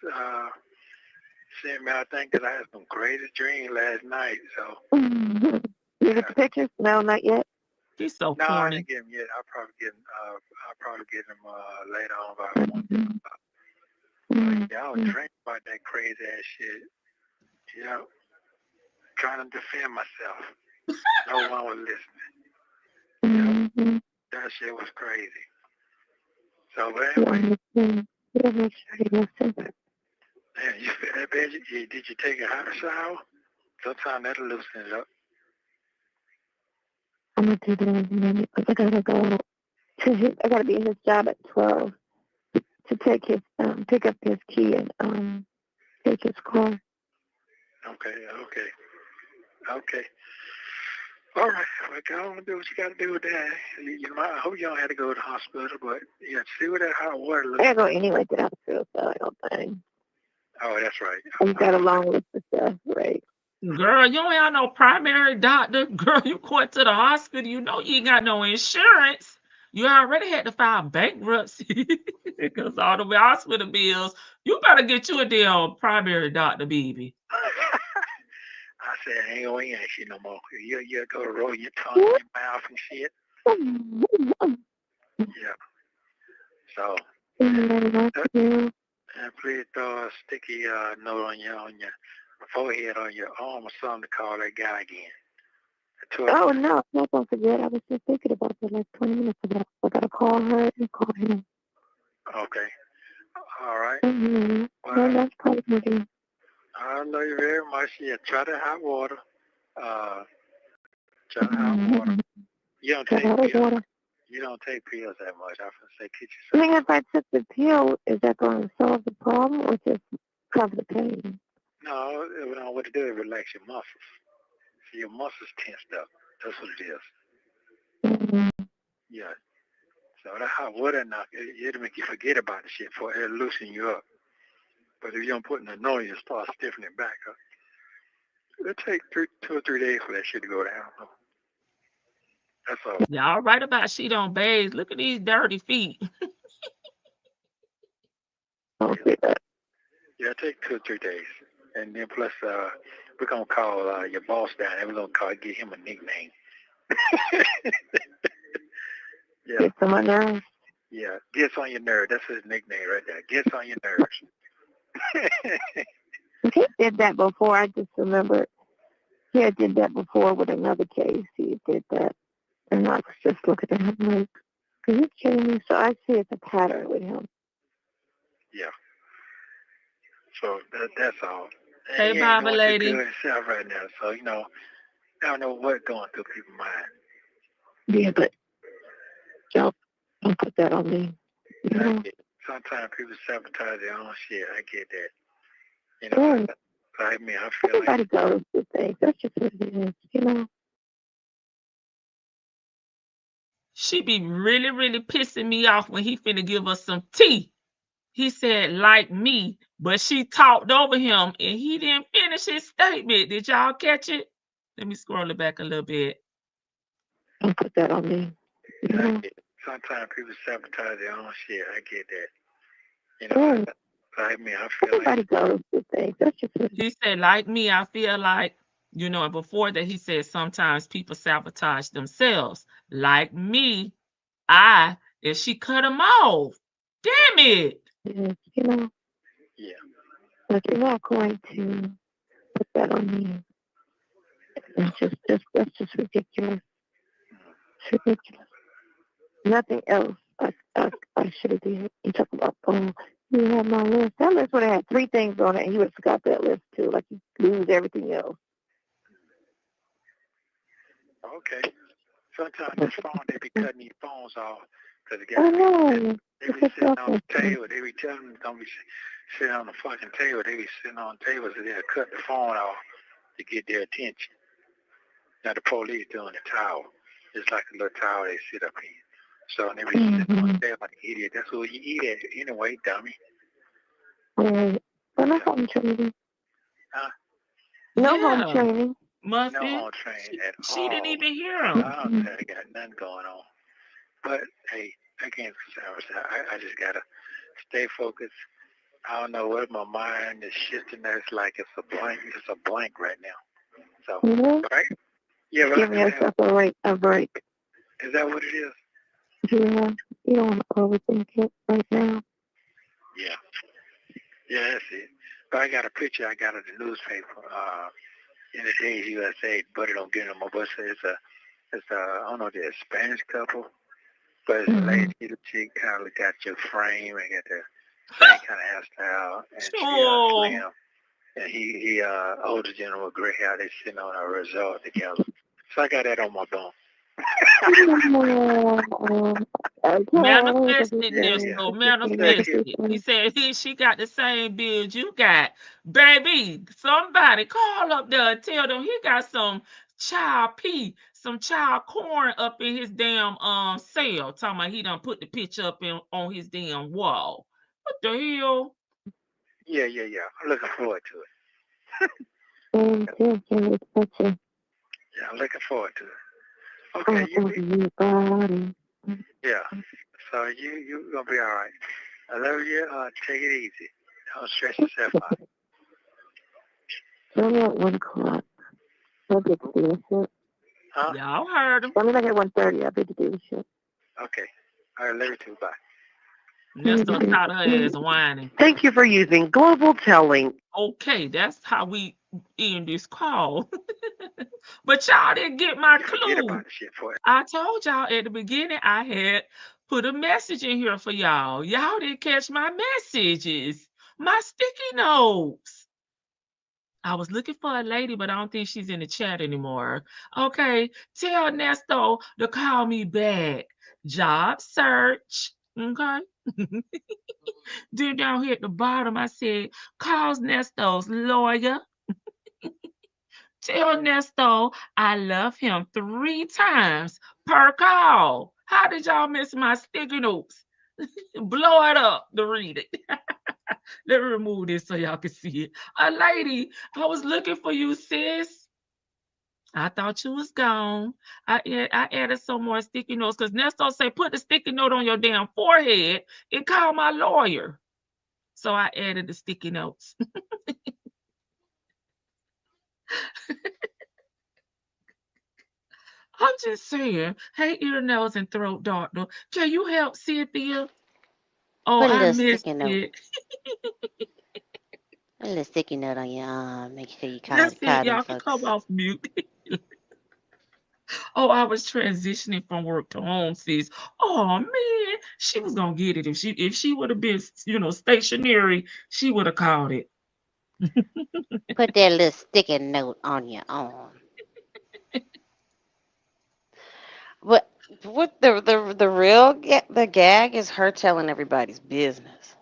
Sent me, I think, that I had some crazy dreams last night. So. You get the pictures? No, not yet. He's so no, corny. I didn't get them yet. I'll probably get them later on about 1. Yeah, I was dreaming about that crazy ass shit. Yeah. Trying to defend myself. No one was listening. Yeah. That shit was crazy. So anyway. Damn, you feel that bad? Did you take a hot shower? Sometimes that'll loosen it up. I'm going to do that in a minute. I gotta go. I gotta be in this job at 12 to take his pick up his key and take his car. Okay. All right. Well, go on and do what you got to do with that. I hope you don't have to go to the hospital, but yeah, see what that hot water looks I like. gotta go anyway to the hospital, so I don't think. Oh, that's right. I've got a long list of stuff, right? Girl, you don't have no primary doctor. Girl, you going to the hospital. You know you ain't got no insurance. You already had to file bankruptcy because all the hospital bills. You better get you a damn primary doctor, baby. I said, I ain't gonna ask you no more. You go to roll your tongue in your mouth and shit. Yeah. So, and please throw a sticky note on your forehead, on your arm or something to call that guy again. Oh, no, I'm not going to forget. I was just thinking about that like 20 minutes ago. I got to call her and call him. Okay. All right. Mm-hmm. Well, that's probably. I love you very much. Yeah, try the hot water. Try the hot water. You don't take pills. You don't take pills that much. I was going to say, get yourself. I think if I took the pill, is that going to solve the problem or just cover the pain? No, what it does, it relax your muscles. So your muscles tensed up. That's what it is. Mm-hmm. Yeah. So that hot water knock, it'll make you forget about the shit, for it'll loosen you up. But if you don't put nothing on, you'll start stiffening back up. It'll take 2 or 3 days for that shit to go down. That's all. Y'all right about she don't bathe. Look at these dirty feet. Yeah, it take 2 or 3 days. And then plus, we're going to call your boss down and we're going to give him a nickname. Yeah. Gets on my nerves. Yeah, gets on your nerve. That's his nickname right there. Gets on your nerves. He did that before. I just remembered. He had did that before with another case. He did that. And I was just looking at him like, are you kidding me? So I see it's a pattern with him. Yeah. So that's all. Hey, and Barber lady. Good himself right now. So, I don't know what's going through people's mind. Yeah, but don't put that on me. Sometimes people sabotage their own shit. I get that. I mean, I feel everybody goes through things. That's just what it is, She be really, really pissing me off when he finna give us some tea. He said, like me, but she talked over him and he didn't finish his statement. Did y'all catch it? Let me scroll it back a little bit. Don't put that on me. Sometimes people sabotage their own shit. I get that. I mean, I feel everybody goes through things. That's just what he said, like me, I feel like, and before that he said sometimes people sabotage themselves. Like me, and she cut him off. Damn it. Yeah. But you're not going to put that on me. That's just ridiculous. It's ridiculous. Nothing else I should have did. You talk about, you have my list. That list would have had 3 things on it, and he would have forgot that list too. Like you lose everything else. Okay. Sometimes this phone, they be cutting these phones off because they be sitting on the table. They be telling them don't be sitting on the fucking table. They be sitting on tables and they'll cut the phone off to get their attention. Now the police doing the tower. It's like a little tower they sit up in. So they be sitting on the table like an idiot. That's what you eat at anyway, dummy. Right. But no home training. Huh? No home training. No home training at all. She didn't even hear him. I don't think I got nothing going on. But, hey, I can't I just got to stay focused. I don't know what my mind is shifting. It's like it's a blank right now. So, right? Yeah, right. Give yourself a break. Is that what it is? Yeah. You don't want to overthink it right now. Yeah. Yeah, that's it. But I got a picture I got in the newspaper in the Days USA, but it don't get no more. But it's a I don't know, they're a Spanish couple, but it's a lady, she kind of got your frame and got the same kind of hairstyle, and she slim. And he older gentleman with gray hair. They sitting on a resort together. So I got that on my phone. Manifested this, so manifested. He said she got the same build you got. Baby, somebody call up there and tell them he got some child pea, some child corn up in his damn cell. Talking about he done put the picture up on his damn wall. What the hell? Yeah. I'm looking forward to it. Yeah, I'm looking forward to it. Okay, yeah. So you gonna be all right. I love you. Take it easy. Don't stress yourself out. Tell me at 1 o'clock. I'll get to do this shit. Huh? Y'all heard him. Tell me back at 1:30. I'll be to do this shit. Okay. All right, love you too. Bye. Ernesto taught her ass whining. Thank you for using Global Telling. Okay, that's how we end this call. But y'all didn't get my clue. I told y'all at the beginning I had put a message in here for y'all. Y'all didn't catch my messages, my sticky notes. I was looking for a lady, but I don't think she's in the chat anymore. Okay, tell Ernesto to call me back. Job search. Okay. Then down here at the bottom, I said, calls Ernesto's lawyer. Tell Ernesto I love him 3 times per call. How did y'all miss my sticky notes? Blow it up to read it. Let me remove this so y'all can see it. A lady, I was looking for you, sis. I thought you was gone. I added some more sticky notes because Ernesto say put the sticky note on your damn forehead and call my lawyer. So I added the sticky notes. I'm just saying, hey, ear, nose, and throat doctor, can you help Cynthia? Oh, Put a I little missed sticky note. it. Put a little sticky note on your arm. Make sure you call That's it. them Y'all can folks. come off mute. Oh, I was transitioning from work to home, sis. Oh man, she was gonna get it if she would have been, stationary. She would have called it. Put that little sticky note on your arm. But what the real the gag is her telling everybody's business.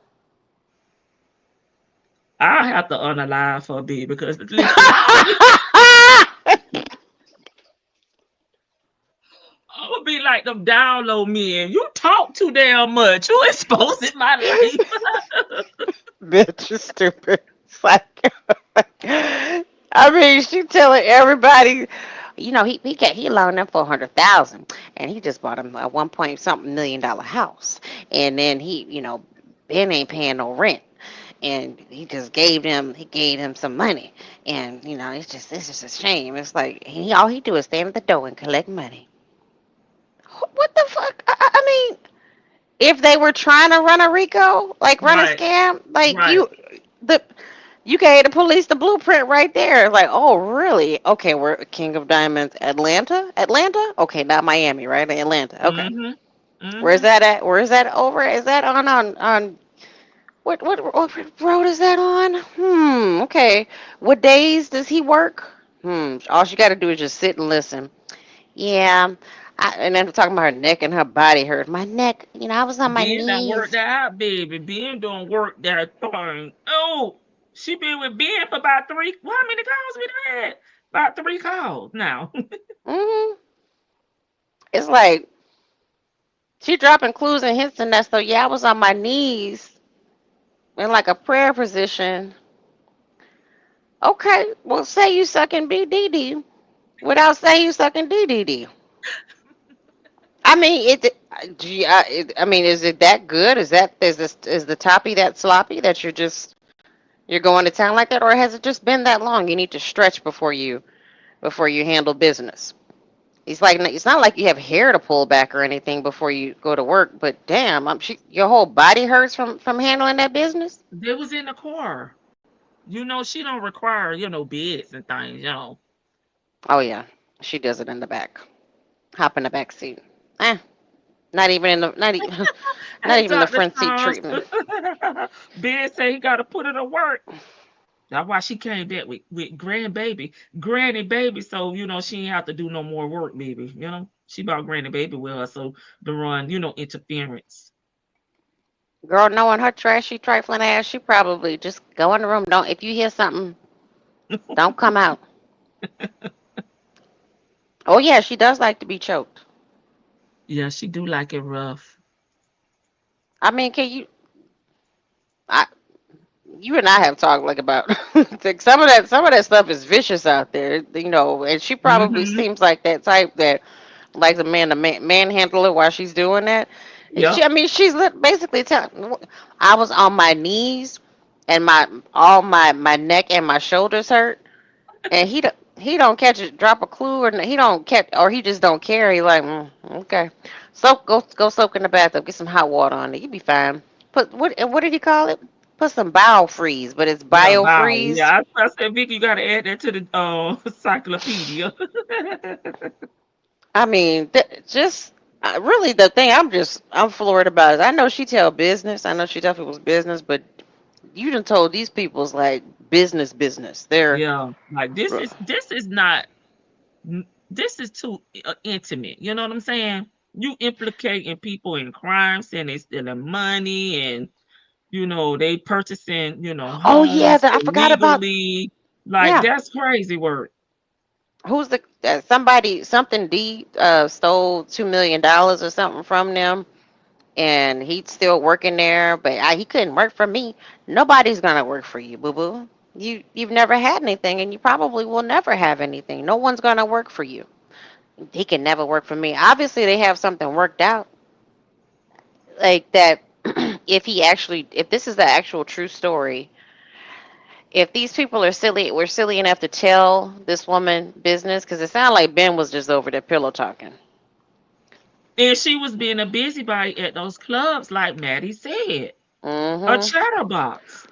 I have to unalive her, baby, because listen, I'm gonna be like them download men. You talk too damn much. You exposing my life. Bitch, you stupid psycho. I mean, she telling everybody, he loaned them 400,000, and he just bought him a 1 point something $1 million house, and then Ben ain't paying no rent, and he gave him some money, and it's just a shame. It's like all he do is stand at the door and collect money. What the fuck? I mean, if they were trying to run a RICO, like run a Right, scam, like right. you gave the police the blueprint right there. Like, oh, really? Okay, we're King of Diamonds, Atlanta? Atlanta? Okay, not Miami, right? Atlanta. Okay. Mm-hmm. Where's Mm-hmm. that at? Where is that over? Is that on what road is that on? Okay. What days does he work? All she got to do is just sit and listen. Yeah. And then we're talking about her neck and her body hurt. My neck, I was on my Ben done worked knees. that out, baby. Ben done work that thing. Oh, she been with Ben for about 3. Well, how many calls we done had? About 3 calls now. hmm It's like she dropping clues and hints in that. So yeah, I was on my knees in like a prayer position. Okay, well say you sucking BDD without saying you sucking DDD. I mean, I mean, is it that good? Is the toppy that sloppy that you're going to town like that, or has it just been that long? You need to stretch before you handle business. It's not like you have hair to pull back or anything before you go to work. But damn, your whole body hurts from handling that business. They was in the car. She don't require, beds and things. Oh yeah, she does it in the back. Hop in the back seat. Eh, not even in the not even not Hey, even the Dr. front seat Charles. treatment. Ben say he got to put her to work. That's why she came back with granny baby. So, she ain't have to do no more work, baby. She brought granny baby with her, so to run, interference. Girl, knowing her trashy, trifling ass, she probably just go in the room. Don't if you hear something, don't come out. Oh yeah, she does like to be choked. Yeah, she do like it rough. I mean, can you? I you and I have talked like about like some of that stuff is vicious out there, and she probably Mm-hmm. seems like that type that likes a man to manhandle her while she's doing that. And Yep. I mean, she's basically telling. I was on my knees, and all my neck and my shoulders hurt, and he don't catch it, drop a clue, or he don't catch, or he just don't care. He like, okay, go soak in the bathtub, get some hot water on it, you be fine. Put what did he call it? Put some bowel freeze, but it's Yeah, bio wow. freeze. Yeah, I said, Vicky, you got to add that to the encyclopedia. I mean, just really the thing I'm floored about is I know she tell business. I know she tell people's business, but you done told these people's like business. They're Yeah, like this is not this is too intimate. You know what I'm saying? You implicating people in crimes and they stealing money and they purchasing oh yeah, homes I forgot about illegally. Like yeah. that's crazy work. Who's the somebody something D stole $2 million or something from them, and he's still working there, but he couldn't work for me. Nobody's gonna work for you, boo boo. You've never had anything, and you probably will never have anything. No one's gonna work for you. He can never work for me. Obviously, they have something worked out like that. If this is the actual true story, if these people were silly enough to tell this woman business, because it sounded like Ben was just over there pillow talking. And she was being a busybody at those clubs, like Maddie said, a Mm-hmm. chatterbox.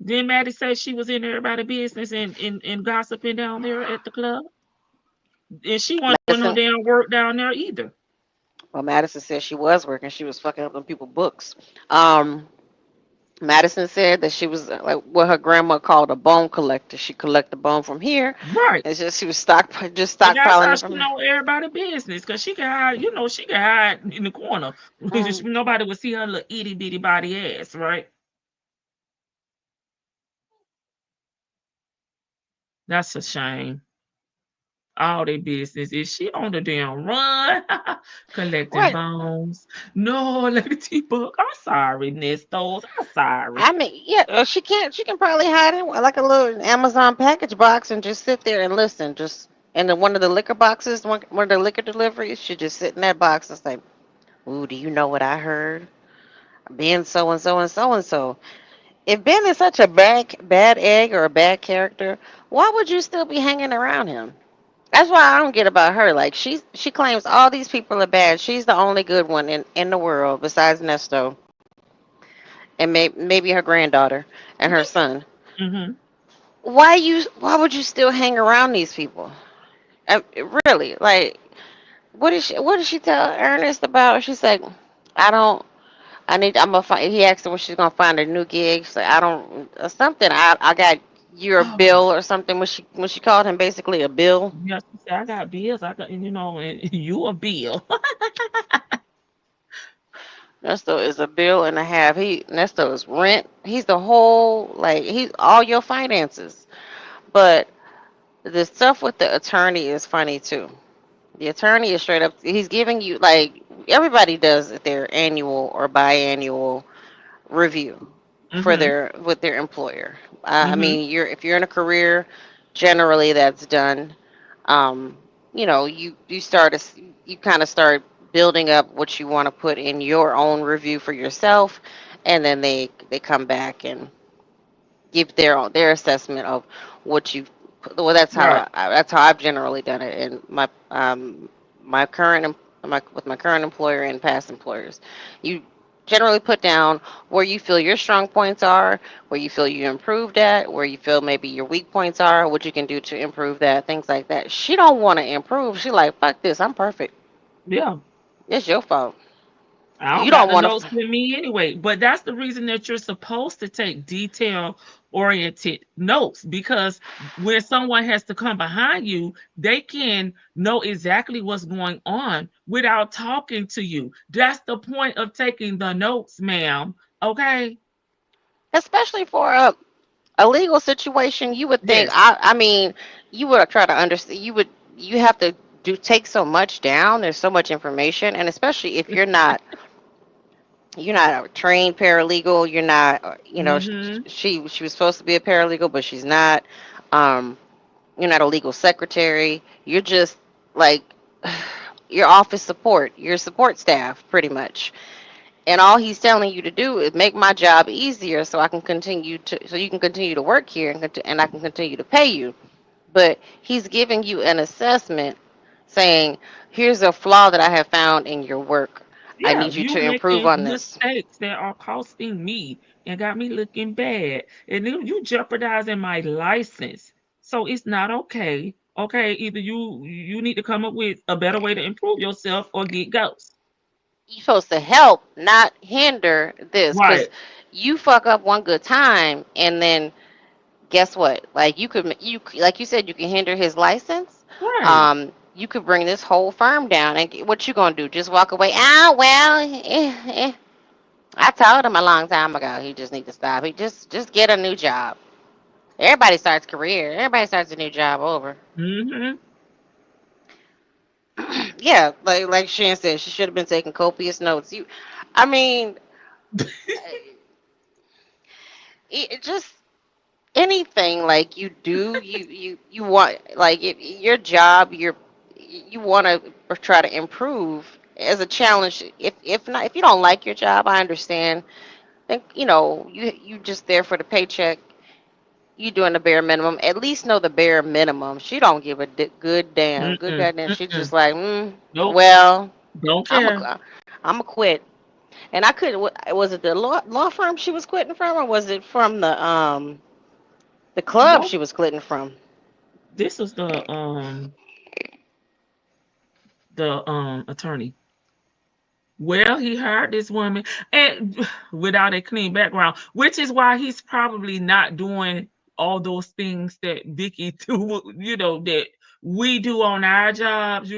Then Maddie said she was in everybody's business and gossiping down there at the club. And she wasn't doing no Madison, damn work down there either. well, Madison said she was working. She was fucking up on people's books. Um, Madison said that she was like what her grandma called a bone collector. She collected bone from here. Right. It's just she was And that's stockpiling how it she from. know everybody business. Cause she can hide, she can hide in the corner. Mm. Nobody would see her little itty bitty body ass, right? That's a shame. All their business. Is she on the damn run? Collecting Right. bones. No, Lady T Book. I'm sorry, Nestos. I'm sorry. I mean, yeah, she can't. She can probably hide in like a little Amazon package box and just sit there and listen. Just in one of the liquor boxes, one of the liquor deliveries, she just sit in that box and say, "Ooh, do you know what I heard? Ben so and so and so and so." If Ben is such a bad egg or a bad character, why would you still be hanging around him? That's why I don't get about her. Like she claims all these people are bad. She's the only good one in the world besides Nesto and maybe her granddaughter and her son. Mm-hmm. Why would you still hang around these people? Really? Like what did she tell Ernest about? She's like, I don't. I'm gonna find. He asked her when she's gonna find a new gig. She's like, I don't something. I got your Oh, bill or something. When she called him basically a bill. yeah, she said, I got bills. I got, and you a bill. Nesto is a bill and a half. Nesto is rent. He's the whole he's all your finances. But the stuff with the attorney is funny too. The attorney is straight up. He's giving you everybody does their annual or biannual review for Mm-hmm. their with their employer. I Mm-hmm. mean, if you're in a career, generally that's done. Um, you kind of start building up what you want to put in your own review for yourself, and then they come back and give their assessment of what you. Well, Right. that's how I've generally done it in my current with my current employer and past employers. You generally put down where you feel your strong points are, where you feel you improved at, where you feel maybe your weak points are, what you can do to improve that, things like that. She don't want to improve. She like fuck this. I'm perfect. Yeah. It's your fault. I don't You got don't the want notes to. with me anyway, but that's the reason that you're supposed to take detail oriented notes, because when someone has to come behind you, they can know exactly what's going on without talking to you. That's the point of taking the notes, ma'am. Okay? Especially for a legal situation, you would think. Yes. I mean, you would try to understand. You have to do take so much down. There's so much information, and especially if you're not a trained paralegal. You're not. Mm-hmm. She was supposed to be a paralegal, but she's not. Um, you're not a legal secretary. You're just like your office support, your support staff, pretty much. And all he's telling you to do is make my job easier, so you can continue to work here, and I can continue to pay you. But he's giving you an assessment, saying, "Here's a flaw that I have found in your work. I Yeah, need you you to improve making on this." mistakes that are costing me and got me looking bad. And then you jeopardizing my license. So it's not okay. Okay, either you need to come up with a better way to improve yourself or get ghosts. You're supposed to help, not hinder this, Right, because you fuck up one good time, and then guess what? Like like you said, you can hinder his license. right. You could bring this whole firm down, and what you gonna do? Just walk away? Ah, well, I told him a long time ago. He just need to stop. He just get a new job. Everybody starts career. Everybody starts a new job over. Mm-hmm. Yeah, like Shan said, she should have been taking copious notes. I mean, it just anything like you do, you want like your job, you want to try to improve as a challenge. If not, if you don't like your job, I understand. Think you just there for the paycheck. You doing the bare minimum. At least know the bare minimum. She don't give a good damn. Good Mm-mm. goddamn. She just Mm-mm. like, Nope. well, Don't I'm care. a, I'm a quit. And I couldn't. Was it the law firm she was quitting from, or was it from the club Nope. she was quitting from? This was the attorney. Well, he hired this woman and without a clean background, which is why he's probably not doing all those things that Vicky do, that we do on our jobs,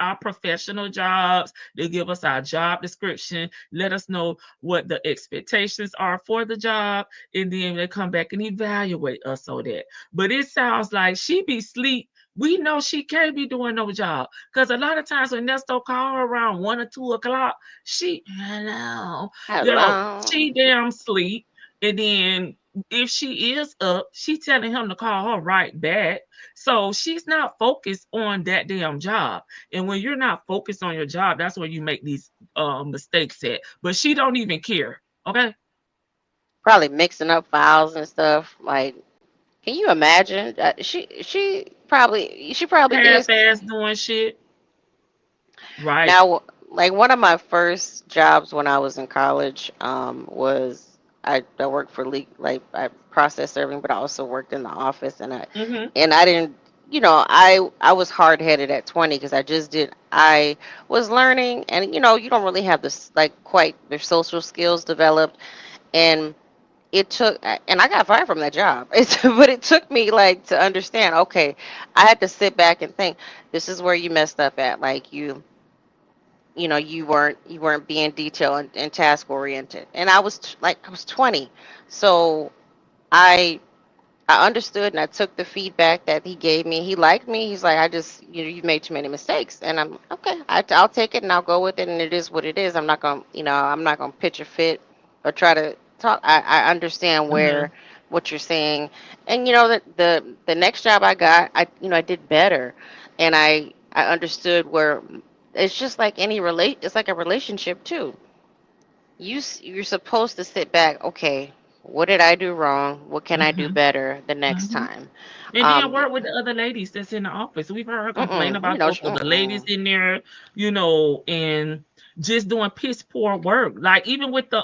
our professional jobs. They give us our job description, let us know what the expectations are for the job, and then they come back and evaluate us on that. But it sounds like she be sleep. We know she can't be doing no job because a lot of times when Nesto call her around 1 or 2 o'clock, she hello, Hello. she damn sleep. And then if she is up, she telling him to call her right back. So she's not focused on that damn job. And when you're not focused on your job, that's where you make these mistakes at. But she don't even care. Okay. Probably mixing up files and stuff. Like, can you imagine? She probably Half is. ass doing shit. Right. Now, like one of my first jobs when I was in college, was I worked for like I process serving, but I also worked in the office, Mm-hmm. and I didn't, I was hard headed at 20 because I was learning, and you don't really have this like quite their social skills developed, and and I got fired from that job. But it took me like to understand. Okay, I had to sit back and think. This is where you messed up at. Like you weren't being detail and task oriented. And I was 20, so I I understood and I took the feedback that he gave me. He liked me. He's like, I just, you've made too many mistakes. And I'm okay. I'll take it and I'll go with it. And it is what it is. I'm not going to pitch a fit or try to talk. I understand Mm-hmm. what you're saying. And the next job I got, I did better. And I understood where it's just like it's like a relationship too. You're supposed to sit back. Okay, what did I do wrong? What can I do Mm-hmm. better the next Mm-hmm. time? And then Um, work with the other ladies that's in the office. We've heard her complain mm-mm, about those other ladies mm-mm. in there, and just doing piss poor work. Like even with the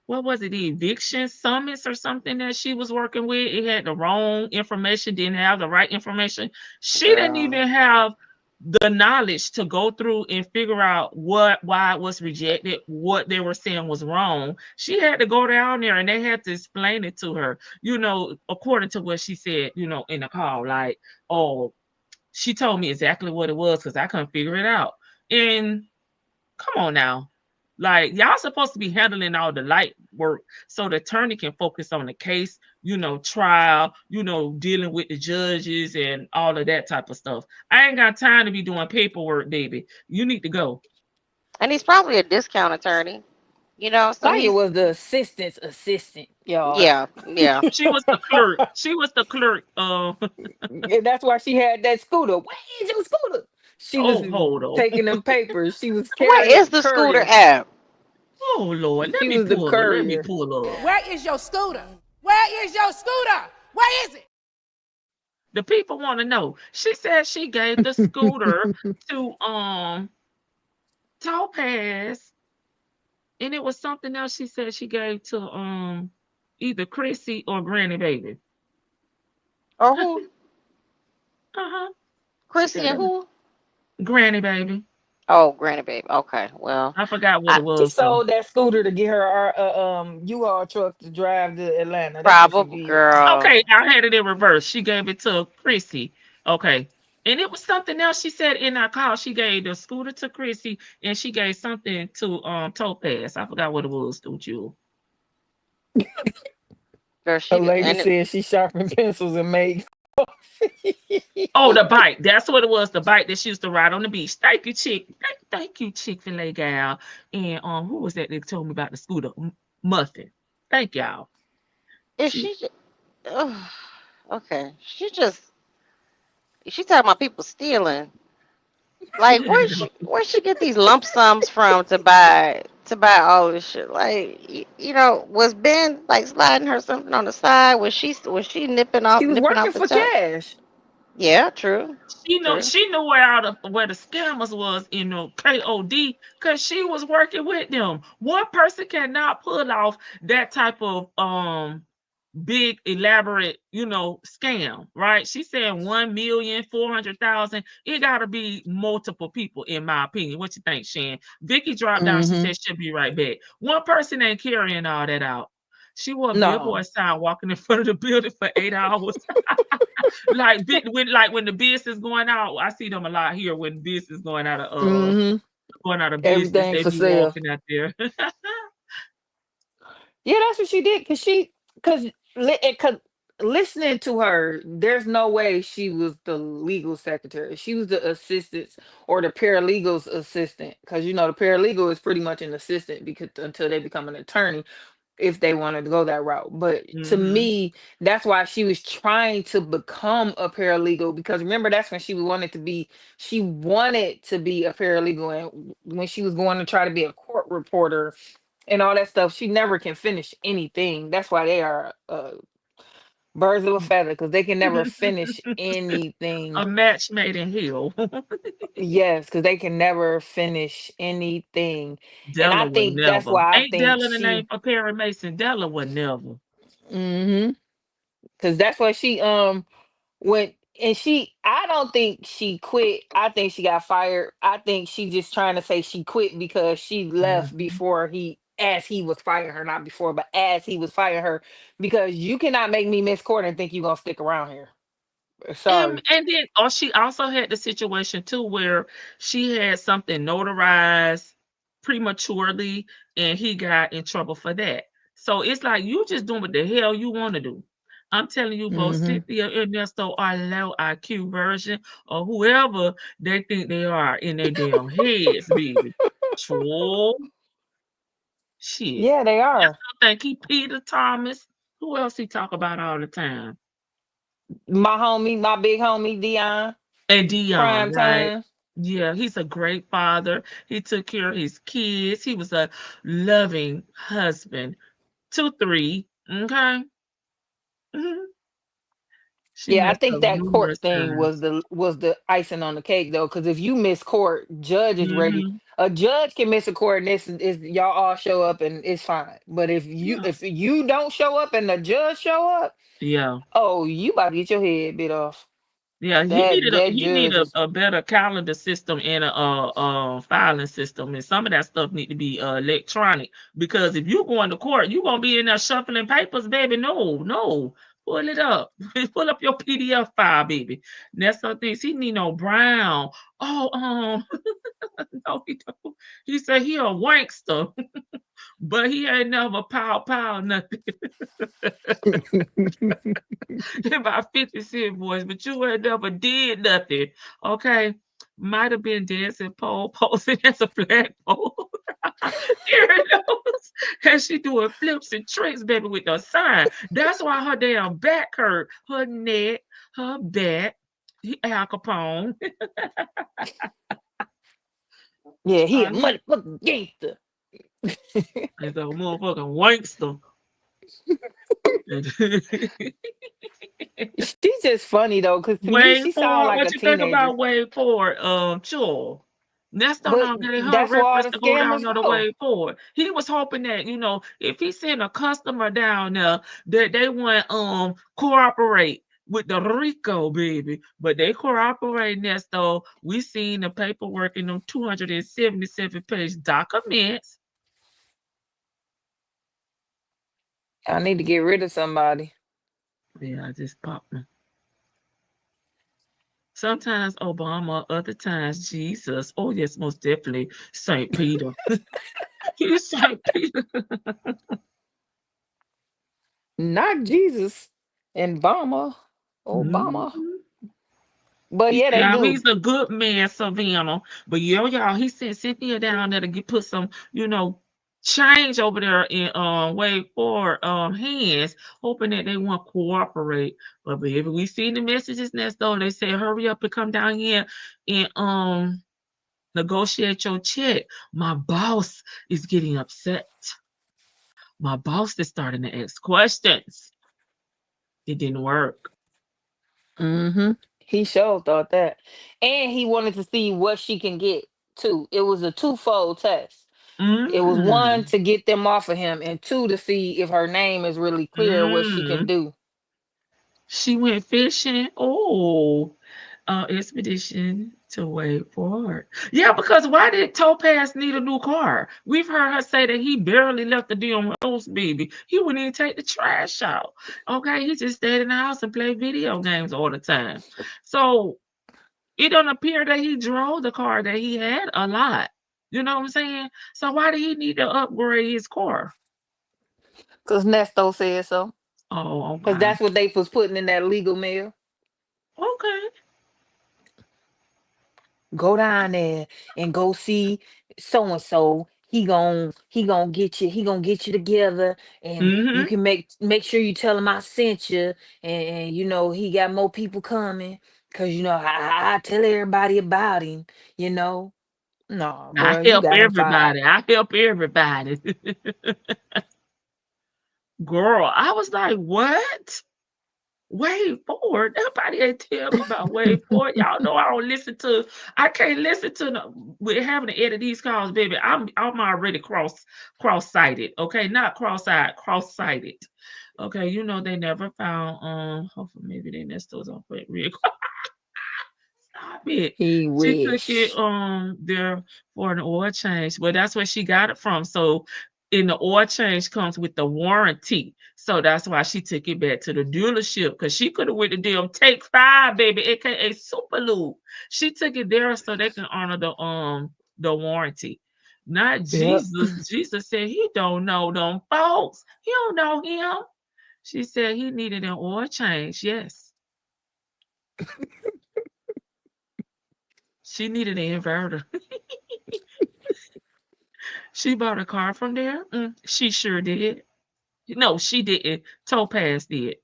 what was it, the eviction summits or something that she was working with? It had the wrong information, didn't have the right information. She didn't Girl, even have the knowledge to go through and figure out why it was rejected, what they were saying was wrong. She had to go down there and they had to explain it to her, according to what she said, in the call. Like, oh, she told me exactly what it was because I couldn't figure it out. And come on now. Like, y'all supposed to be handling all the light work so the attorney can focus on the case, trial, dealing with the judges and all of that type of stuff. I ain't got time to be doing paperwork, baby. You need to go. And he's probably a discount attorney, so Tanya he's, was the assistant's assistant, y'all. yeah, yeah. She was the clerk. She was the clerk. And that's why she had that scooter. Where is your scooter? She was hold on. taking them papers. She was Where carrying is the scooter at? Oh Lord, let She me was the pull up. Let me courier. pull up. Where is your scooter? Where is your scooter? Where is it? The people want to know. She said she gave the scooter to Topaz, and it was something else she said she gave to either Chrissy or Granny Baby. Or who? Uh-huh. Chrissy and who? Granny Baby. Oh, Granny Baby. Okay, well, I forgot what it She was though. sold that scooter to get her U-Haul truck to drive to Atlanta. That's what she probably, did. girl. Okay, I had it in reverse. She gave it to Chrissy. Okay. And it was something else she said in our call. She gave the scooter to Chrissy and she gave something to Topaz. I forgot what it was, don't you? Girl, A lady said she sharpened pencils and made Oh, the bike. That's what it was. The bike that she used to ride on the beach. Thank you, Thank you, Chick-fil-A gal. And who was that told me about the scooter? Muffin. Thank y'all. Is she? Okay. She talking about people stealing. Like, where she get these lump sums from to buy all this shit? Like, was Ben like sliding her something on the side? Was she nipping She was off working the for top? cash. Yeah, true. She knew where the scammers was, KOD, because she was working with them. One person cannot pull off that type of big elaborate, scam, right? She said 1,400,000. It gotta be multiple people, in my opinion. What you think, Shan? Vicky dropped down. She said she'll be right back. One person ain't carrying all that out. She wore a billboard sign walking in front of the building for 8 hours. Like when the business going out, I see them a lot here when business going out of business. Everything They for be sale. walking out there. Yeah, that's what she did. Cause listening to her, there's no way she was the legal secretary. She was the assistant or the paralegal's assistant. Cause the paralegal is pretty much an assistant because until they become an attorney, if they wanted to go that route. But to me, that's why she was trying to become a paralegal, because remember, that's when she wanted to be a paralegal. And when she was going to try to be a court reporter and all that stuff, she never can finish anything. That's why they are birds of a feather, because they can never finish anything. A match made in hell. Yes, because they can never finish anything. And Della I would think that's never. why I Ain't think Della the name for Perry Mason? Della would never. because that's what she went. And I don't think she quit. I think she got fired. I think she just trying to say she quit because she left before as he was firing her, not before, but as he was firing her. Because you cannot make me miss court and think you're gonna stick around here. Sorry. And then she also had the situation too where she had something notarized prematurely and he got in trouble for that. So it's like you just doing what the hell you want to do. I'm telling you, both Cynthia and Ernesto are low IQ version or whoever they think they are in their damn heads, baby. True. Shit. Yeah, they are. I think he Peter Thomas. Who else he talk about all the time? My big homie Dion. And Dion, Prime right? time. Yeah, he's a great father. He took care of his kids. He was a loving husband. 2, 3. Okay. Mhm. She Yeah, I messed think up that court numerous thing was times. the icing on the cake though, because if you miss court, judge is ready. Mhm. A judge can miss a court and this is y'all all show up and it's fine. But if Yeah. you don't show up and the judge show up, Yeah. oh, you about to get your head bit off. Yeah, That he judge needed is. a better calendar system and a filing system, and some of that stuff need to be electronic. Because if you going to court, you gonna be in there shuffling papers, baby. No, pull it up, pull up your PDF file, baby. And that's some things he need no brown. Oh, no, he don't. He said he a wankster, but he ain't never pow nothing. About 50 Cent voice, but you ain't never did nothing. Okay. Might have been dancing pole posing as a flagpole. Here it goes. And she doing flips and tricks, baby, with the sign. That's why her damn back hurt. Her neck, her back. Al Capone. Yeah, he a motherfucking gangster. He's a motherfucking wankster. She's just funny though, because to me Wade she sounds Ford, like what a you think teenager. about Wade Ford? Sure. Nesto But don't get her that's where all reference the to go down scammers there to go. Wade Ford. He was hoping that, if he sent a customer down there, that they wouldn't cooperate with the Rico, baby. But they cooperate, Nesto. We seen the paperwork in them 277-page documents. I need to get rid of somebody. Yeah, I just popped them. Sometimes Obama, other times Jesus. Oh, yes, most definitely St. Peter. He's St. Peter. Not Jesus and Obama. Mhm. But He yeah, they said, do. he's a good man, Savannah. But y'all, he sent Cynthia down there to put some, change over there in Wade Ford hands, hoping that they won't cooperate. But baby, we seen the messages next door. They said, hurry up and come down here and negotiate your check. My boss is getting upset. My boss is starting to ask questions. It didn't work. Mm-hmm. He sure thought that. And he wanted to see what she can get too. It was a twofold test. It was one Mm. to get them off of him, and two to see if her name is really clear, what she can Mm. do. She went fishing. Oh, expedition to Wade Forward. Yeah, because why did Topaz need a new car? We've heard her say that he barely left the damn house, baby. He wouldn't even take the trash out. Okay, he just stayed in the house and played video games all the time. So it don't appear that he drove the car that he had a lot. You know what I'm saying? So why did he need to upgrade his car? Because Nesto said so. Oh, Because okay. that's what they was putting in that legal mail. Okay. Go down there and go see so and so. He gonna get you. He gonna get you together, and you Mm-hmm. can make sure you tell him I sent you. And he got more people coming, cause I tell everybody about him. You know, no, I bro, you help got him fired. everybody. I help everybody. Girl, I was like, what? Wade Ford? Nobody ain't tell me about Wade Ford. Y'all know I can't listen to we're having to edit these calls, baby. I'm already cross-sighted. Okay, not cross-eyed, cross-sighted. Okay, they never found hopefully maybe they messed those up with real. Stop it. He She took it wish. there for an oil change. Well, that's where she got it from. So in the oil change comes with the warranty. So that's why she took it back to the dealership, because she could have went to them Take Five, baby, aka Super Lube. She took it there so they can honor the warranty. Not Yep. Jesus. Jesus said he don't know them folks. He don't know him. She said he needed an oil change. Yes. She needed an inverter. She bought a car from there? She sure did. No, she didn't. Topaz did.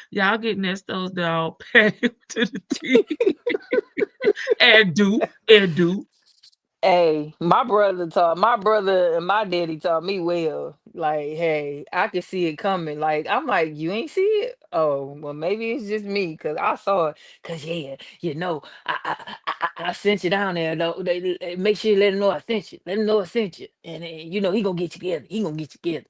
Y'all get Nesto's dog paid to the T. and do. Hey, my brother and my daddy taught me well. Like, hey, I could see it coming. Like, I'm like, you ain't see it? Oh, well, maybe it's just me, because I saw it. Because, yeah, I sent you down there. Though. Make sure you let him know I sent you. Let him know I sent you. And, he going to get you together. He going to get you together.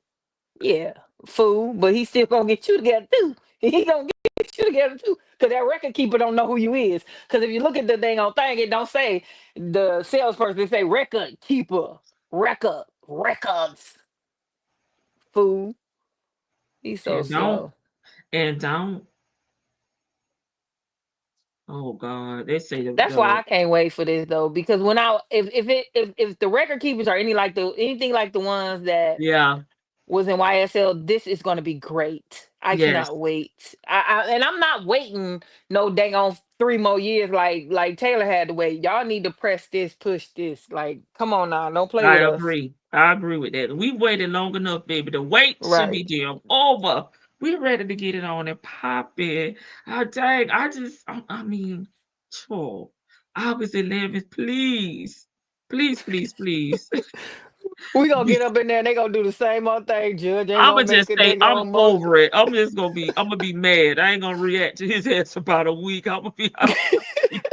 Yeah, fool. But he still going to get you together, too. He going to get you together too, because that record keeper don't know who you is. Because if you look at the dang on thing, it don't say the salesperson. It say record keeper, records. Fool, he's so And don't slow. and don't. Oh God, they say That's why the I can't wait for this though, because when I if the record keepers are anything like the ones that yeah, was in YSL, this is going to be great. I yes. cannot wait. And I'm not waiting no dang on 3 more years like Taylor had to wait. Y'all need to press this, push this. Like, come on now, don't play I with us. agree. I agree with that. We waited long enough, baby. The wait should be Right. damn over. We ready to get it on and pop it. Dang, I mean, sure. August 11th, please. Please, please, please. We gonna get up in there and they gonna do the same old thing. Judge ain't I'ma gonna make just it. say They I'm gonna over it. I'm gonna be mad. I ain't gonna react to his ass for about a week. I'm be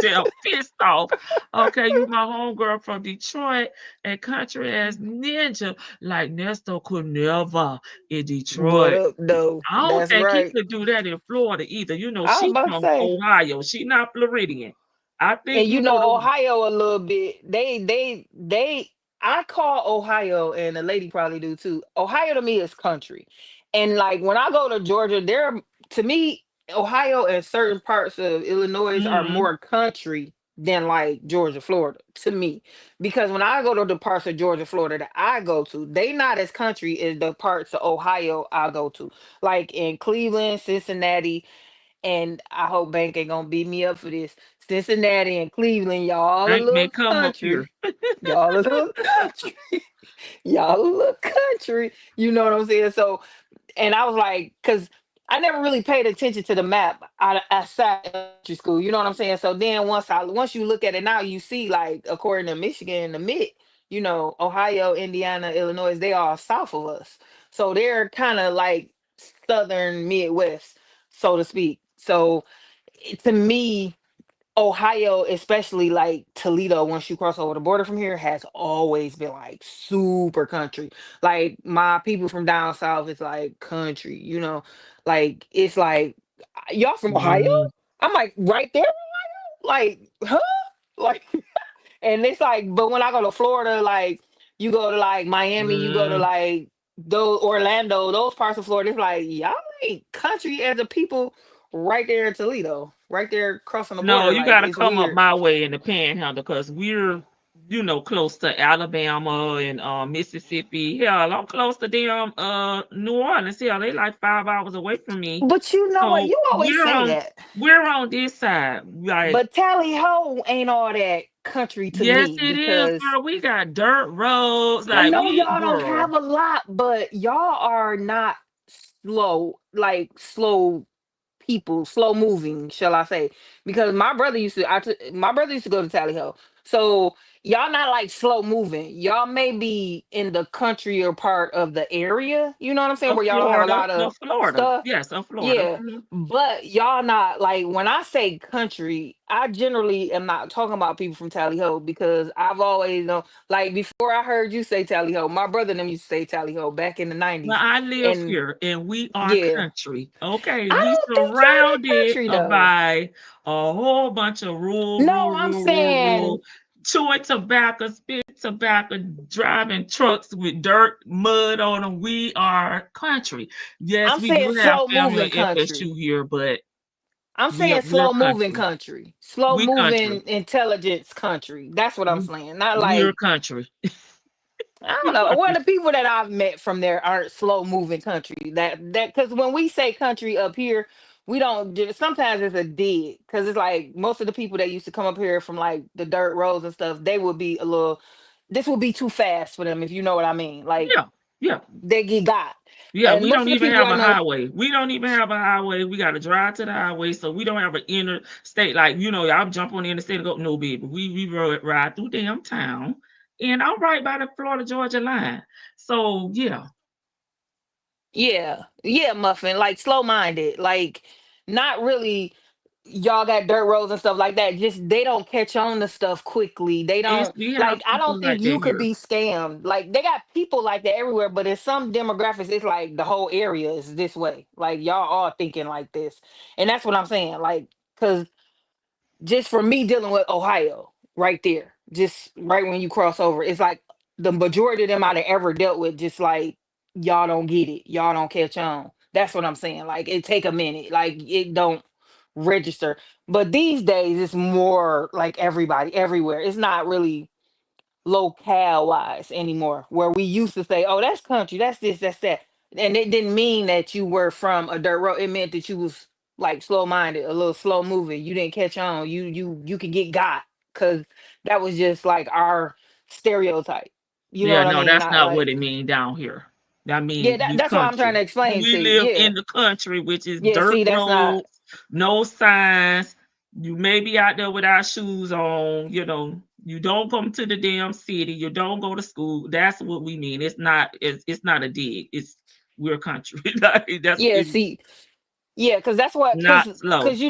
damn pissed off. Okay, you my homegirl from Detroit and country ass ninja. Like Nesto could never in what Detroit. up though. I don't That's think he right. could do that in Florida either. You know, I was she about to from say. Ohio. She not Floridian. I think And you know the Ohio a little bit. They I call Ohio, and the lady probably do too. Ohio to me is country. And like when I go to Georgia, there to me, Ohio and certain parts of Illinois are Mhm. more country than like Georgia, Florida, to me. Because when I go to the parts of Georgia, Florida that I go to, they not as country as the parts of Ohio I go to. Like in Cleveland, Cincinnati, and I hope Bank ain't gonna beat me up for this. Cincinnati and Cleveland, y'all a Bank may little come up here. country. Y'all a little country. Y'all a little country. You know what I'm saying? So, and I was like, because I never really paid attention to the map outside elementary school. You know what I'm saying? So then once you look at it now, you see like according to Michigan, the mid, Ohio, Indiana, Illinois, they are south of us. So they're kind of like southern Midwest, so to speak. So to me, Ohio, especially like Toledo, once you cross over the border from here, has always been like super country. Like my people from down south is like country, like it's like y'all from Ohio? Mm, I'm like right there, like huh? Like and it's like, but when I go to Florida, like you go to like Miami, you go to mm. like those Orlando, those parts of Florida, it's like y'all ain't country as a people right there in Toledo, right there crossing the No, border. you Like gotta it's come up weird. my way in the Panhandle because we're, close to Alabama and Mississippi. Hell, I'm close to them New Orleans. Hell, they like 5 hours away from me. But you know what? So You always say that. we're on this side. Like, But Tally Ho ain't all that country to yes, me it is, because girl. We got dirt roads. I Like know we, y'all don't girl. have a lot, but y'all are not slow, like slow people, slow moving, shall I say? Because my brother used to go to Tally Ho. So y'all not like slow moving. Y'all may be in the countryer part of the area, you know what I'm saying, Of where y'all don't have a Florida. lot Of of Florida. stuff. Yes, of Florida. Yeah. But y'all not like when I say country, I generally am not talking about people from Tally Ho because I've always known like before I heard you say Tally Ho, my brother and them used to say Tally Ho back in the Well, 90s. I live And here and we are yeah. country. Okay. I We don't think y'all that surrounded country though. by a whole bunch of No, I'm saying chewing tobacco, spit tobacco, driving trucks with dirt, mud on them. We are country. Yes, I'm we saying do have slow moving family at country. FSU here, but I'm we're saying we're slow moving country. country. Slow We moving country. intelligence country. That's what I'm We, saying. Not we're like country. I don't We know. Well, country. the people that I've met from there aren't slow moving country. That because when we say country up here, we don't. Sometimes it's a dig because it's like most of the people that used to come up here from like the dirt roads and stuff. They would be a little. This would be too fast for them if you know what I mean. Like Yeah. Yeah. they get got. Yeah, And we most don't of the even people have I a know, highway. We don't even have a highway. We got to drive to the highway, so we don't have an interstate. Like y'all jump on the interstate and go. No, baby, we ride through damn town, and I'm right by the Florida Georgia line. So yeah, yeah, yeah, muffin, like slow minded, like not really. y'all got dirt roads and stuff like that. Just they don't catch on to stuff quickly. They don't We have like. I people don't think like that you could here. be scammed. Like they got people like that everywhere, but in some demographics, it's like the whole area is this way. Like y'all are thinking like this, and that's what I'm saying. Like, cause just for me dealing with Ohio right there, just right when you cross over, it's like the majority of them I've ever dealt with, just like y'all don't get it, y'all don't catch on. That's what I'm saying. Like it take a minute, like it don't register. But these days it's more like everybody everywhere. It's not really locale wise anymore, where we used to say, oh, that's country, that's this, that's that. And it didn't mean that you were from a dirt road. It meant that you was like slow minded, a little slow moving. You didn't catch on. You could get got, because that was just like our stereotype. You know Yeah, what I no, mean? that's Not not what like, it mean down here. That yeah, mean we that's what I'm trying country. to explain We to you. live Yeah. in the country, which is Yeah, dirt see, that's not, roads, no signs. You may be out there without shoes on, you don't come to the damn city, you don't go to school. That's what we mean. It's not a dig. We're country. Like, that's yeah, it, see, yeah, because that's what, not slow. because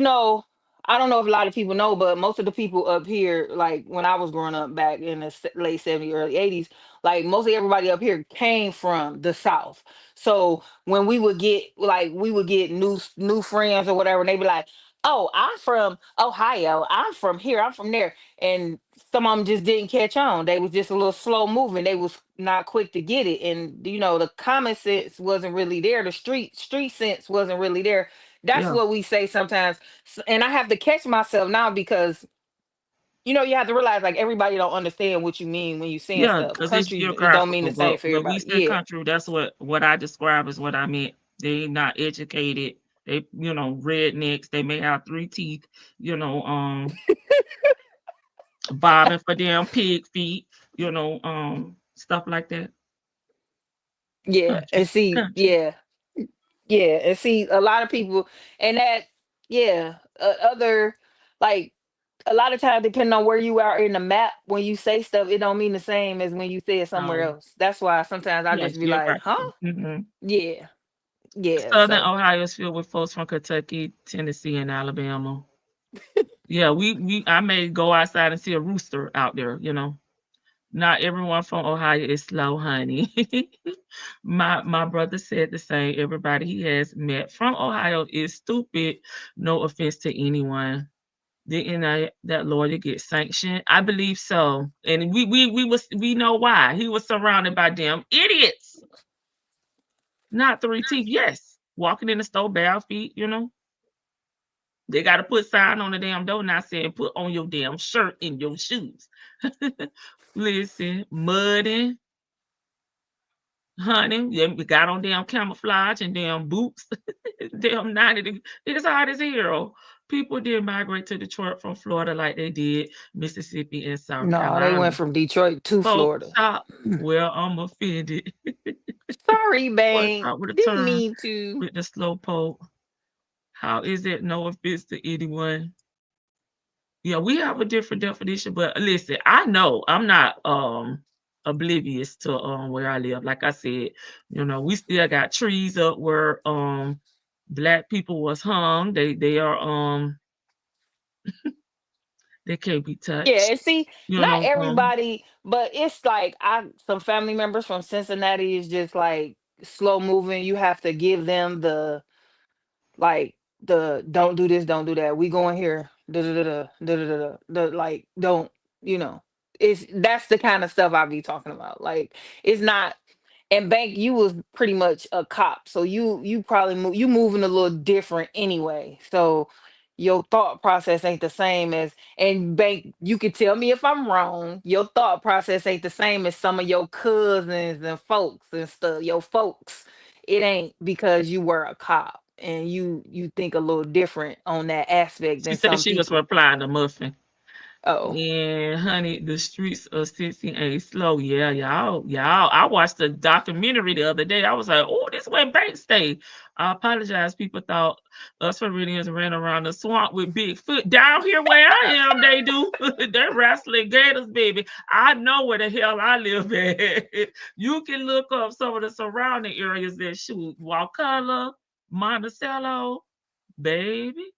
I don't know if a lot of people know, but most of the people up here, like when I was growing up back in the late 70s, early 80s, like mostly everybody up here came from the South. So when we would get new friends or whatever, and they'd be like, "Oh, I'm from Ohio. I'm from here. I'm from there." And some of them just didn't catch on. They was just a little slow moving. They was not quick to get it, and the common sense wasn't really there. The street sense wasn't really there. That's Yeah. what we say sometimes. And I have to catch myself now, because you have to realize, like, everybody don't understand what you mean when you saying Yeah, stuff. because it's Country, it don't mean geographical, the same but for when we everybody. say Yeah. country, that's what I describe as what I meant. They not educated. They, rednecks. They may have 3 teeth, bobbing for them pig feet, stuff like that. Yeah. Country, And see, country. yeah. Yeah. And see, a lot of people, and that, yeah, other, like, a lot of times, depending on where you are in the map, when you say stuff, it don't mean the same as when you say it somewhere No, else. That's why sometimes I yes, just be like, huh? geographical. Yeah. Yeah. Southern So, Ohio is filled with folks from Kentucky, Tennessee, and Alabama. Yeah, I may go outside and see a rooster out there. Not everyone from Ohio is slow, honey. My brother said the same. Everybody he has met from Ohio is stupid. No offense to anyone. Didn't that lawyer get sanctioned? I believe so. And we know why. He was surrounded by damn idiots. Not 3 teeth. Yes. Walking in the store bare feet. They got to put sign on the damn door now saying put on your damn shirt and your shoes. Listen, mudding, honey, yeah, we got on damn camouflage and damn boots. Damn 90 it's hot as hell. People did migrate to Detroit from Florida like they did Mississippi and South no, they Carolina. went from Detroit to Folks, Florida. stop. Well, I'm offended. Sorry, Boy, bang. stop with the Didn't turn mean to. with the slow poke. How is it no offense to anyone? Yeah, we have a different definition, but listen, I know I'm not oblivious to where I live. Like I said, we still got trees up where black people was hung. They are they can't be Yeah, touched. and see, You not know, everybody, but it's like some family members from Cincinnati is just like slow moving. You have to give them the, like, the don't do this, don't do that. We going here. Da da da da da da da. Like, don't, you know. That's the kind of stuff I be talking about. Like, it's not. And Bank, you was pretty much a cop, so you probably you moving a little different anyway. So your thought process ain't the same as, and Bank, you can tell me if I'm wrong. Your thought process ain't the same as some of your cousins and folks and stuff. Your folks, it ain't, because you were a cop and you think a little different on that aspect she than said some she was people. replying to Muffin. Oh, And honey, the streets of Cincy ain't slow. Yeah, y'all. I watched a documentary the other day. I was like, oh, this where Banks stay. I apologize. People thought us Floridians ran around the swamp with Bigfoot. Down here where I am, they do. They're wrestling gators, baby. I know where the hell I live at. You can look up some of the surrounding areas that shoot Wakulla, Monticello, baby.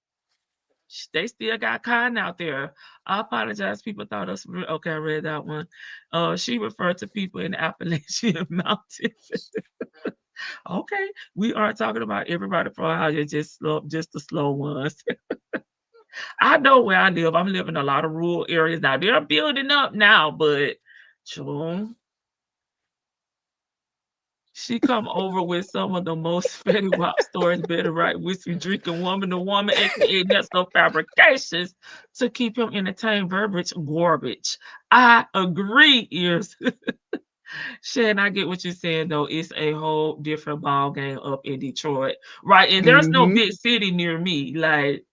They still got cotton out there. I apologize. People thought us okay. I read that one. She referred to people in the Appalachian Mountains. Okay, we aren't talking about everybody from Ohio, just the slow ones. I know where I live. I'm living in a lot of rural areas now. They're building up now, but chum, she come over with some of the most Fetty Wap stories, better right whiskey drinking woman to woman, aka Nesto Fabrications, to keep him entertained. Verbiage garbage. I agree, ears. Shan, I get what you're saying though. It's a whole different ball game up in Detroit, right? And there's no big city near me. Like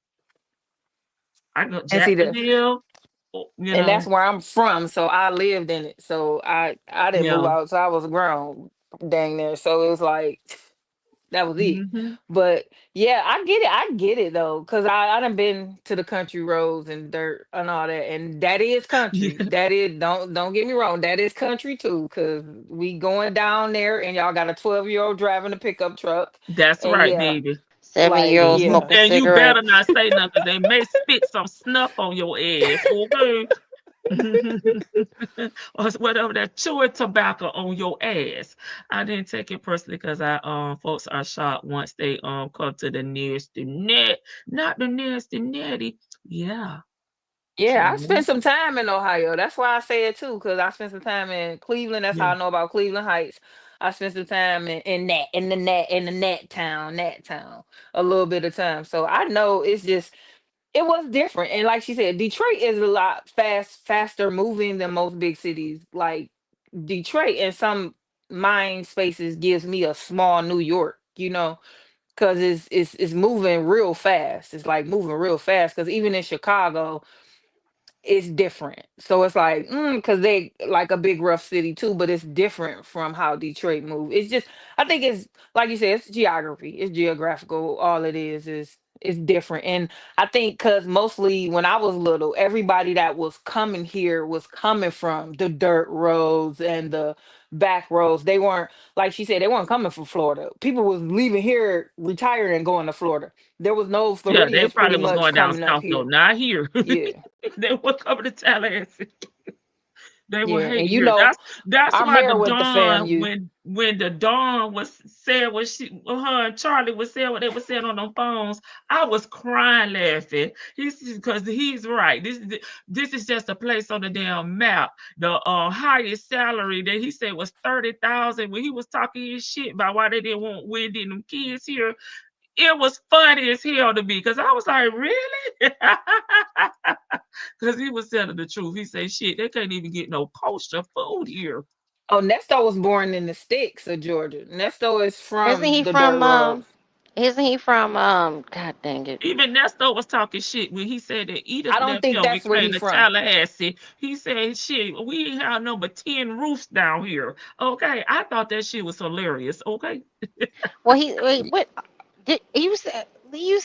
I go And see the Jacksonville, and that's where I'm from. So I lived in it. So I didn't move yeah. out. So I was grown dang there. So it was like that was it. Hmm. But yeah, I get it. I get it though, cause I done been to the country roads and dirt and all that, and that is country. Yeah, That is don't get me wrong. That is country too, cause we going down there and y'all got a 12-year-old driving a pickup truck, that's and right, yeah, baby. 7-year-old yeah. smoking And you better cigarettes. not say nothing. They may spit some snuff on your ass, okay? Or whatever that chewing tobacco on your ass. I didn't take it personally because I folks are shot once they come to the nasty net, not the nasty netty. Yeah, Yeah, I true. spent some time in Ohio. That's why I say it too, because I spent some time in Cleveland. That's how Yeah, I know about Cleveland Heights. I spent some time in the Nat town, a little bit of time. So I know it's just it was different. And like she said, Detroit is a lot faster moving than most big cities. Like Detroit in some mind spaces gives me a small New York, because it's moving real fast. It's like moving real fast. Because even in Chicago, it's different. So it's like, because they like a big rough city too, but it's different from how Detroit move. It's just, I think it's like you said, it's geography, it's geographical. All it is it's different. And I think because mostly when I was little, everybody that was coming here was coming from the dirt roads and the back roads. They weren't, like she said, they weren't coming from Florida. People was leaving here, retiring and going to Florida. There was no yeah. They Floridians pretty probably was much going down coming up south though, here. not here. Yeah. They were coming to Tallahassee. They were Yeah, and hating here. That's our why the mayor went to Dawn, FAMU. when the Dawn was said what her and Charlie was saying what they were saying on them phones, I was crying laughing. Because he's right. This is just a place on the damn map. The highest salary that he said was 30,000 when he was talking his shit about why they didn't want Wendy and them kids here. It was funny as hell to me because I was like, really? Because he was telling the truth. He said, shit, they can't even get no kosher food here. Oh, Nesto was born in the sticks of Georgia. Nesto is Isn't he from the dirt from roads. God dang it. Even Nesto was talking shit when he said that I Edith don't left think him that's and where came he's to from. Tallahassee. He said, shit, we ain't have number 10 roofs down here. Okay. I thought that shit was hilarious. Okay. Well, what did you said wait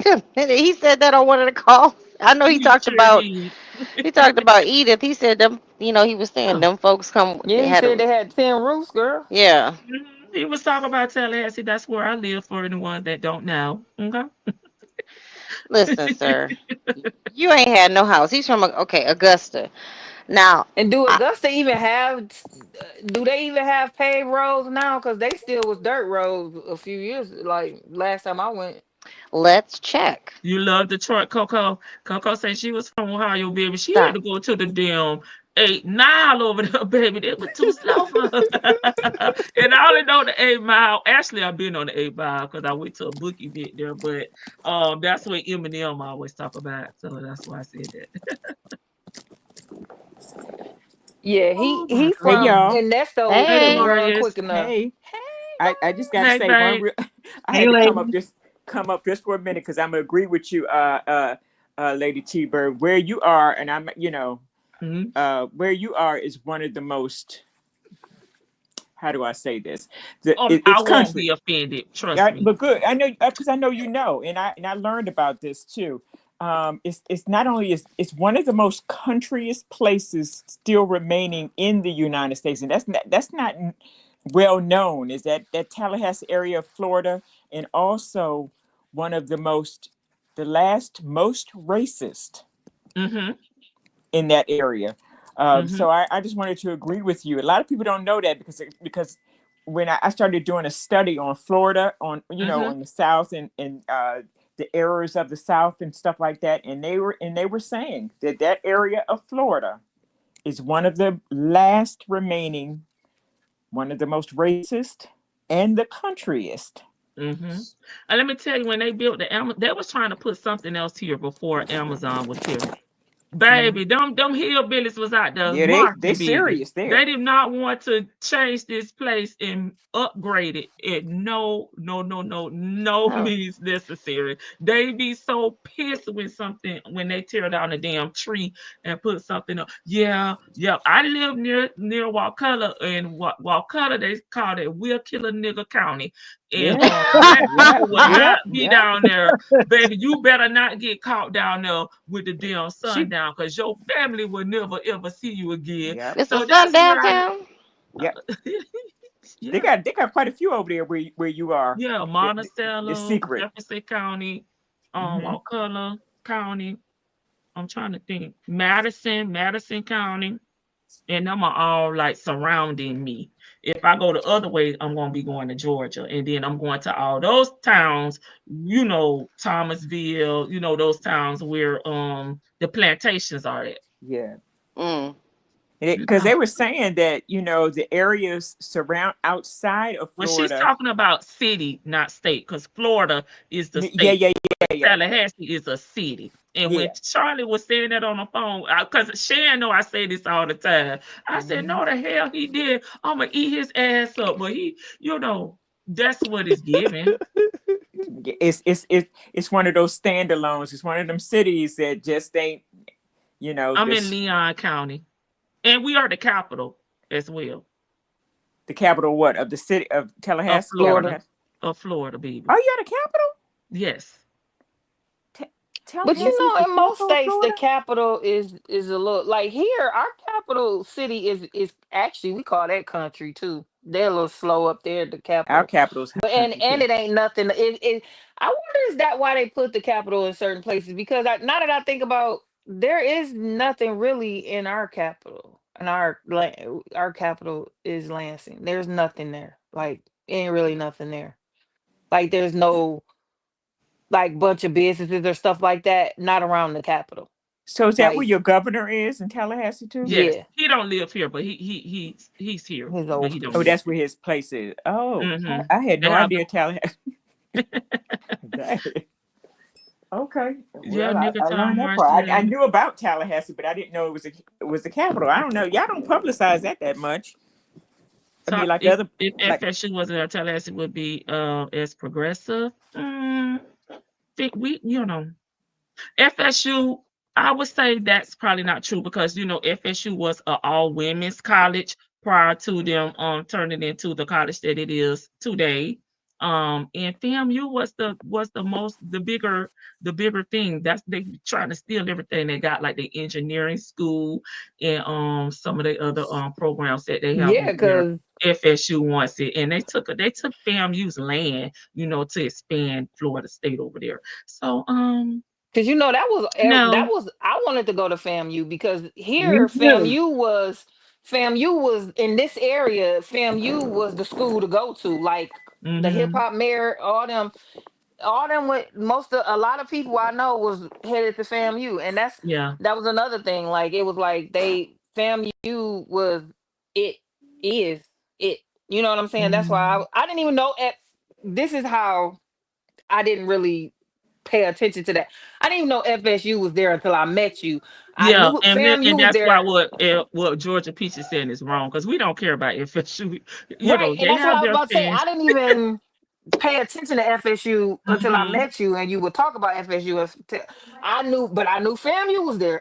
a minute. He said that on one of the calls. I know He sure did. he talked about Edith. He said them, he was saying Oh. them folks come Yeah, they he had said a they had 10 roofs, girl. yeah. He was talking about Tallahassee. That's where I live for anyone that don't know. Okay. Listen, sir. You ain't had no house. He's from Augusta. Now, And I, do they even have paved roads now? Because they still was dirt roads a few years, like last time I went. let's check. You love Detroit, Coco. Coco said she was from Ohio, baby. She had Stop. to go to the damn 8 mile over there, baby. They were too slow for her. And I only know the 8 mile. Actually, I've been on the 8 mile because I went to a book event there. But that's what Eminem always talk about. So that's why I said that. Yeah, Oh my he Hey from God. y'all. Ernesto Hey, couldn't Hey. run Demarius. quick enough. Hey. Hey, I just got to Hey, say one babe. real. I Hey, had to lady. come up just for a minute because I'm gonna agree with you, Lady T Bird. Where you are, and I'm, Mhm. where you are is one of the most. How do I say this? I It's won't be country. offended. Trust Yeah, me. but good. I know because I know and I learned about this too. It's not only it's one of the most countryest places still remaining in the United States, and that's not well known. Is that Tallahassee area of Florida, and also one of the most the last most racist Mm-hmm. in that area. Mm-hmm. So I just wanted to agree with you. A lot of people don't know that because when I started doing a study on Florida, on on the South and the errors of the South and stuff like that, and they were saying that area of Florida is one of the last remaining, one of the most racist and the countryest. Mm-hmm. And let me tell you, when they built the Amazon, they was trying to put something else here before Amazon was here. Baby, them hillbillies was out there. Yeah, they serious there. They did not want to change this place and upgrade it. No means necessary. They be so pissed when they tear down a damn tree and put something up. Yeah. I live near Wakulla, and Wakulla, they call it Will Killer Nigga County. And people will not be down there. Baby, you better not get caught down there with the damn sun down, because your family will never ever see you again. It's a sun downtown. Yeah. They got quite a few over there where you are. Yeah, Monticello, it's secret. Jefferson County, Wakulla County. I'm trying to think. Madison County. And them are all like surrounding me. If I go the other way, I'm going to be going to Georgia. And then I'm going to all those towns, Thomasville, those towns where the plantations are at. Yeah. Because they were saying that, the areas outside of Florida. Well, she's talking about city, not state, because Florida is the state. Yeah. Tallahassee is a city. And when Charlie was saying that on the phone, because Shan know I say this all the time, I said, no, the hell he did. I'm going to eat his ass up. But he, that's what it's giving. It's one of those standalones. It's one of them cities that just ain't, I'm in Leon County. And we are the capital as well. The capital what? Of the city of Tallahassee? Of Florida. Of Florida, baby. Oh, you're the capital? Yes. But in most states, Florida? The capital is a little like here. Our capital city is actually, we call that country too. They're a little slow up there. The capital. Our capital's and it ain't nothing. I wonder, is that why they put the capital in certain places? Because now that I think about, there is nothing really in our capital, and our capital is Lansing. There's nothing there. Like, ain't really nothing there. Like, there's no bunch of businesses or stuff like that, not around the capital. So is that where your governor is in Tallahassee too? Yes. Yeah. He don't live here, but he's here. That's where his place is. Oh, I had no idea Tallahassee. Okay. Yeah, I knew about Tallahassee, but I didn't know it was the capital. I don't know. Y'all don't publicize that much. So if FSU wasn't in Tallahassee, would be as progressive. FSU, I would say that's probably not true, because FSU was an all women's college prior to them turning into the college that it is today. And FAMU was the bigger thing. That's, they trying to steal everything they got, like the engineering school and some of the other programs that they have. Yeah, because FSU wants it, and they took FAMU's land, to expand Florida State over there. So because that was I wanted to go to FAMU, because here FAMU was in this area. FAMU was the school to go to, like the hip hop mayor, all them with a lot of people I know was headed to FAMU, and that was another thing. Like, it was like FAMU was it. You know what I'm saying? That's why I didn't even know. This is how I didn't really pay attention to that. I didn't even know FSU was there until I met you. And that's why what Georgia Peach is saying is wrong, because we don't care about FSU. And that's what I was about to say. I didn't even pay attention to FSU until I met you, and you would talk about FSU. I knew FAMU was there.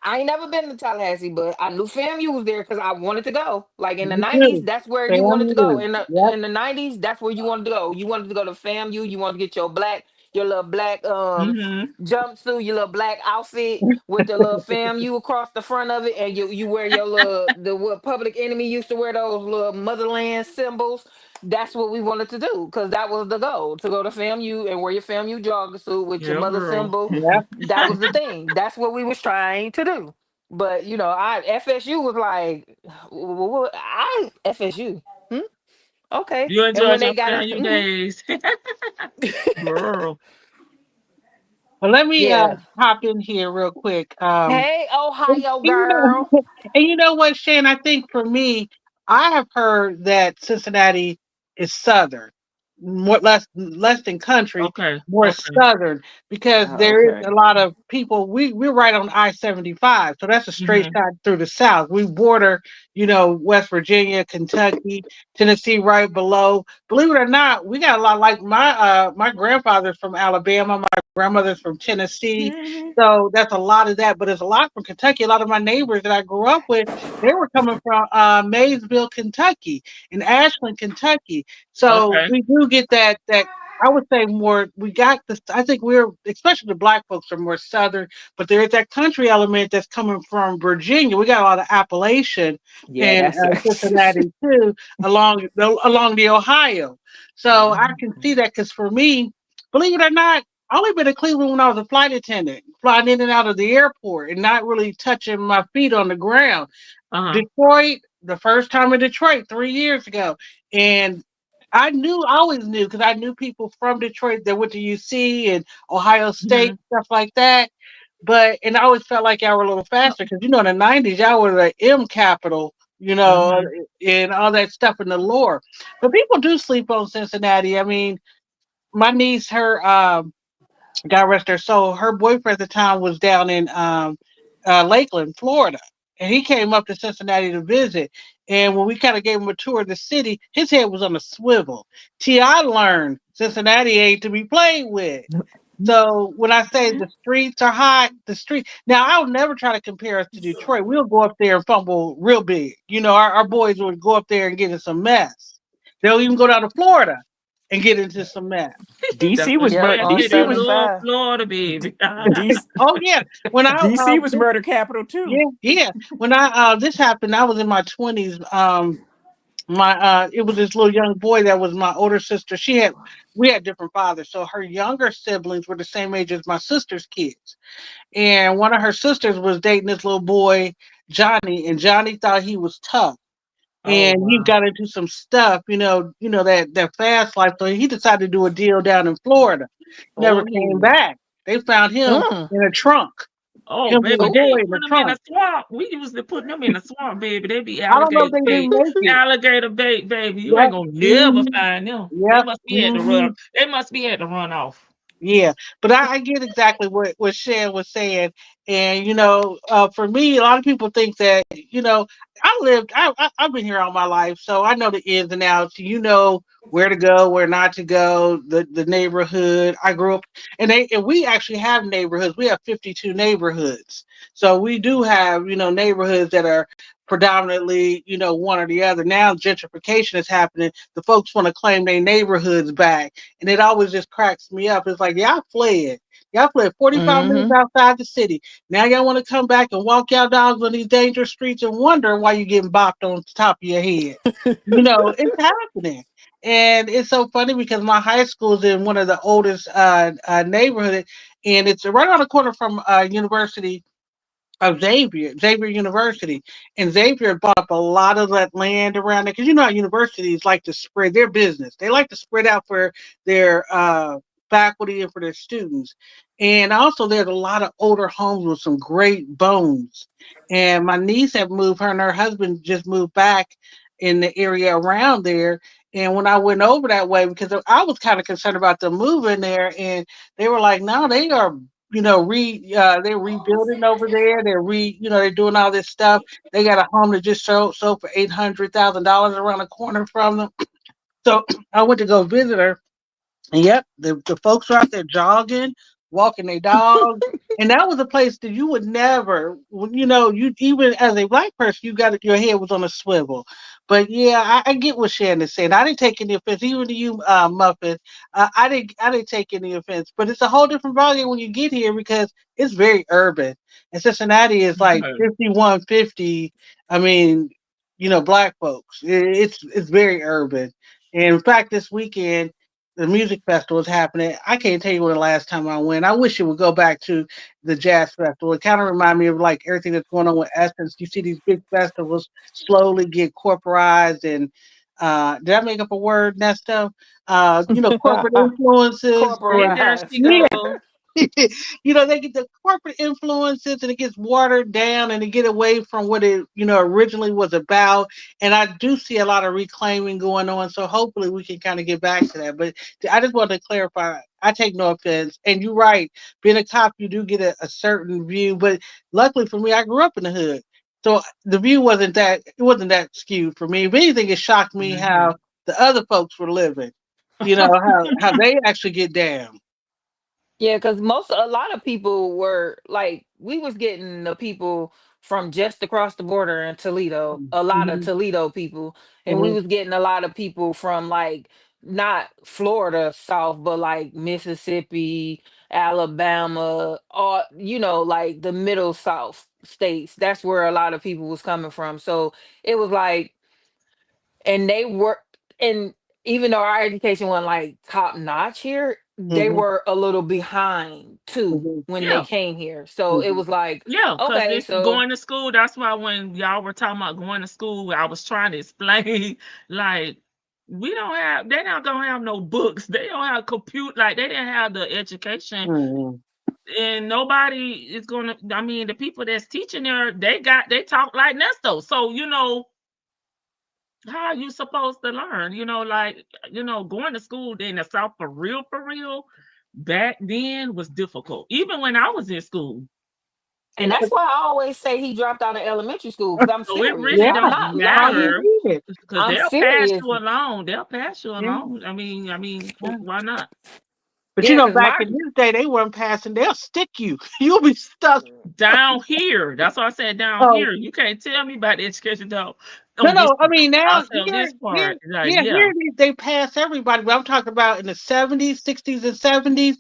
I ain't never been to Tallahassee, but I knew FAMU was there because I wanted to go. Like in the 90s, that's where you wanted to go. In the 90s, that's where you wanted to go. You wanted to go to FAMU. You wanted to get your black. your little black jumpsuit, your little black outfit with the little FAMU across the front of it, and you wear your little what Public Enemy used to wear, those little motherland symbols. That's what we wanted to do, because that was the goal, to go to FAMU and wear your FAMU jogger suit with your Yeah, mother girl. symbol. Yeah. That was the thing. That's what we was trying to do. But I FSU was like, I FSU. Okay. You And when enjoyed they your got family it, days. Girl. Well, let me yeah. hop in here real quick. Hey, And Ohio you girl. know, and you know what, Shan? I think for me, I have heard that Cincinnati is Southern, more less than country, Okay. more Okay. Southern, because there is Okay. a lot of people. We're right on I-75, so that's a straight Mm-hmm. shot through the South. We border, West Virginia, Kentucky, Tennessee, right below. Believe it or not, we got a lot. Like my grandfather's from Alabama, my grandmother's from Tennessee. Mm-hmm. So that's a lot of that, but there's a lot from Kentucky. A lot of my neighbors that I grew up with, they were coming from Maysville, Kentucky, and Ashland, Kentucky. So Okay. we do get that. I would say more. We got this. I think we're, especially the black folks, are more southern, but there is that country element that's coming from Virginia. We got a lot of Appalachian Yeah, and that's Cincinnati too, along the Ohio. So I can see that, because for me, believe it or not, I only been to Cleveland when I was a flight attendant, flying in and out of the airport and not really touching my feet on the ground. Uh-huh. Detroit, the first time in Detroit 3 years ago. And I always knew, because I knew people from Detroit that went to UC and Ohio State, Mm-hmm. stuff like that. And I always felt like y'all were a little faster, because, in the 90s, y'all were the M capital, Mm-hmm. and all that stuff in the lore. But people do sleep on Cincinnati. I mean, my niece, God rest her soul, her boyfriend at the time was down in Lakeland, Florida. And he came up to Cincinnati to visit. And when we kind of gave him a tour of the city, his head was on a swivel. I learned Cincinnati ain't to be played with. So when I say the streets are hot, now I'll never try to compare us to Detroit. We'll go up there and fumble real big. Our boys would go up there and get in some mess. They'll even go down to Florida and get into some mess. That's DC what was Yep, mur- Shan on said. They DC was love 75. Florida, baby. DC, Oh yeah, when I DC was murder capital yeah, too. yeah. When I this happened, I was in my 20s. My it was this little young boy that was my older sister. We had different fathers, so her younger siblings were the same age as my sister's kids. And one of her sisters was dating this little boy, Johnny, and Johnny thought he was tough. Oh, And he wow. got into some stuff, that fast life. So he decided to do a deal down in Florida. Never came Oh. back. They found him Mm. in a trunk. Oh, Him and the baby, they boy ain't in the put them in a trunk. swamp. We usually put them in a swamp, baby. They be I don't know if alligator they bait. didn't make it. Alligator bait, baby. You ain't Yep. gonna never Hmm. find them. They Yep. must be at the Hmm. run. They must be at the runoff. Yeah, but I get exactly what Shan was saying, and for me, a lot of people think that I've been here all my life, so I know the ins and outs. Where to go, where not to go, the neighborhood. I grew up, and we actually have neighborhoods. We have 52 neighborhoods, so we do have neighborhoods that are predominantly one or the other. Now gentrification is happening. The folks want to claim their neighborhoods back, and it always just cracks me up. It's like y'all fled. Y'all fled 45 minutes Mm-hmm. outside the city. Now y'all want to come back and walk y'all dogs on these dangerous streets and wonder why you getting bopped on top of your head. It's happening. And it's so funny because my high school is in one of the oldest neighborhoods, and it's right on the corner from University of Xavier University. And Xavier bought up a lot of that land around there, because how universities like to spread their business. They like to spread out for their faculty and for their students. And also there's a lot of older homes with some great bones. And my niece had moved, her and her husband just moved back in the area around there. And when I went over that way, because I was kind of concerned about them moving there, and they were like, no, they are they're rebuilding over there. They're doing all this stuff. They got a home that just sold for $800,000 around the corner from them. So I went to go visit her, and yep, the folks are out there jogging, walking their dogs. And that was a place that you would never, you know, you even as a black person, you got your head was on a swivel. But yeah, I get what Shannon's saying. I didn't take any offense, even to you, Muffin. I didn't take any offense. But it's a whole different volume when you get here because it's very urban. And Cincinnati is like 5150. I mean, you know, black folks. It's very urban. And in fact, this weekend the music festival is happening. I can't tell you when the last time I went. I wish it would go back to the jazz festival. It kind of remind me of like everything that's going on with Essence. You see these big festivals slowly get corporatized and did I make up a word, Nesto? You know, corporate influences. And there she Yeah. go. You know, they get the corporate influences and it gets watered down and they get away from what it, you know, originally was about. And I do see a lot of reclaiming going on. So hopefully we can kind of get back to that. But I just wanted to clarify. I take no offense. And you're right. Being a cop, you do get a certain view. But luckily for me, I grew up in the hood. So the view wasn't that skewed for me. If anything, it shocked me how the other folks were living. You know, how they actually get down. Yeah, because a lot of people were like, we was getting the people from just across the border in Toledo, a lot of Mhm. Toledo people, and we Mhm. was getting a lot of people from like not Florida South, but like Mississippi, Alabama, or you know, like the middle South states. That's where a lot of people was coming from. So it was like, and they were, and even though our education wasn't like top notch here, they Mhm. were a little behind too Mhm. when they Yeah. came here. So it Mhm. was like, Yeah, because okay, it's so going to school. That's why when y'all were talking about going to school, I was trying to explain, like, they're not gonna have no books. They don't have compute, like they didn't have the education, Mhm. and nobody is gonna. I mean, the people that's teaching there, they talk like Nesto. So you know, how are you supposed to learn? You know, like going to school in the South for real, back then was difficult. Even when I was in school. and that's why I always say he dropped out of elementary school because I'm So it serious. really Yeah, I'm don't not he probably lying. matter did. because I'm they'll pass serious. you along. They'll pass you Yeah. along. Why not? But you Yeah, know, because back my in this day, they weren't passing. They'll stick you. You'll be stuck. Down here, that's what I said. Down Oh here, you can't tell me about the education though. no, On this no. I part, mean, I'll now say on this here, part, like yeah, yeah, here they pass everybody. But I'm talking about in the '70s, '60s, and '70s.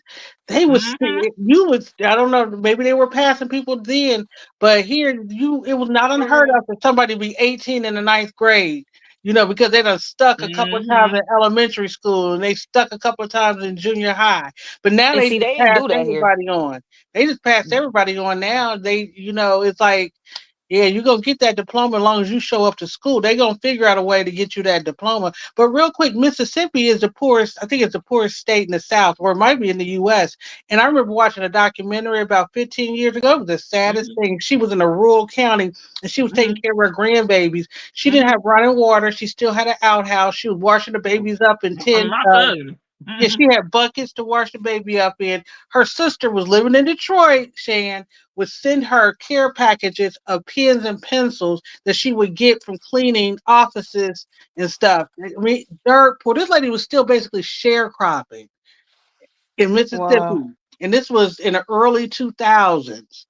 They was hmm you was I don't know. Maybe they were passing people then, but here it was not unheard of for somebody to be 18 in the ninth grade. You know, because they done stuck a couple of times in hmm elementary school and they stuck a couple of times in junior high. But now and they see just they didn't pass do that here. everybody on. They just pass everybody on now. They, you know, it's like yeah, you're gonna get that diploma as long as you show up to school. They're gonna figure out a way to get you that diploma. But real quick, Mississippi is the poorest, I think it's the poorest state in the South, or it might be in the US. And I remember watching a documentary about 15 years ago. It was the saddest hmm thing. She was in a rural county and she was taking hmm care of her grandbabies. She didn't hmm have running water, she still had an outhouse. She was washing the babies up in tin My tubs. cousin. Yeah, she had buckets to wash the baby up in. Her sister was living in Detroit, Shan, would send her care packages of pens and pencils that she would get from cleaning offices and stuff. I mean, dirt poor. This lady was still basically sharecropping in Wow, Mississippi. And this was in the early 2000s.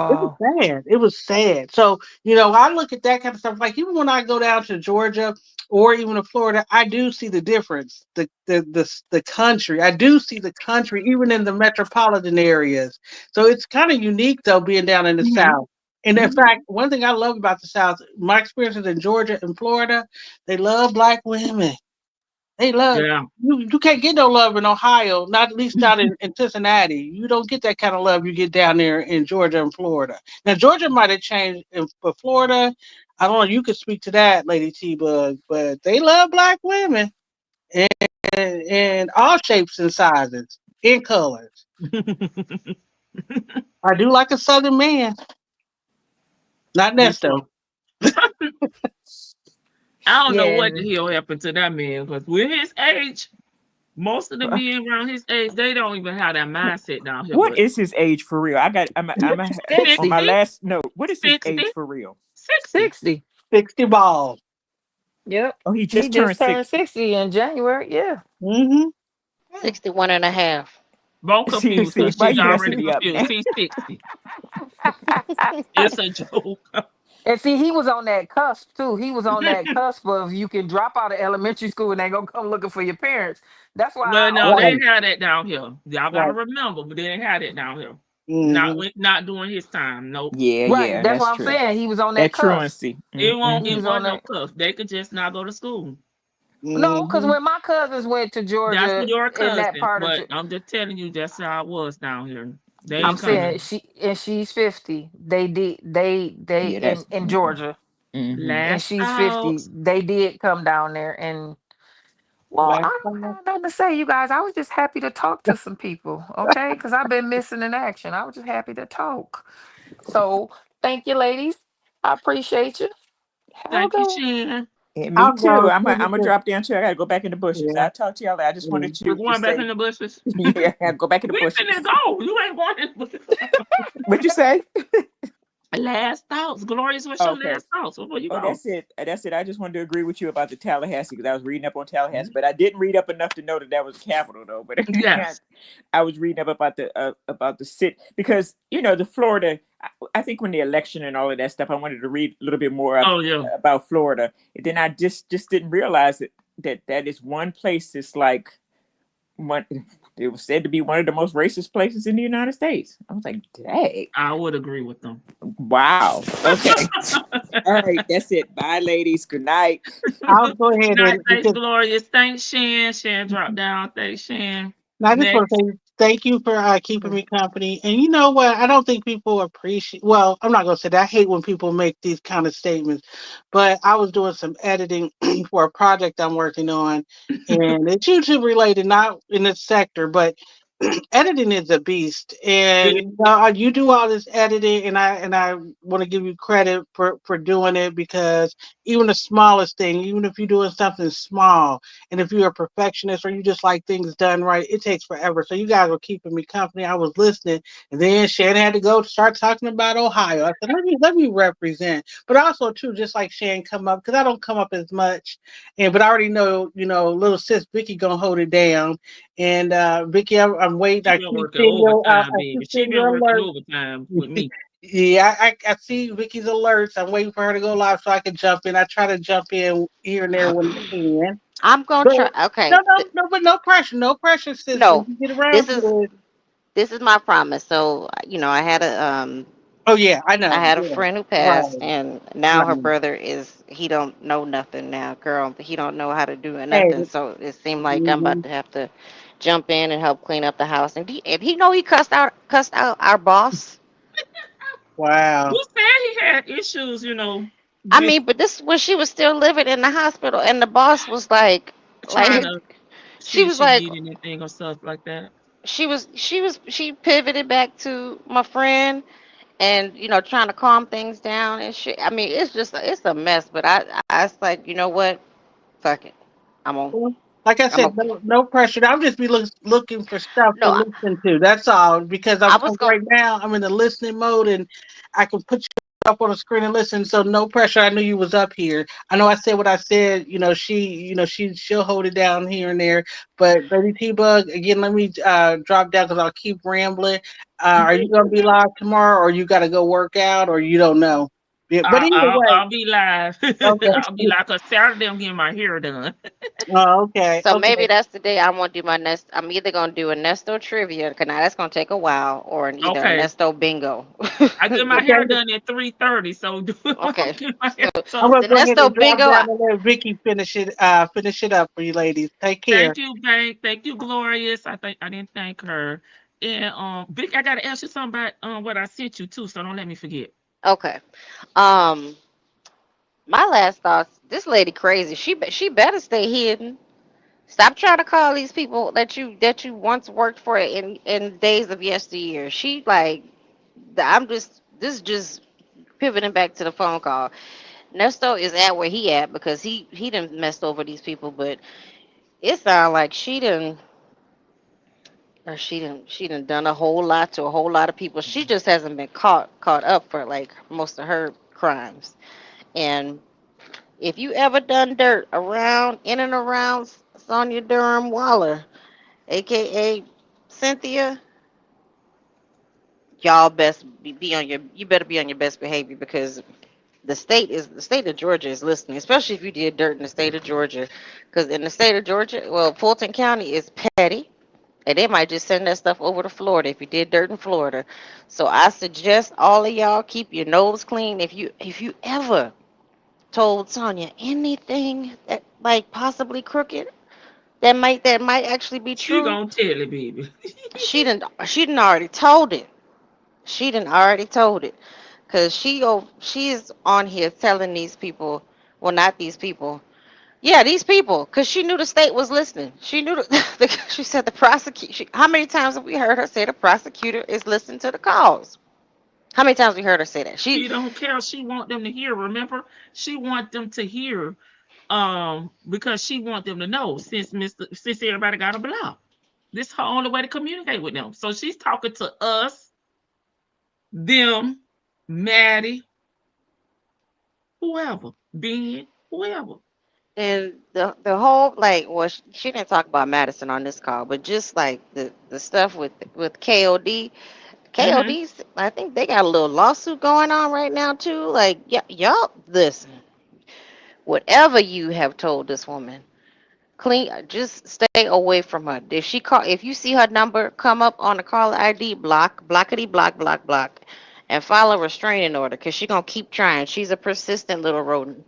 It was wow. sad. It was sad. So, you know, I look at that kind of stuff. Like even when I go down to Georgia or even to Florida, I do see the difference. The country. I do see the country, even in the metropolitan areas. So it's kind of unique though, being down in the hmm South. And in hmm fact, one thing I love about the South, my experiences in Georgia and Florida, they love black women. They love Yeah. you can't get no love in Ohio, not at least not in Cincinnati. You don't get that kind of love you get down there in Georgia and Florida. Now Georgia might have changed, but Florida, I don't know. You could speak to that, Lady T Bug, but they love black women in all shapes and sizes, in colors. I do like a Southern man, not Me too. Nesto. I don't know what Yeah, the hell happened to that man because with his age, most of the men around his age, they don't even have that mindset down here. What But is his age for real? On 60, my 60, last note. What is his 60, age for real? 60. 60. 60 balls. Yep. Oh, he He just turned just turned 60. 60 in January. Yeah. Mm-hmm. 61 and a half. Both confused See, because why she's you messing already me up confused. now? He's 60. It's a joke. And see, he was on that cusp too. He was on that cusp of you can drop out of elementary school and they gonna come looking for your parents. That's why Well, I no, they always Right. didn't have that down here. Y'all gotta Right. remember, but they didn't have it down here. Mm-hmm. Not during his time. Nope. Yeah, right. yeah, That's that's what I'm true. saying. He was on that That cusp. truancy. It won't. He It was on wasn't no that. cuff. They could just not go to school. No, because Mm-hmm. when my cousins went to That's Georgia your in that cousin, part of, but I'm just telling you that's how it was down here. They I'm ain't saying coming. she's 50. They did they Yeah, that's. in Georgia, Mm-hmm. and Last she's 50. out. They did come down there, and well, I Last don't time. have nothing to say, you guys. I was just happy to talk to some people, okay? Because I've been missing in action. I was just happy to talk. So thank you, ladies. I appreciate you. Have a Thank you, good one. Shan. And me I'll too. go I'm too gonna because drop down too. I gotta go back in the bushes. yeah. I'll talk to y'all later. I just wanted Mm. You're to going back in say, the bushes. yeah, I gotta go back in the We finna bushes. go. You ain't going in the bushes. What'd you say? Last thoughts. Glorious, what's your Okay. last thoughts before you Oh, go? that's it. That's it. I just wanted to agree with you about the Tallahassee because I was reading up on Tallahassee, Mhm. but I didn't read up enough to know that that was the capital, though. But Yes. I was reading up about the city because the Florida. I think when the election and all of that stuff, I wanted to read a little bit more Oh, yeah. about Florida. And then I just didn't realize that is one place. It's like one. It was said to be one of the most racist places in the United States. I was like, dang. I would agree with them. Wow. Okay. All right. That's it. Bye, ladies. Good night. I'll go ahead Night, and thanks, because Glorious. Thanks, Shan. Shan dropped down. Thanks, Shan. I just want to Next. say thank you for keeping me company. And you know what? I don't think people appreciate. Well, I'm not gonna say that. I hate when people make these kind of statements. But I was doing some editing for a project I'm working on, and it's YouTube related, not in this sector, but editing is a beast. And It- you do all this editing, and I want to give you credit for doing it because even the smallest thing, even if you're doing something small, and if you're a perfectionist or you just like things done right, it takes forever. So you guys were keeping me company. I was listening, and then Shannon had to go start talking about Ohio. I said, let me represent, but also too, just like Shannon come up because I don't come up as much, and but I already know, little sis Vicky gonna hold it down, and Vicky, I'm waiting. She I been keep working seeing overtime, I keep baby. She seeing been your working alert. overtime with me. Yeah, I see Vicky's alerts. I'm waiting for her to go live so I can jump in. I try to jump in here and there when I can. I'm gonna But try. Okay, no, no, no, but no pressure, sis. When no, you get around this to is it, this is my promise. So I had oh yeah, I I know. had a Yeah, friend who right, passed, and now her right. brother he don't know nothing now, girl. He don't know how to do Hey, nothing. So it seemed like I'm hmm about to have to jump in and help clean up the house. And he know he cussed out our boss. wow. Who said he had issues, I with mean, but this when she was still living in the hospital, and the boss was like, trying like to she see if was she like, need anything or stuff like that? she pivoted back to my friend, and trying to calm things down and shit. I mean, it's a mess. But I was like, you know what? Fuck it. I'm on. Well, like I I'm said, on. no pressure. I'll just be looking for stuff to No, listen to. That's all. Because I I'm was gonna. right now. I'm in the listening mode, and I can put you up on the screen and listen. So no pressure. I knew you was up here. I know I said what I said. She'll hold it down here and there. But Lady T Bug, again, let me drop down because I'll keep rambling. Are you gonna be live tomorrow, or you got to go work out, or you don't know? Yeah, but I'll, either I'll, way, I'll be live. I'll be okay. live because Saturday I'm getting my hair done. Oh, okay, So okay. maybe that's the day I want to do my next. I'm either gonna do Ernesto trivia, cause now that's gonna take a while, or either Okay. Ernesto bingo. I get my hair Okay. done at 3:30, so do it when I Okay, get my hair so I'm done. gonna the go ahead Ernesto and drop bingo. down and let Vicky finish it up for you ladies. Take care. Thank you, Bank. Thank you, Glorious. I think I didn't thank her. And Vic, I gotta ask you something about what I sent you too, so don't let me forget. Okay. Um, my last thoughts. This lady crazy. She better stay hidden. Stop trying to call these people that you once worked for in days of yesteryear. She like I'm just this is just pivoting back to the phone call. Nesto is at where he at because he done messed over these people, but it sounds like she done done a whole lot to a whole lot of people. She just hasn't been caught up for like most of her crimes. And if you ever done dirt around in and around Sonia Durham Waller, aka Cynthia, y'all best be on your. You better be on your best behavior because the state of Georgia is listening, especially if you did dirt in the state of Georgia, because in the state of Georgia, well, Fulton County is petty. And they might just send that stuff over to Florida if you did dirt in Florida. So I suggest all of y'all keep your nose clean. If you ever told Sonya anything that like possibly crooked, that might actually be She true, gonna tell it, baby. she didn't already told it. She didn't already told it. Cause she is on here telling these people, well not these people. Yeah, these people, because she knew the state was listening. She knew she said the prosecution. How many times have we heard her say the prosecutor is listening to the calls? How many times we heard her say that? She don't care. She want them to hear. Remember, she want them to hear, because she want them to know. Since everybody got a block, this is her only way to communicate with them. So she's talking to us, them, Maddie, whoever, Ben, whoever. And the whole like, well, she didn't talk about Madison on this call, but just like the stuff with KOD. Mm-hmm. KOD's, I think they got a little lawsuit going on right now too. Like, y'all, listen, whatever you have told this woman, just stay away from her. If you see her number come up on the caller ID, blockity, block, and file a restraining order, cause she gonna keep trying. She's a persistent little rodent.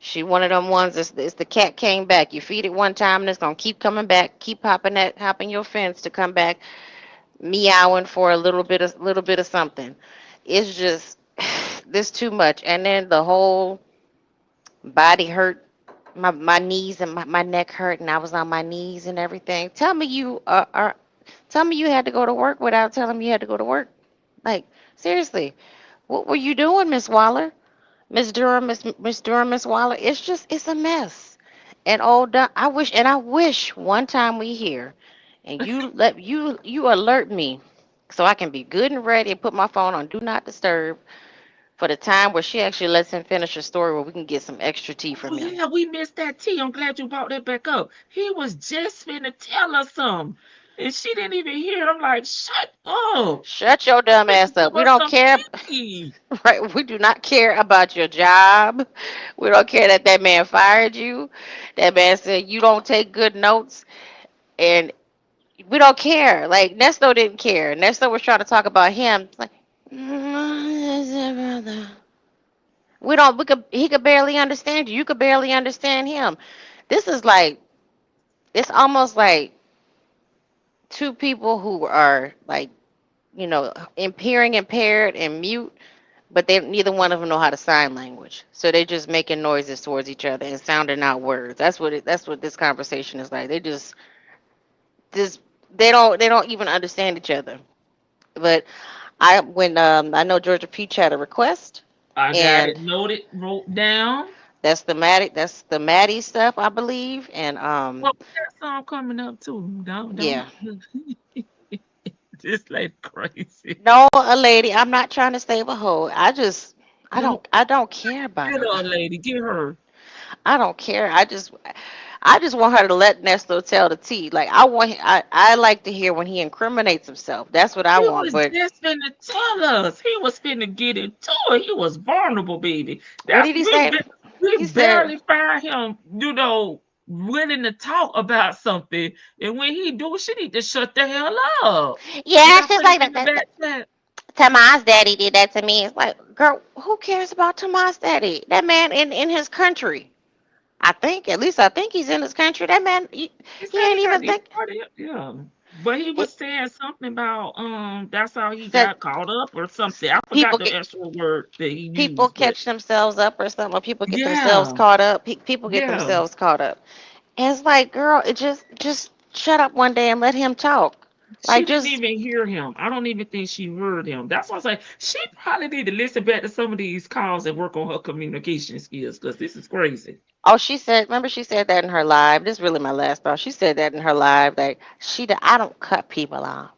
She one of them ones. It's the cat came back. You feed it one time, and it's gonna keep coming back. Keep hopping your fence to come back, meowing for a little bit of something. It's just this too much. And then the whole body hurt. My knees and my neck hurt, and I was on my knees and everything. Tell me you had to go to work without telling me you had to go to work. Like seriously, what were you doing, Miss Waller? Miss Durham, Miss Waller? It's a mess. And I wish one time we hear, and you alert me, so I can be good and ready and put my phone on do not disturb for the time where she actually lets him finish her story, where we can get some extra tea Oh from him. yeah, we missed that tea. I'm glad you brought that back up. He was just finna tell us something, and she didn't even hear it. I'm like, shut up. Shut your dumb ass up. Give We us don't some care. tea. Right? We do not care about your job. We don't care that man fired you. That man said you don't take good notes, and we don't care. Like Nesto didn't care. Nesto was trying to talk about him. It's like, we don't. He could barely understand you. You could barely understand him. This is like, it's almost like two people who are like, hearing impaired and mute, but neither one of them know how to sign language. So they're just making noises towards each other and sounding out words. That's what this conversation is like. They just they don't even understand each other. But I know Georgia Peach had a request, I got it and noted, wrote down. that's the Maddie stuff, I believe. And Well, we got some coming up too. Don't yeah. just like crazy. No, a lady. I'm not trying to save a hoe. Don't I don't care about get her. her, lady. Get her. I don't care. I just want her to let Nesto tell the tea. Like I like to hear when he incriminates himself. That's what I He want. was But just finna tell us. He was finna get into it. He was vulnerable, baby. what That's did he say? we He said, barely find him, willing to talk about something. And when he do, she need to shut the hell up. Did "Yeah, I it's just put it like in that. the back chat? Tomas daddy did that to me." It's like, girl, who cares about Tomas daddy? That man in his country. At least I think he's in his country. That man, He he said ain't he got even think. deported. Yeah. But he He was saying something about that's how he said got caught up or something. I forgot people the get actual word that he people used, but catch themselves up or something, or people get themselves yeah, caught up. People get yeah. themselves caught up. And it's like, girl, it just shut up one day and let him talk. She Like didn't just even hear him. I don't even think she heard him. That's why I was like, she probably need to listen back to some of these calls and work on her communication skills because this is crazy. oh, remember she said that in her live. This is really my last thought. She said that in her live that I don't cut people off.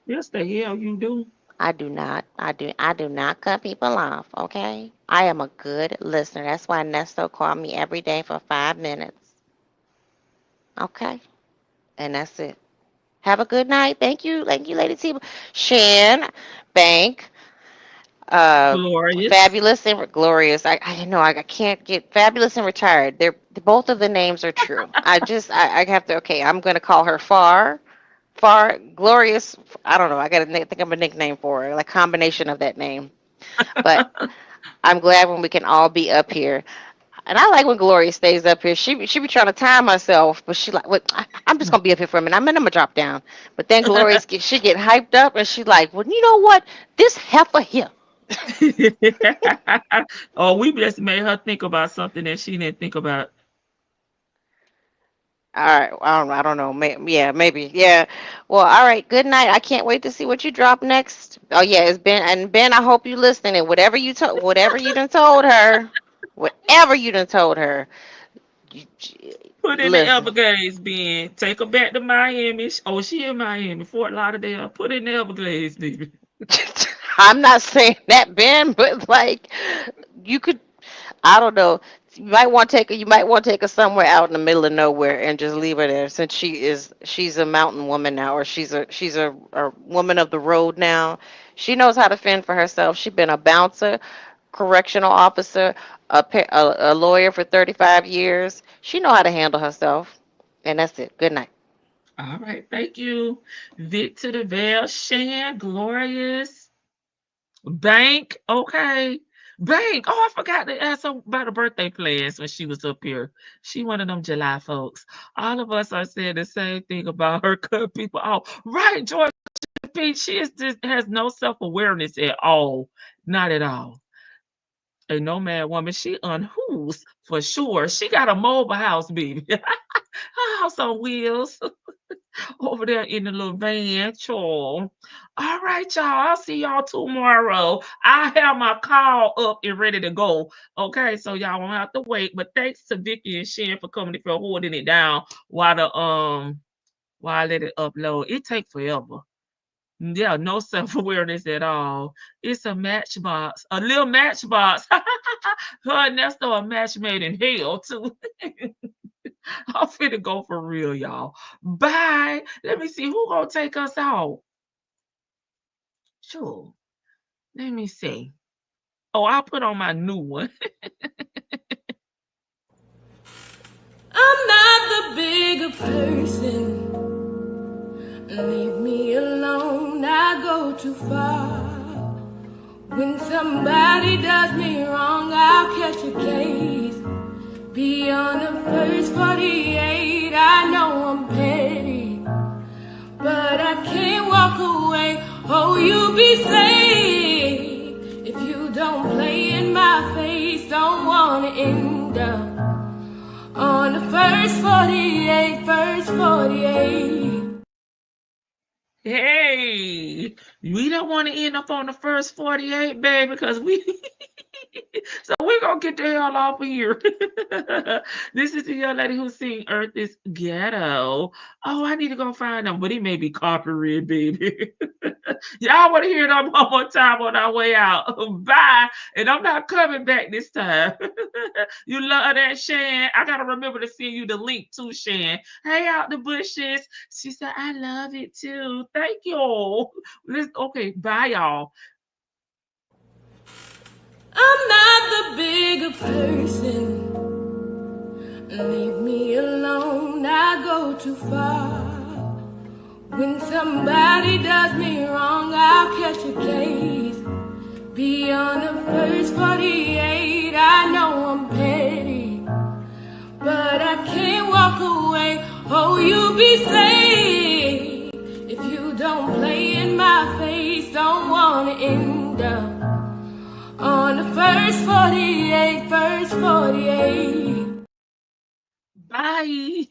Yes, the hell you do. I do not. I do not cut people off, okay? I am a good listener. That's why Nesto called me every day for 5 minutes. Okay? And that's it. Have a good night. Thank you, Lady T. Shan, Bank, Glorious. Fabulous and Glorious. I know I can't get Fabulous and Retired. They're both of the names are true. I have to. Okay, I'm gonna call her Far Glorious. I don't know. I gotta think of a nickname for her, like combination of that name. But I'm glad when we can all be up here. And I like when Gloria stays up here. She be trying to time herself, but she like, what? I'm just gonna be up here for a minute. I'm gonna drop down. But then she get hyped up, and she like, well, you know what? This heifer here. Oh, we just made her think about something that she didn't think about. All right, I don't know. Yeah, maybe. Yeah. Well, all right. Good night. I can't wait to see what you drop next. Oh yeah, it's Ben and Ben. I hope you listening. And whatever you done told her, whatever you done told her, you, Put in the listen. Everglades, Ben. Take her back to Miami. Oh, she in Miami, Fort Lauderdale. Put in the Everglades, baby. I'm not saying that, Ben, but like you could. I don't know. You might want to take her somewhere out in the middle of nowhere and just leave her there since she's a mountain woman now, or she's a woman of the road now. She knows how to fend for herself. She's been a bouncer, correctional officer, a lawyer for 35 years. She know how to handle herself. And that's it. Good night. All right. Thank you. Victor the Veil, Shan, Glorious, Bank. Okay. Bank. Oh, I forgot to ask her about the birthday plans when she was up here. She one of them July folks. All of us are saying the same thing about her cut people off. Right, Georgia P. She has no self-awareness at all. Not at all. A nomad woman. She unwho's for sure. She got a mobile house, baby. Her house on wheels. Over there in the little van, y'all. All right, y'all. I'll see y'all tomorrow. I have my call up and ready to go. Okay, so y'all won't have to wait. But thanks to Vicky and Shan for coming for holding it down while I let it upload. It take forever. Yeah, no self-awareness at all. It's a matchbox, a little matchbox. Her Ernesto a match made in hell too. I'm finna go for real, y'all. Bye. Let me see who gonna take us out. Sure. Let me see. Oh, I'll put on my new one. I'm not the bigger person. Leave me alone. I go too far. When somebody does me wrong, I'll catch a case. Beyond the first 48, I know I'm petty, but I can't walk away. Oh, you be safe if you don't play in my face. Don't wanna end up on the first 48, first 48. Hey, we don't want to end up on the first 48, baby, because so we're gonna get the hell off of here. This is the young lady who sing Earth is Ghetto. Oh, I need to go find them, but he may be copyrighted, baby. Y'all want to hear them one more time on our way out. Bye. And I'm not coming back this time. You love that, Shan? I gotta remember to send you the link too, Shan. Hey, out the bushes. She said, I love it too. Thank you. Okay, bye, y'all. I'm not the bigger person. Leave me alone. I go too far. When somebody does me wrong, I'll catch a case. Beyond the first 48, I know I'm petty, but I can't walk away. Oh, you be safe if you don't play in my face. Don't wanna end up on the first 48, first 48. Bye.